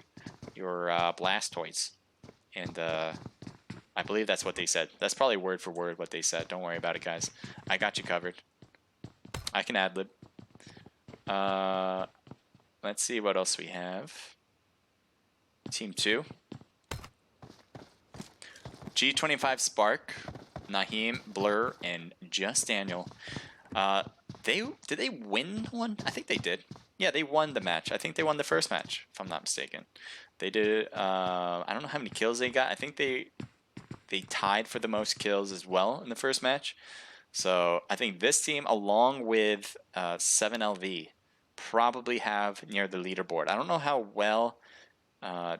your Blastoise. And I believe that's what they said. That's probably word for word what they said. Don't worry about it, guys. I got you covered. I can ad-lib. Let's see what else we have. Team 2. G25 Spark, Naheem, Blur, and Just Daniel. Did they win one? I think they did. Yeah, they won the match. I think they won the first match, if I'm not mistaken. They did. I don't know how many kills they got. I think they tied for the most kills as well in the first match. So I think this team, along with 7LV, probably have near the leaderboard. I don't know how well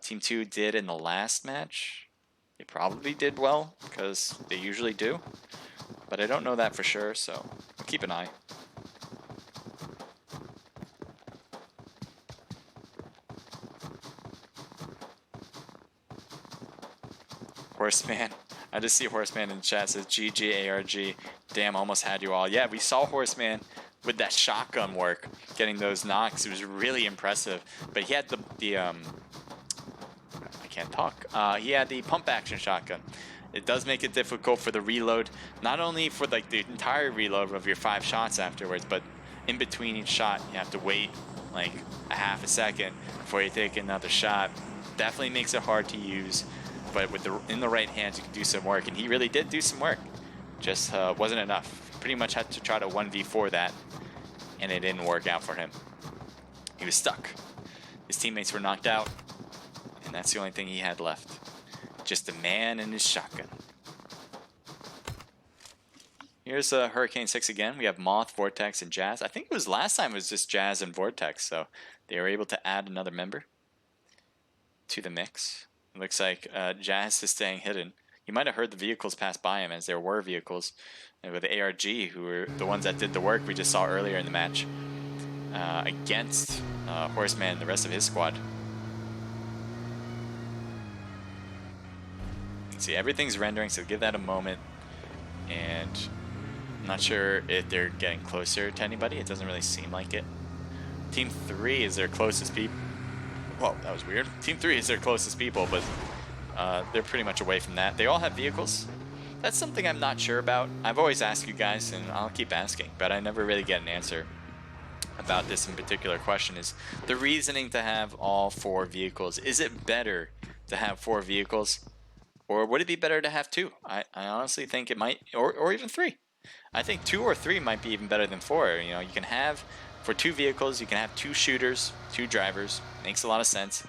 Team 2 did in the last match. They probably did well, because they usually do. But I don't know that for sure, so we'll keep an eye. Horseman. I just see Horseman in the chat says GG ARG. Damn, almost had you all. Yeah, we saw Horseman with that shotgun work, getting those knocks. It was really impressive. But he had the I can't talk. He had the pump action shotgun. It does make it difficult for the reload, not only for like the entire reload of your 5 shots afterwards, but in between each shot you have to wait like a half a second before you take another shot. Definitely makes it hard to use. But with in the right hands, you can do some work, and he really did do some work. Just wasn't enough. Pretty much had to try to 1v4 that, and it didn't work out for him. He was stuck. His teammates were knocked out, and that's the only thing he had left. Just a man and his shotgun. Here's Hurricane 6 again. We have Moth, Vortex, and Jazz. I think it was last time it was just Jazz and Vortex, so they were able to add another member to the mix. It looks like Jazz is staying hidden. You might have heard the vehicles pass by him, as there were vehicles with ARG, who were the ones that did the work we just saw earlier in the match against Horseman and the rest of his squad. See, everything's rendering, so give that a moment. And I'm not sure if they're getting closer to anybody. It doesn't really seem like it. Team 3 is their closest people. Whoa, that was weird. Team 3 is their closest people, but they're pretty much away from that. They all have vehicles. That's something I'm not sure about. I've always asked you guys, and I'll keep asking, but I never really get an answer about this in particular question. Is the reasoning to have all 4 vehicles? Is it better to have 4 vehicles? Or would it be better to have 2? I honestly think it might, or even 3. I think 2 or 3 might be even better than 4. You know, you can have, for 2 vehicles, you can have 2 shooters, 2 drivers. Makes a lot of sense.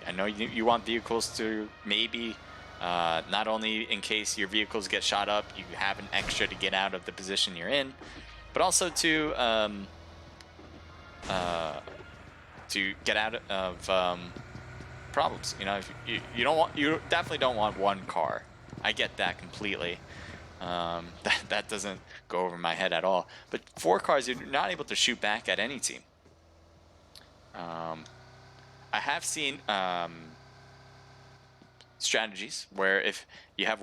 I know you want vehicles to maybe, not only in case your vehicles get shot up, you have an extra to get out of the position you're in, but also to get out of problems. You know, if you definitely don't want 1 car. I get that completely. That doesn't go over my head at all. But 4 cars, you're not able to shoot back at any team. I have seen strategies where if you have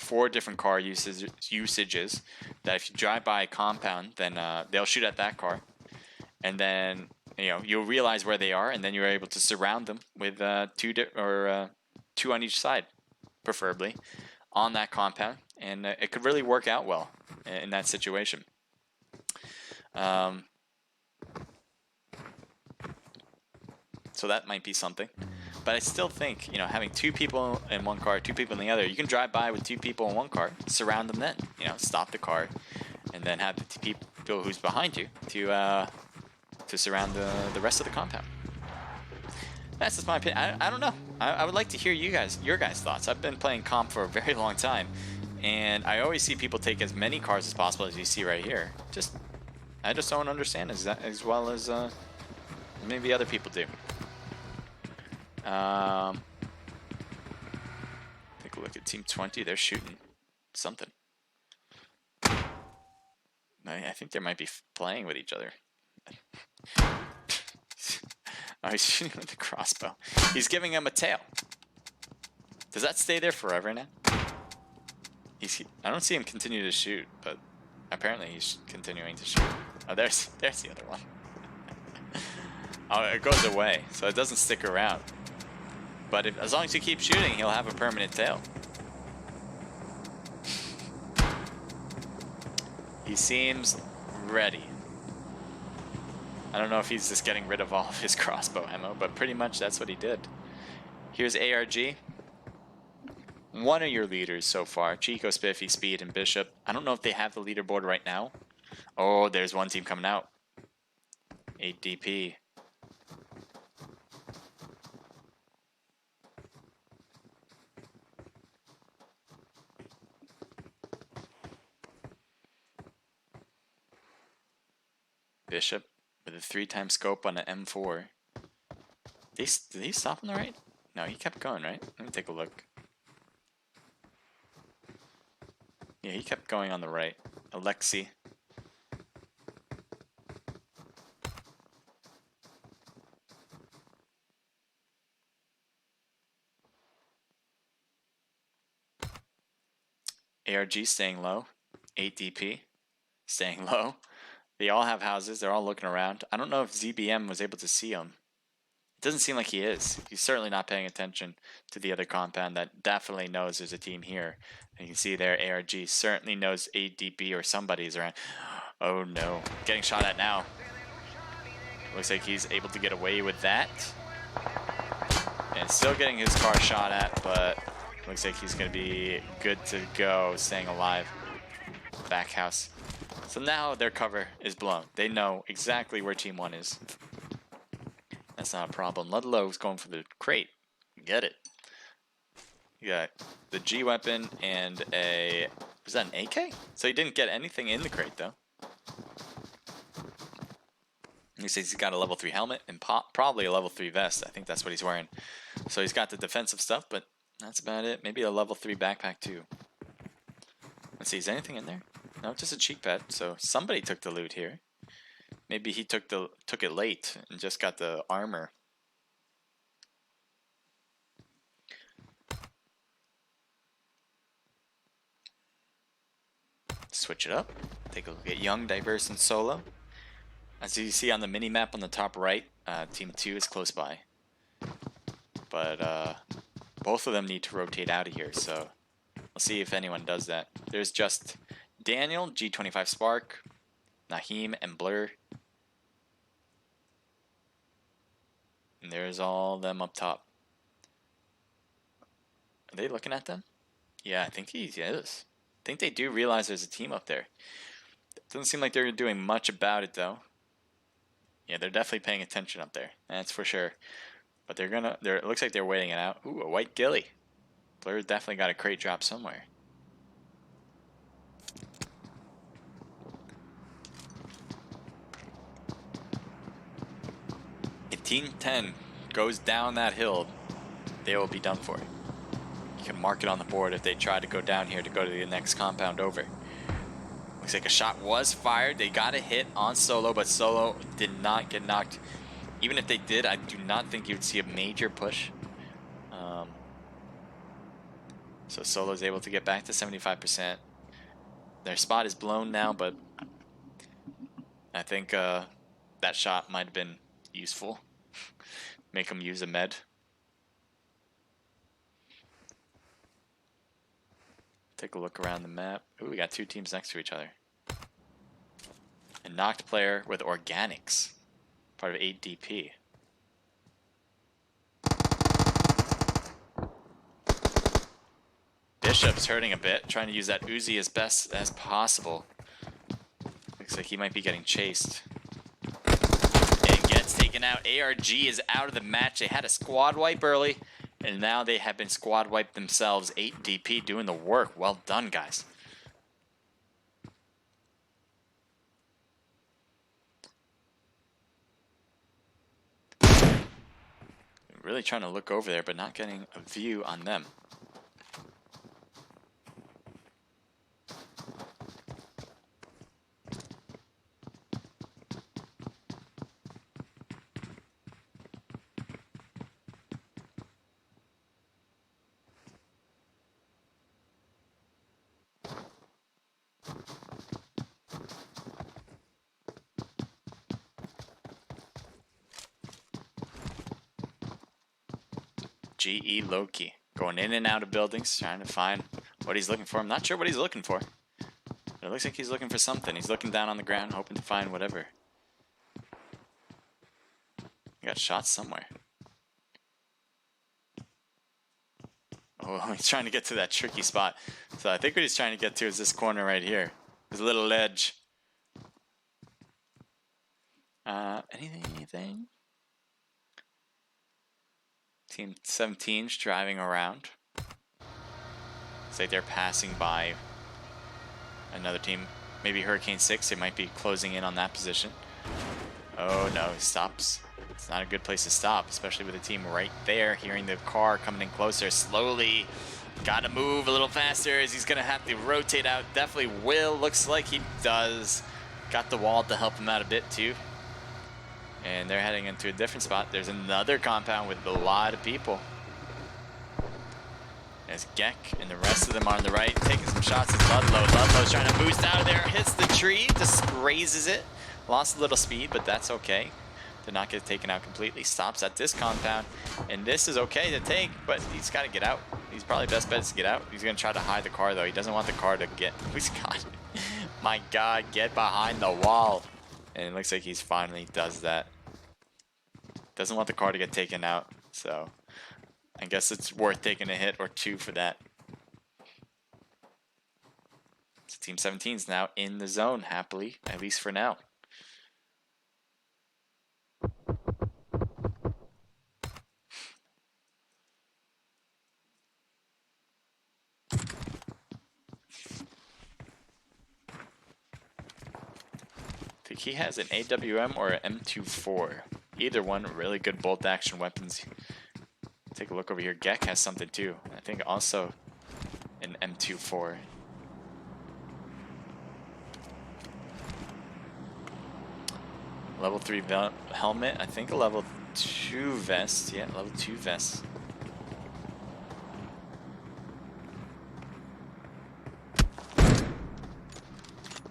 4 different car usages, that if you drive by a compound, then they'll shoot at that car, and then you'll realize where they are, and then you're able to surround them with 2 on each side, preferably on that compound, and it could really work out well in that situation. So that might be something, but I still think having 2 people in 1 car, 2 people in the other, you can drive by with 2 people in 1 car, surround them, then stop the car, and then have the people who's behind you to surround the rest of the compound. That's just my opinion. I don't know. I would like to hear your guys' thoughts. I've been playing comp for a very long time, and I always see people take as many cars as possible, as you see right here. I just don't understand as well as maybe other people do. Take a look at Team 20. They're shooting something. I think they might be playing with each other. Oh, he's shooting with the crossbow. He's giving him a tail. Does that stay there forever now? I don't see him continue to shoot, but apparently he's continuing to shoot. Oh, there's the other one. Oh, it goes away, so it doesn't stick around. But as long as you keep shooting, he'll have a permanent tail. He seems ready. I don't know if he's just getting rid of all of his crossbow ammo, but pretty much that's what he did. Here's ARG. One of your leaders so far, Chico, Spiffy, Speed, and Bishop. I don't know if they have the leaderboard right now. Oh, there's one team coming out. 8 DP. Bishop with a 3-time scope on an M4. Did he stop on the right? No, he kept going, right? Let me take a look. Yeah, he kept going on the right. Alexi. ARG staying low. 8 DP staying low. They all have houses. They're all looking around. I don't know if ZBM was able to see him. It doesn't seem like he is. He's certainly not paying attention to the other compound that definitely knows there's a team here. And you can see there, ARG certainly knows ADB or somebody's around. Oh no. Getting shot at now. Looks like he's able to get away with that. And still getting his car shot at, but looks like he's going to be good to go, staying alive. Back house. So now their cover is blown. They know exactly where Team 1 is. That's not a problem. Ludlow's going for the crate. Get it. You got the G weapon and a... Was that an AK? So he didn't get anything in the crate, though. He says he's got a level 3 helmet and probably a level 3 vest. I think that's what he's wearing. So he's got the defensive stuff, but that's about it. Maybe a level 3 backpack, too. Let's see, is anything in there? No, just a cheek pad. So somebody took the loot here. Maybe he took it late and just got the armor. Switch it up. Take a look at Young, Diverse, and Solo. As you see on the mini map on the top right, Team 2 is close by. But both of them need to rotate out of here, so we'll see if anyone does that. There's just Daniel, G25 Spark, Naheem, and Blur. And there's all them up top. Are they looking at them? Yeah, I think he is. I think they do realize there's a team up there. Doesn't seem like they're doing much about it, though. Yeah, they're definitely paying attention up there. That's for sure. But it looks like they're waiting it out. Ooh, a white ghillie. Blur definitely got a crate drop somewhere. If Team 10 goes down that hill, they will be done for. You can mark it on the board if they try to go down here to go to the next compound over. Looks like a shot was fired. They got a hit on Solo, but Solo did not get knocked. Even if they did, I do not think you would see a major push. So Solo's able to get back to 75%. Their spot is blown now, but I think that shot might have been useful. Make them use a med. Take a look around the map. Ooh, we got two teams next to each other. A knocked player with organics. Part of 8DP. Bishop's hurting a bit, trying to use that Uzi as best as possible. Looks like he might be getting chased. And gets taken out. ARG is out of the match. They had a squad wipe early, and now they have been squad wiped themselves. 8DP doing the work. Well done, guys. Really trying to look over there, but not getting a view on them. GE Loki going in and out of buildings, trying to find what he's looking for. I'm not sure what he's looking for. But it looks like he's looking for something. He's looking down on the ground, hoping to find whatever. He got shot somewhere. Oh, he's trying to get to that tricky spot. So I think what he's trying to get to is this corner right here. This little ledge. Anything? Team 17's driving around. Looks like they're passing by another team. Maybe Hurricane 6. They might be closing in on that position. Oh no, he stops. It's not a good place to stop, especially with the team right there, hearing the car coming in closer. Slowly. Gotta move a little faster as he's gonna have to rotate out. Definitely will. Looks like he does. Got the wall to help him out a bit too. And they're heading into a different spot. There's another compound with a lot of people. There's Gek and the rest of them on the right, taking some shots at Ludlow. Ludlow's trying to boost out of there, hits the tree, just grazes it. Lost a little speed, but that's okay. Did not get taken out completely. Stops at this compound, and this is okay to take, but he's got to get out. He's probably best bet is to get out. He's going to try to hide the car, though. He doesn't want the car to get... He's got... My God, get behind the wall. And it looks like he's finally does that. Doesn't want the car to get taken out, so I guess it's worth taking a hit or two for that. So Team 17's now in the zone, happily, at least for now. think he has an AWM or an M24. Either one, really good bolt action weapons. Take a look over here. Gek has something too. I think also an M24. Level 3 helmet. I think a level 2 vest. Yeah, level 2 vest.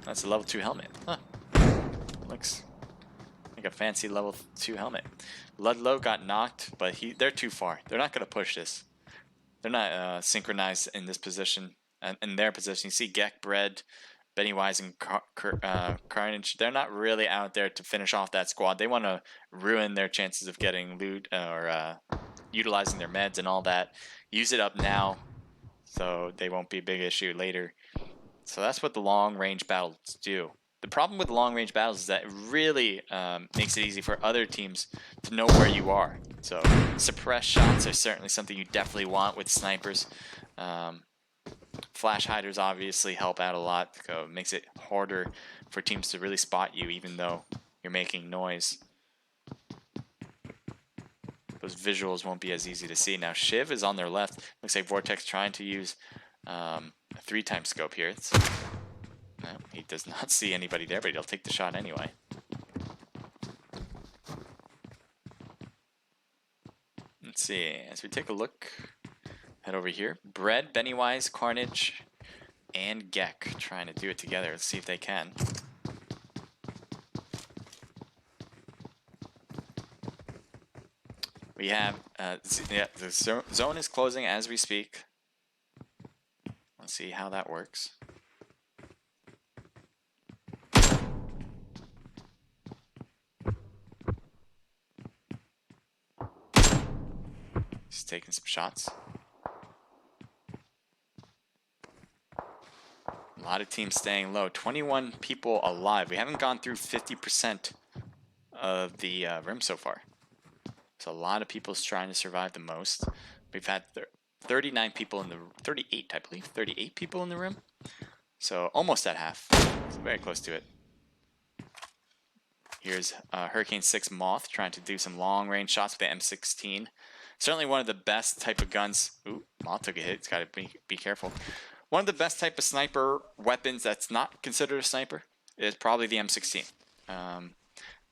That's a level 2 helmet. Huh. Looks like a fancy level 2 helmet. Ludlow got knocked, but they're too far. They're not going to push this. They're not synchronized in this position. And in their position, you see Gek, Bread, Pennywise, and Carnage. They're not really out there to finish off that squad. They want to ruin their chances of getting loot or utilizing their meds and all that. Use it up now, so they won't be a big issue later. So that's what the long-range battles do. The problem with long-range battles is that it really makes it easy for other teams to know where you are. So suppress shots are certainly something you definitely want with snipers. Flash hiders obviously help out a lot. So it makes it harder for teams to really spot you even though you're making noise. Those visuals won't be as easy to see. Now Shiv is on their left. Looks like Vortex trying to use a 3-time scope here. No, he does not see anybody there, but he'll take the shot anyway. Let's see, as we take a look, head over here. Bread, Pennywise, Carnage, and Gek trying to do it together. Let's see if they can. We have, yeah, the zone is closing as we speak. Let's see how that works. He's taking some shots. A lot of teams staying low. 21 people alive. We haven't gone through 50% of the rim so far. So a lot of people trying to survive the most. We've had 39 people in the 38, I believe. 38 people in the rim. So almost at half. So very close to it. Here's Hurricane 6 Moth trying to do some long range shots with the M16. Certainly one of the best type of guns. Ooh, Moth took a hit. He's got to be careful. One of the best type of sniper weapons that's not considered a sniper is probably the M16.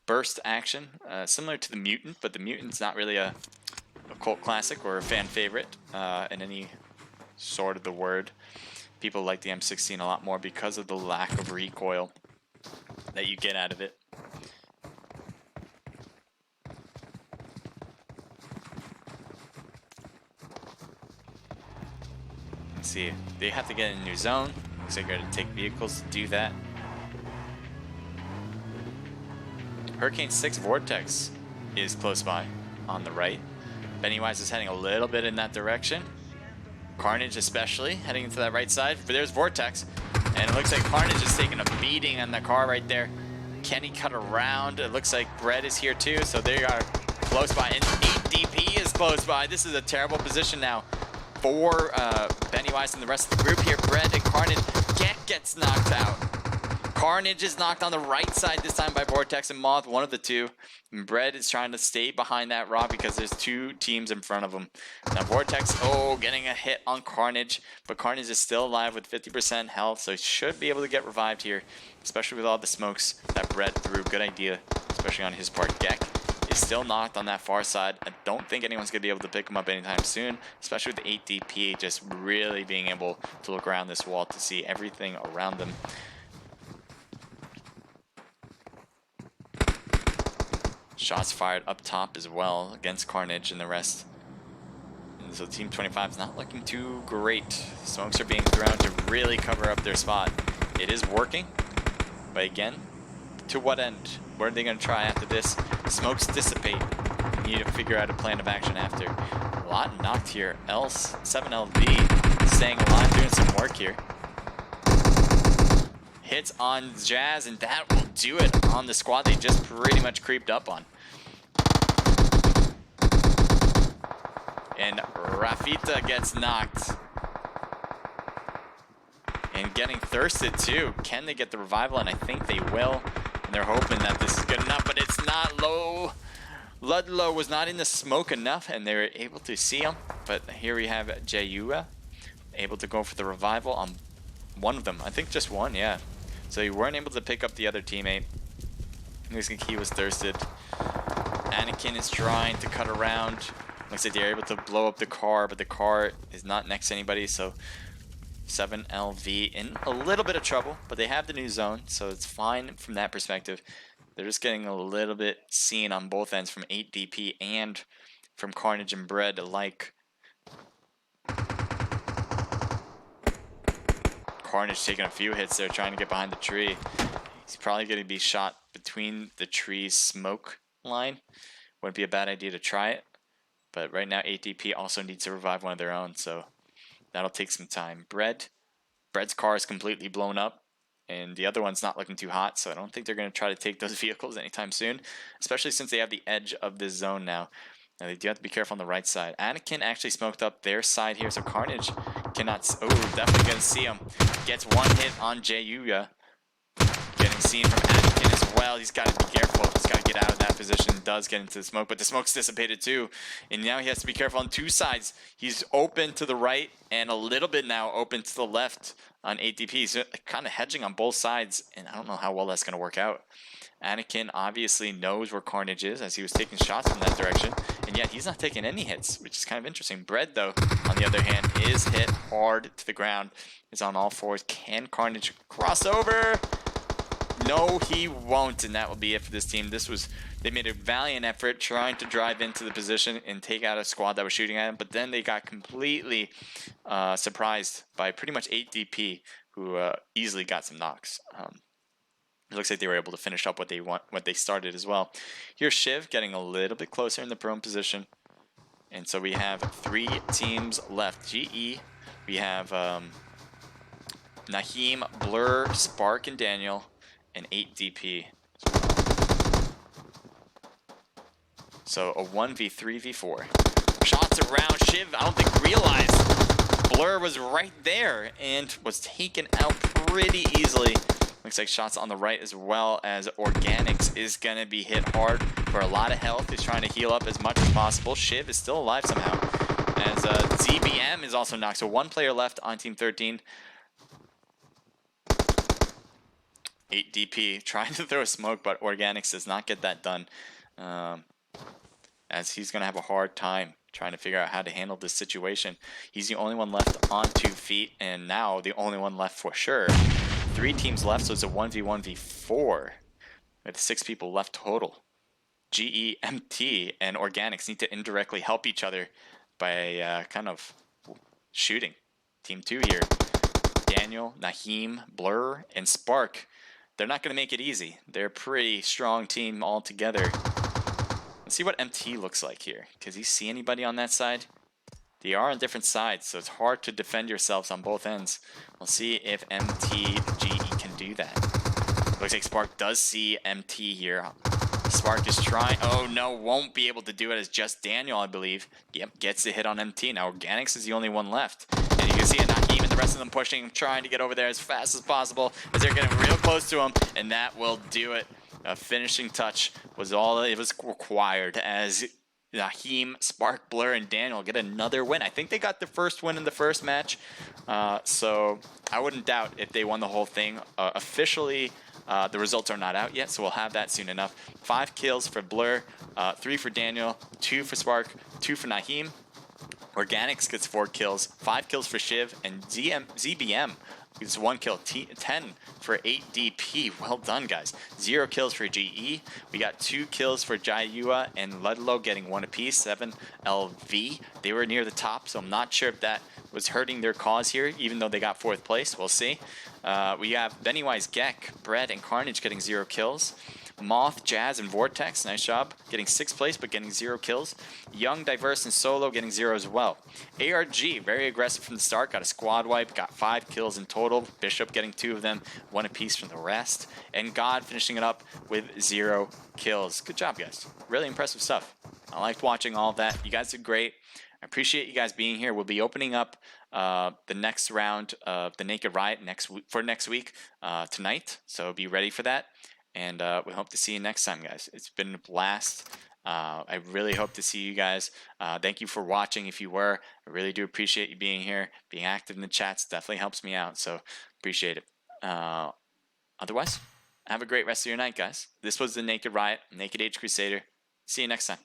Burst action, similar to the Mutant, but the Mutant's not really a cult classic or a fan favorite in any sort of the word. People like the M16 a lot more because of the lack of recoil that you get out of it. Let's see, they have to get in a new zone. Looks like they're going to take vehicles to do that. Hurricane 6 Vortex is close by on the right. Pennywise is heading a little bit in that direction. Carnage especially heading into that right side. But there's Vortex. And it looks like Carnage is taking a beating on the car right there. Can he cut around? It looks like Bread is here too. So they are close by. And 8DP is close by. This is a terrible position now for Pennywise and the rest of the group here. Bread and Carnage. Gek gets knocked out. Carnage is knocked on the right side this time by Vortex and Moth, one of the two. And Bread is trying to stay behind that rock because there's two teams in front of him. Now Vortex, getting a hit on Carnage, but Carnage is still alive with 50% health, so he should be able to get revived here, especially with all the smokes that Bread threw. Good idea, especially on his part. Gek is still knocked on that far side. I don't think anyone's going to be able to pick him up anytime soon, especially with the 8DP just really being able to look around this wall to see everything around them. Shots fired up top as well against Carnage and the rest. And so Team 25 is not looking too great. Smokes are being thrown to really cover up their spot. It is working, but again, to what end? What are they going to try after this? Smokes dissipate. You need to figure out a plan of action after. A lot knocked here. 7LV staying alive, doing some work here. Hits on Jazz, and that will do it on the squad they just pretty much creeped up on. And Rafita gets knocked. And getting thirsted too. Can they get the revival? And I think they will. And they're hoping that this is good enough, but it's not. Ludlow was not in the smoke enough, and they were able to see him. But here we have Jayua able to go for the revival on one of them. I think just one, yeah. So you weren't able to pick up the other teammate. Looks like he was thirsted. Anakin is trying to cut around. Looks like they're able to blow up the car, but the car is not next to anybody, so 7LV in a little bit of trouble, but they have the new zone, so it's fine from that perspective. They're just getting a little bit seen on both ends from 8DP and from Carnage and Bread alike. Carnage taking a few hits there, trying to get behind the tree. He's probably going to be shot between the tree's smoke line. Wouldn't be a bad idea to try it. But right now, 8DP also needs to revive one of their own, so that'll take some time. Bread's car is completely blown up, and the other one's not looking too hot, so I don't think they're going to try to take those vehicles anytime soon, especially since they have the edge of this zone now. Now, they do have to be careful on the right side. Anakin actually smoked up their side here, so Carnage cannot... Oh, definitely going to see him. Gets one hit on Jayuya. Getting seen from Anakin as well. He's got to be careful. He's got to get out of that position. Does get into the smoke, but the smoke's dissipated too. And now he has to be careful on two sides. He's open to the right and a little bit now open to the left on 8DP. He's kind of hedging on both sides, and I don't know how well that's going to work out. Anakin obviously knows where Carnage is as he was taking shots from that direction, and yet he's not taking any hits, which is kind of interesting. Bread, though, on the other hand, is hit hard to the ground. Is on all fours. Can Carnage cross over? No, he won't, and that will be it for this team. They made a valiant effort trying to drive into the position and take out a squad that was shooting at him, but then they got completely surprised by pretty much 8DP, who easily got some knocks. It looks like they were able to finish up what they started as well. Here's Shiv getting a little bit closer in the prone position, and so we have 3 teams left. GE, we have Naheem, Blur, Spark, and Daniel, and 8DP. So a 1v3v4. Shots around. Shiv, I don't think realized Blur was right there and was taken out pretty easily. Looks like shots on the right as well, as Organics is going to be hit hard for a lot of health. He's trying to heal up as much as possible. Shiv is still alive somehow, as ZBM is also knocked. So 1 player left on Team 13. 8DP trying to throw a smoke, but Organics does not get that done, as he's going to have a hard time trying to figure out how to handle this situation. He's the only one left on 2 feet, and now the only one left for sure. 3 teams left, so it's a 1v1v4 with 6 people left total. GE, MT, and Organics need to indirectly help each other by kind of shooting. Team 2 here. Daniel, Naheem, Blur, and Spark. They're not going to make it easy. They're a pretty strong team all together. Let's see what MT looks like here. Does he see anybody on that side? They are on different sides, so it's hard to defend yourselves on both ends. We'll see if MTGE can do that. Looks like Spark does see MT here. Spark is trying. Oh no, won't be able to do it as just Daniel, I believe. Yep, gets the hit on MT. Now Organics is the only one left. And you can see Naheem and the rest of them pushing, trying to get over there as fast as possible, as they're getting real close to him, and that will do it. A finishing touch was all it was required, as Naheem, Spark, Blur, and Daniel get another win. I think they got the first win in the first match, so I wouldn't doubt if they won the whole thing. Officially, the results are not out yet, so we'll have that soon enough. 5 kills for Blur, 3 for Daniel, 2 for Spark, 2 for Naheem. Organics gets 4 kills, 5 kills for Shiv, and ZBM gets 1 kill, 10 for 8DP. Well done, guys. 0 kills for GE. We got 2 kills for Jayua and Ludlow getting 1 apiece. 7LV. They were near the top, so I'm not sure if that was hurting their cause here, even though they got 4th place. We'll see. We have Bennywise, Gek, Bread, and Carnage getting 0 kills. Moth, Jazz, and Vortex, nice job, getting 6th place but getting 0 kills. Young, Diverse, and Solo getting 0 as well. ARG, very aggressive from the start, got a squad wipe, got 5 kills in total. Bishop getting 2 of them, 1 apiece from the rest. And God finishing it up with 0 kills. Good job, guys. Really impressive stuff. I liked watching all of that. You guys did great. I appreciate you guys being here. We'll be opening up the next round of the Naked Riot next week tonight, so be ready for that. And we hope to see you next time, guys. It's been a blast. I really hope to see you guys. Thank you for watching if you were. I really do appreciate you being here. Being active in the chats definitely helps me out, so appreciate it. Otherwise, have a great rest of your night, guys. This was the Naked Riot, Naked Age Crusader. See you next time.